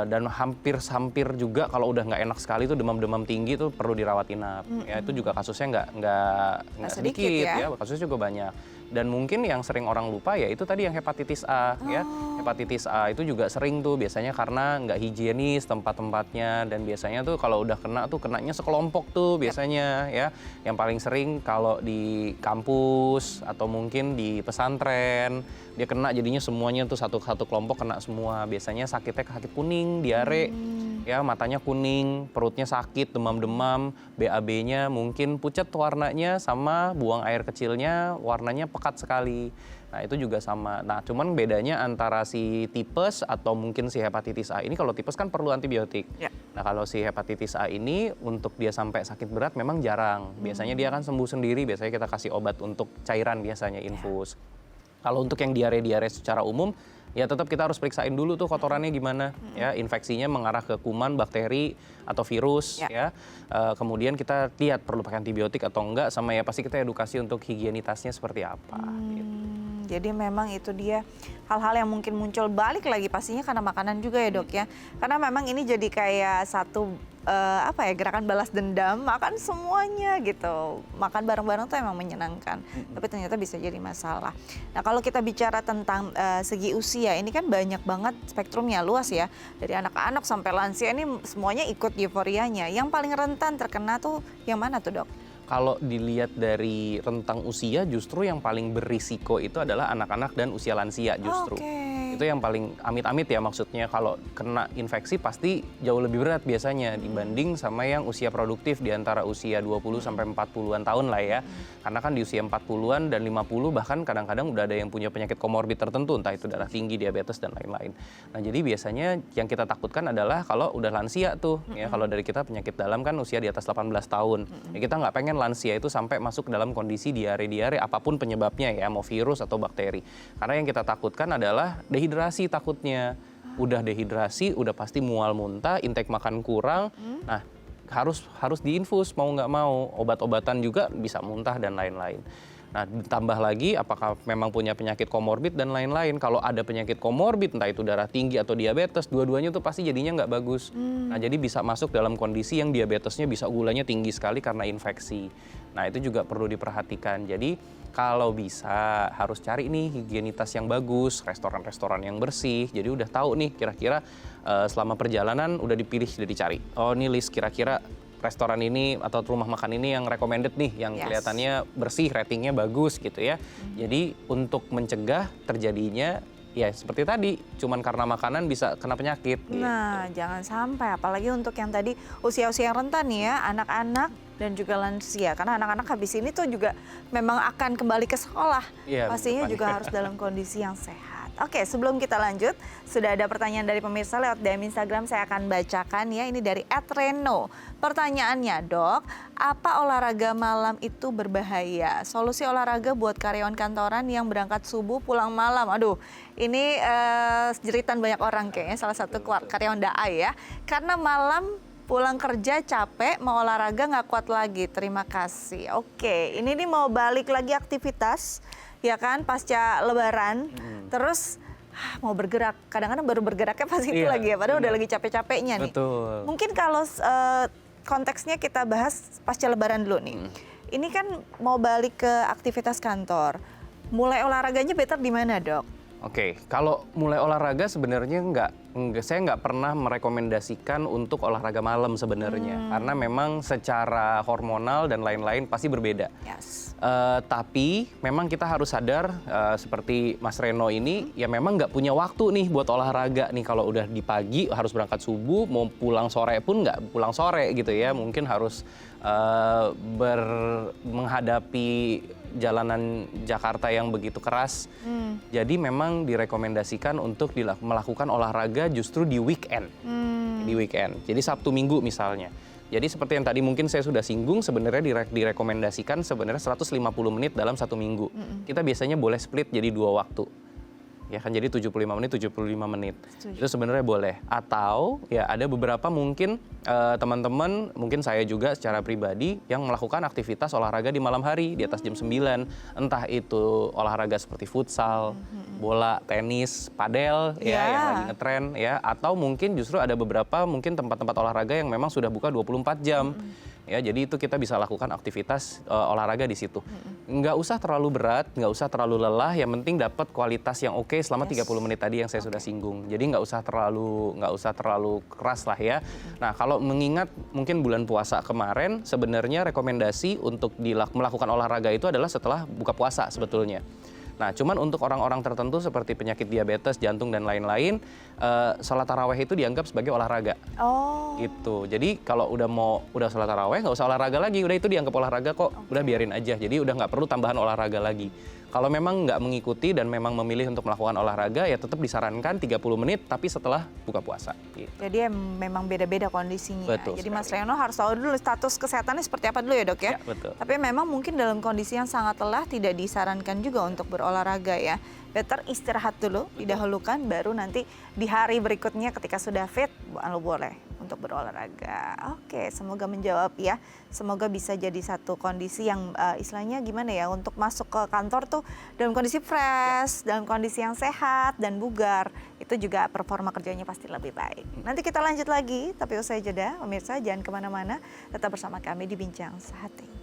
Speaker 3: Dan hampir juga kalau udah nggak enak sekali tuh demam-demam tinggi tuh perlu dirawat inap. Ya itu juga kasusnya nggak sedikit ya, kasusnya juga banyak. Dan mungkin yang sering orang lupa ya itu tadi yang hepatitis A ya. Hepatitis A itu juga sering tuh biasanya karena nggak higienis tempat-tempatnya, dan biasanya tuh kalau udah kena tuh kenanya sekelompok tuh biasanya ya. Yang paling sering kalau di kampus atau mungkin di pesantren dia kena jadinya semuanya tuh satu kelompok kena semua. Biasanya sakitnya sakit kuning, diare, ya matanya kuning, perutnya sakit, demam-demam, BAB-nya mungkin pucat warnanya, sama buang air kecilnya warnanya pekat sekali. Nah itu juga sama. Nah cuman bedanya antara si tipes atau mungkin si hepatitis A ini, kalau tipes kan perlu antibiotik.
Speaker 2: Ya.
Speaker 3: Nah kalau si hepatitis A ini untuk dia sampai sakit berat memang jarang. Biasanya dia akan sembuh sendiri, biasanya kita kasih obat untuk cairan biasanya infus. Kalau untuk yang diare-diare secara umum, ya tetap kita harus periksain dulu tuh kotorannya gimana, ya infeksinya mengarah ke kuman, bakteri atau virus, ya. Kemudian kita lihat perlu pakai antibiotik atau enggak, sama ya pasti kita edukasi untuk higienitasnya seperti apa. Gitu.
Speaker 2: Jadi memang itu dia hal-hal yang mungkin muncul balik lagi pastinya karena makanan juga ya dok ya. Karena memang ini jadi kayak satu gerakan balas dendam, makan semuanya gitu. Makan bareng-bareng tuh emang menyenangkan, tapi ternyata bisa jadi masalah. Nah kalau kita bicara tentang segi usia, ini kan banyak banget spektrumnya, luas ya. Dari anak-anak sampai lansia ini semuanya ikut euforianya. Yang paling rentan terkena tuh yang mana tuh dok?
Speaker 3: Kalau dilihat dari rentang usia, justru yang paling berisiko itu adalah anak-anak dan usia lansia justru. Itu yang paling amit-amit ya, maksudnya kalau kena infeksi pasti jauh lebih berat biasanya dibanding sama yang usia produktif di antara usia 20 sampai 40-an tahun lah ya. Karena kan di usia 40-an dan 50 bahkan kadang-kadang udah ada yang punya penyakit komorbid tertentu, entah itu darah tinggi, diabetes dan lain-lain. Nah, jadi biasanya yang kita takutkan adalah kalau udah lansia tuh ya, kalau dari kita penyakit dalam kan usia di atas 18 tahun. Ya kita nggak pengen lansia itu sampai masuk dalam kondisi diare-diare apapun penyebabnya ya, mau virus atau bakteri. Karena yang kita takutkan adalah dehidrasi takutnya. Udah dehidrasi, udah pasti mual muntah, intake makan kurang. Nah, harus diinfus mau nggak mau. Obat-obatan juga bisa muntah dan lain-lain. Nah, ditambah lagi apakah memang punya penyakit komorbid dan lain-lain. Kalau ada penyakit komorbid, entah itu darah tinggi atau diabetes, dua-duanya tuh pasti jadinya nggak bagus. Nah, jadi bisa masuk dalam kondisi yang diabetesnya bisa gulanya tinggi sekali karena infeksi. Nah, itu juga perlu diperhatikan. Jadi, kalau bisa harus cari nih higienitas yang bagus, restoran-restoran yang bersih. Jadi udah tahu nih kira-kira selama perjalanan udah dipilih, sudah dicari. Oh, ini list kira-kira restoran ini atau rumah makan ini yang recommended nih, yang kelihatannya bersih, ratingnya bagus gitu ya. Jadi untuk mencegah terjadinya ya seperti tadi, cuman karena makanan bisa kena penyakit.
Speaker 2: Nah, jangan sampai, apalagi untuk yang tadi usia-usia yang rentan nih ya, anak-anak dan juga lansia. Karena anak-anak habis ini tuh juga memang akan kembali ke sekolah.
Speaker 3: Iya,
Speaker 2: pastinya juga harus dalam kondisi yang sehat. Oke, sebelum kita lanjut, sudah ada pertanyaan dari pemirsa lewat DM Instagram, saya akan bacakan ya. Ini dari @reno. Pertanyaannya, dok, apa olahraga malam itu berbahaya? Solusi olahraga buat karyawan kantoran yang berangkat subuh pulang malam. Aduh, ini jeritan banyak orang kayaknya, salah satu karyawan DAI ya. Karena malam pulang kerja capek, mau olahraga nggak kuat lagi. Terima kasih. Oke, ini nih mau balik lagi aktivitas, ya kan, pasca lebaran. Terus mau bergerak, kadang-kadang baru bergeraknya pas itu lagi ya, padahal udah lagi capek-capeknya nih.
Speaker 3: Betul.
Speaker 2: Mungkin kalau konteksnya kita bahas pasca lebaran dulu nih. Ini kan mau balik ke aktivitas kantor. Mulai olahraganya better di mana, dok?
Speaker 3: Oke, kalau mulai olahraga sebenarnya saya nggak pernah merekomendasikan untuk olahraga malam sebenarnya, karena memang secara hormonal dan lain-lain pasti berbeda.
Speaker 2: Yes.
Speaker 3: Tapi memang kita harus sadar seperti Mas Reno ini ya memang nggak punya waktu nih buat olahraga nih. Kalau udah di pagi harus berangkat subuh, mau pulang sore pun nggak pulang sore gitu ya. Mungkin harus menghadapi jalanan Jakarta yang begitu keras. Jadi memang direkomendasikan untuk melakukan olahraga justru di weekend. Di weekend. Jadi Sabtu Minggu misalnya. Jadi seperti yang tadi mungkin saya sudah singgung, sebenarnya direkomendasikan sebenarnya 150 menit dalam 1 minggu. Kita biasanya boleh split jadi 2 waktu. Ya kan, jadi 75 menit, 75 menit. Itu sebenarnya boleh. Atau ya ada beberapa mungkin teman-teman, mungkin saya juga secara pribadi yang melakukan aktivitas olahraga di malam hari di atas jam 9. Entah itu olahraga seperti futsal, bola, tenis, padel ya yang lagi ngetren ya, atau mungkin justru ada beberapa mungkin tempat-tempat olahraga yang memang sudah buka 24 jam. Ya, jadi itu kita bisa lakukan aktivitas olahraga di situ. Nggak usah terlalu berat, nggak usah terlalu lelah, yang penting dapat kualitas yang oke selama 30 menit tadi yang saya sudah singgung. Jadi nggak usah terlalu keras lah ya. Nah, kalau mengingat mungkin bulan puasa kemarin, sebenarnya rekomendasi untuk melakukan olahraga itu adalah setelah buka puasa sebetulnya. Nah, cuman untuk orang-orang tertentu seperti penyakit diabetes, jantung, dan lain-lain, sholat taraweh itu dianggap sebagai olahraga.
Speaker 2: Oh.
Speaker 3: Gitu. Jadi kalau udah sholat taraweh, nggak usah olahraga lagi. Udah itu dianggap olahraga kok. Udah biarin aja. Jadi udah nggak perlu tambahan olahraga lagi. Kalau memang nggak mengikuti dan memang memilih untuk melakukan olahraga, ya tetap disarankan 30 menit, tapi setelah buka puasa. Gitu.
Speaker 2: Jadi memang beda-beda kondisinya.
Speaker 3: Betul
Speaker 2: Jadi
Speaker 3: sekali.
Speaker 2: Mas Reno harus tahu dulu status kesehatannya seperti apa dulu ya dok ya.
Speaker 3: Ya, betul.
Speaker 2: Tapi memang mungkin dalam kondisi yang sangat lelah tidak disarankan juga untuk berolahraga ya. Better istirahat dulu, didahulukan, baru nanti di hari berikutnya ketika sudah fit, baru boleh untuk berolahraga. Oke, semoga menjawab ya. Semoga bisa jadi satu kondisi yang istilahnya gimana ya, untuk masuk ke kantor tuh dalam kondisi fresh, dalam kondisi yang sehat dan bugar. Itu juga performa kerjanya pasti lebih baik. Nanti kita lanjut lagi, tapi usai jeda, pemirsa jangan kemana-mana, tetap bersama kami di Bincang Sehati.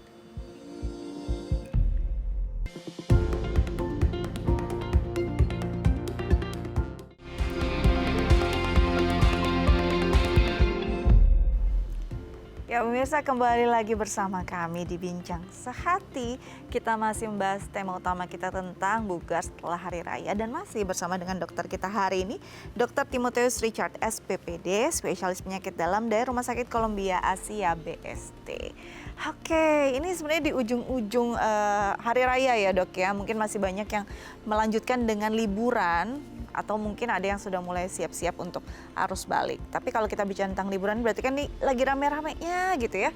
Speaker 2: Ya pemirsa, kembali lagi bersama kami di Bincang Sehati. Kita masih membahas tema utama kita tentang bugar setelah hari raya. Dan masih bersama dengan dokter kita hari ini, Dr. Timotius Richard SPPD, spesialis penyakit dalam dari Rumah Sakit Columbia Asia BST. Oke, ini sebenarnya di ujung-ujung hari raya ya dok ya. Mungkin masih banyak yang melanjutkan dengan liburan, atau mungkin ada yang sudah mulai siap-siap untuk arus balik. Tapi kalau kita bicara tentang liburan berarti kan lagi rame-ramenya gitu ya,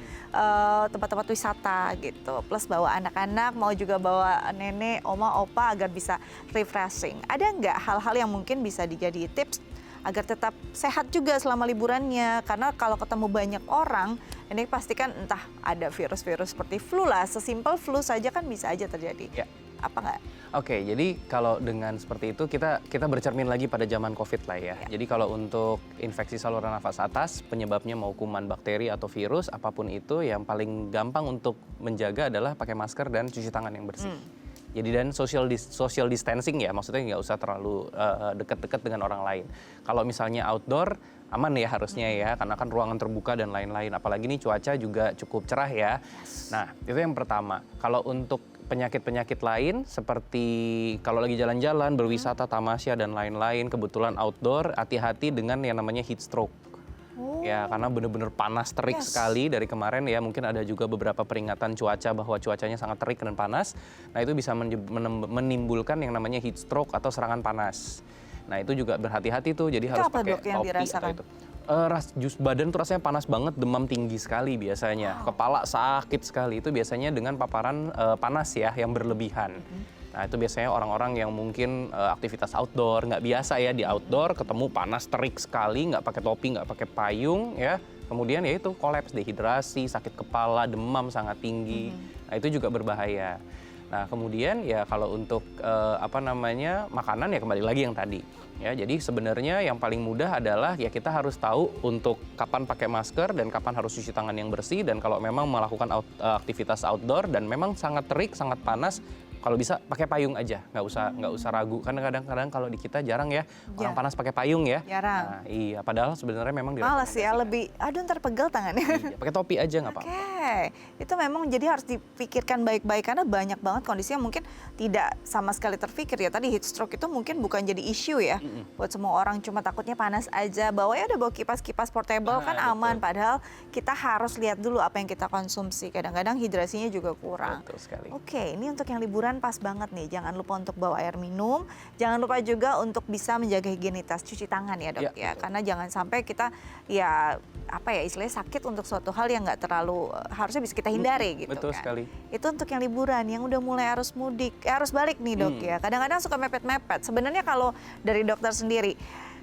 Speaker 2: tempat-tempat wisata gitu. Plus bawa anak-anak, mau juga bawa nenek, oma, opa agar bisa refreshing. Ada nggak hal-hal yang mungkin bisa dijadi tips agar tetap sehat juga selama liburannya? Karena kalau ketemu banyak orang, ini pasti kan entah ada virus-virus seperti flu lah, sesimpel flu saja kan bisa aja terjadi.
Speaker 3: Ya.
Speaker 2: Apa nggak?
Speaker 3: Oke, jadi kalau dengan seperti itu kita bercermin lagi pada zaman COVID lah ya. Jadi kalau untuk infeksi saluran nafas atas, penyebabnya mau kuman, bakteri, atau virus, apapun itu, yang paling gampang untuk menjaga adalah pakai masker dan cuci tangan yang bersih. Jadi dan social distancing ya, maksudnya nggak usah terlalu dekat-dekat dengan orang lain. Kalau misalnya outdoor, aman ya harusnya ya, karena kan ruangan terbuka dan lain-lain. Apalagi nih cuaca juga cukup cerah ya. Nah, itu yang pertama. Kalau untuk penyakit-penyakit lain seperti kalau lagi jalan-jalan, berwisata, tamasya dan lain-lain, kebetulan outdoor, hati-hati dengan yang namanya heat stroke. Ya, karena benar-benar panas terik sekali dari kemarin ya. Mungkin ada juga beberapa peringatan cuaca bahwa cuacanya sangat terik dan panas. Nah, itu bisa menimbulkan yang namanya heat stroke atau serangan panas. Nah, itu juga berhati-hati tuh. Jadi harus pakai topi atau itu. Badan tuh rasanya panas banget, demam tinggi sekali biasanya. Kepala sakit sekali, itu biasanya dengan paparan panas ya yang berlebihan. Nah, itu biasanya orang-orang yang mungkin aktivitas outdoor, nggak biasa ya di outdoor, ketemu panas terik sekali, nggak pakai topi, nggak pakai payung ya. Kemudian ya itu kolaps, dehidrasi, sakit kepala, demam sangat tinggi. Nah, itu juga berbahaya. Nah, kemudian ya kalau untuk makanan ya kembali lagi yang tadi. Ya, jadi sebenarnya yang paling mudah adalah ya kita harus tahu untuk kapan pakai masker dan kapan harus cuci tangan yang bersih, dan kalau memang melakukan aktivitas outdoor dan memang sangat terik, sangat panas, kalau bisa pakai payung aja, nggak usah ragu. Karena kadang-kadang kalau di kita jarang ya orang panas pakai payung ya.
Speaker 2: Jarang.
Speaker 3: Nah, iya, padahal sebenarnya memang
Speaker 2: Males ya, lebih aduh ntar pegel tangannya.
Speaker 3: Iya, pakai topi aja nggak apa-apa.
Speaker 2: Oke, itu memang jadi harus dipikirkan baik-baik karena banyak banget kondisi yang mungkin tidak sama sekali terpikir ya. Tadi heat stroke itu mungkin bukan jadi isu ya buat semua orang, cuma takutnya panas aja. Bawa ya udah bawa kipas portable kan aman. Padahal kita harus lihat dulu apa yang kita konsumsi. Kadang-kadang hidrasinya juga kurang.
Speaker 3: Betul sekali.
Speaker 2: Oke, ini untuk yang liburan pas banget nih. Jangan lupa untuk bawa air minum. Jangan lupa juga untuk bisa menjaga higienitas, cuci tangan ya dok ya. Karena jangan sampai kita ya istilahnya sakit untuk suatu hal yang nggak terlalu harusnya bisa kita hindari gitu.
Speaker 3: Betul
Speaker 2: kan.
Speaker 3: sekali.
Speaker 2: Itu untuk yang liburan, yang udah mulai arus balik nih dok ya. Kadang-kadang suka mepet-mepet. Sebenarnya kalau dari dokter sendiri,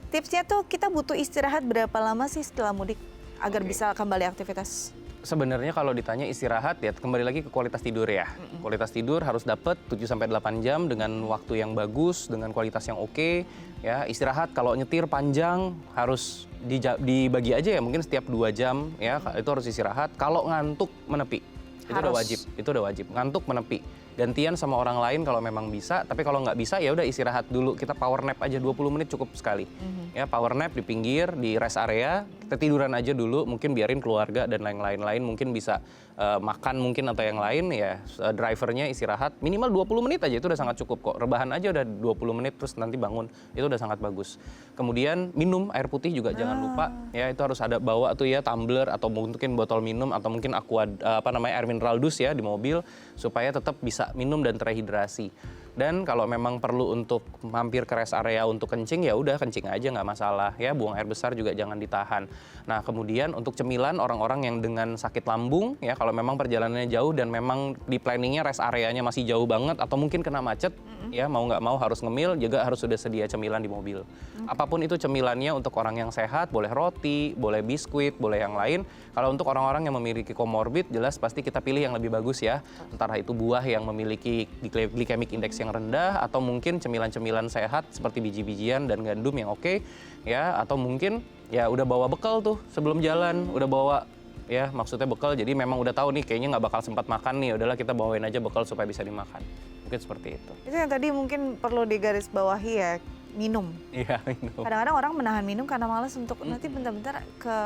Speaker 2: tipsnya tuh kita butuh istirahat berapa lama sih setelah mudik agar bisa kembali aktivitas?
Speaker 3: Sebenarnya kalau ditanya istirahat ya kembali lagi ke kualitas tidur ya. Kualitas tidur harus dapat 7-8 jam dengan waktu yang bagus, dengan kualitas yang oke. Ya, istirahat kalau nyetir panjang harus dibagi aja ya, mungkin setiap 2 jam ya, itu harus istirahat. Kalau ngantuk menepi. Itu udah wajib, itu udah wajib. Ngantuk menepi. Gantian sama orang lain kalau memang bisa, tapi kalau nggak bisa ya udah istirahat dulu. Kita power nap aja 20 menit cukup sekali. Ya, power nap di pinggir, di rest area, kita tiduran aja dulu, mungkin biarin keluarga dan lain-lain mungkin bisa makan mungkin atau yang lain ya, drivernya istirahat minimal 20 menit aja itu udah sangat cukup kok. Rebahan aja udah 20 menit terus nanti bangun. Itu udah sangat bagus. Kemudian minum air putih juga jangan lupa ya, itu harus ada bawa tuh ya tumbler atau mungkin botol minum atau mungkin air mineral dus ya di mobil supaya tetap bisa minum dan terhidrasi. Dan kalau memang perlu untuk mampir ke rest area untuk kencing ya udah kencing aja nggak masalah ya, buang air besar juga jangan ditahan. Nah, kemudian untuk cemilan orang-orang yang dengan sakit lambung ya, kalau memang perjalanannya jauh dan memang di planningnya rest areanya masih jauh banget atau mungkin kena macet ya, mau nggak mau harus ngemil juga harus sudah sedia cemilan di mobil. Apapun itu cemilannya, untuk orang yang sehat boleh roti, boleh biskuit, boleh yang lain. Kalau untuk orang-orang yang memiliki komorbid jelas pasti kita pilih yang lebih bagus ya. Entah itu buah yang memiliki glycemic index yang rendah atau mungkin cemilan-cemilan sehat seperti biji-bijian dan gandum yang oke ya, atau mungkin ya udah bawa bekal tuh sebelum jalan, udah bawa ya, maksudnya bekal jadi memang udah tahu nih kayaknya nggak bakal sempat makan nih, udahlah kita bawain aja bekal supaya bisa dimakan. Mungkin seperti itu.
Speaker 2: Itu yang tadi mungkin perlu digarisbawahi ya, minum.
Speaker 3: Iya, minum.
Speaker 2: Kadang-kadang orang menahan minum karena malas untuk nanti bentar-bentar ke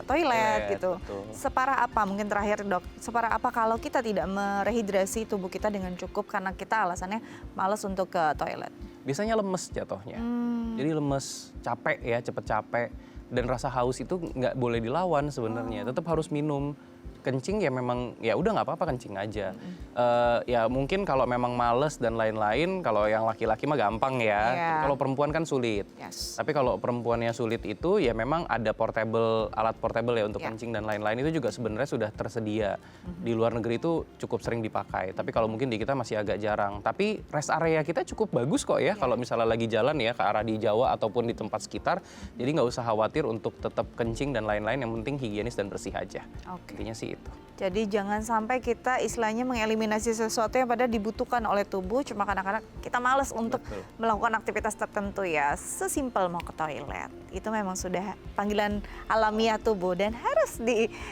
Speaker 2: toilet gitu.
Speaker 3: Betul.
Speaker 2: Separah apa, mungkin terakhir dok, separah apa kalau kita tidak merehidrasi tubuh kita dengan cukup karena kita alasannya malas untuk ke toilet?
Speaker 3: Biasanya lemes jatuhnya. Jadi lemes, capek ya, cepet capek. Dan rasa haus itu nggak boleh dilawan sebenarnya, tetap harus minum. Kencing ya memang ya udah nggak apa-apa kencing aja. Ya mungkin kalau memang males dan lain-lain, kalau yang laki-laki mah gampang ya.
Speaker 2: Yeah.
Speaker 3: Kalau perempuan kan sulit.
Speaker 2: Yes.
Speaker 3: Tapi kalau perempuannya sulit itu ya memang ada alat portable ya untuk kencing dan lain-lain, itu juga sebenarnya sudah tersedia. Di luar negeri itu cukup sering dipakai. Tapi kalau mungkin di kita masih agak jarang. Tapi rest area kita cukup bagus kok ya, kalau misalnya lagi jalan ya ke arah di Jawa ataupun di tempat sekitar. Jadi nggak usah khawatir untuk tetap kencing dan lain-lain, yang penting higienis dan bersih aja. Intinya sih itu.
Speaker 2: Jadi jangan sampai kita istilahnya mengeliminasi sesuatu yang pada dibutuhkan oleh tubuh cuma kadang-kadang kita males untuk melakukan aktivitas tertentu ya. Sesimpel mau ke toilet. Itu memang sudah panggilan alamiah tubuh dan harus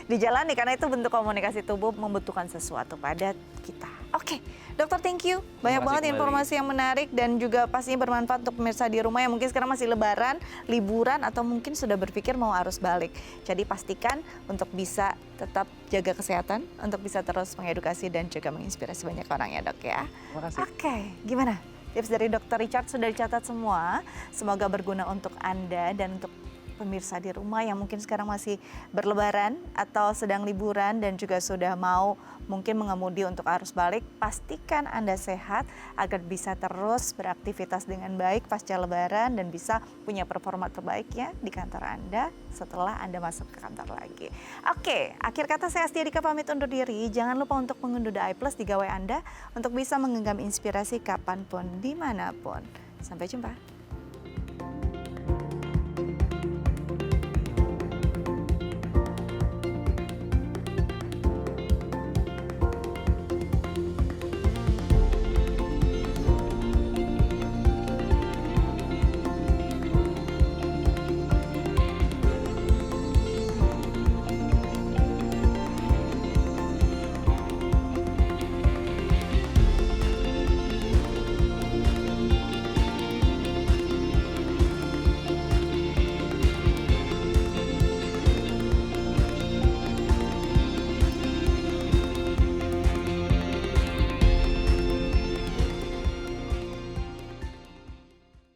Speaker 2: dijalani karena itu bentuk komunikasi tubuh membutuhkan sesuatu pada kita. Oke, dokter thank you. Banyak banget informasi yang menarik dan juga pastinya bermanfaat untuk pemirsa di rumah yang mungkin sekarang masih lebaran, liburan atau mungkin sudah berpikir mau arus balik. Jadi pastikan untuk bisa tetap jaga kesehatan, untuk bisa terus mengedukasi dan juga menginspirasi banyak orang ya dok ya.
Speaker 3: Terima kasih.
Speaker 2: Oke, gimana? Tips dari Dr. Richard sudah dicatat semua. Semoga berguna untuk Anda dan untuk pemirsa di rumah yang mungkin sekarang masih berlebaran atau sedang liburan dan juga sudah mau mungkin mengemudi untuk arus balik. Pastikan Anda sehat agar bisa terus beraktivitas dengan baik pasca lebaran dan bisa punya performa terbaik ya di kantor Anda setelah Anda masuk ke kantor lagi. Oke, akhir kata saya Astia Dika pamit undur diri. Jangan lupa untuk mengunduh The iPlus di gawai Anda untuk bisa menggenggam inspirasi kapanpun, dimanapun. Sampai jumpa.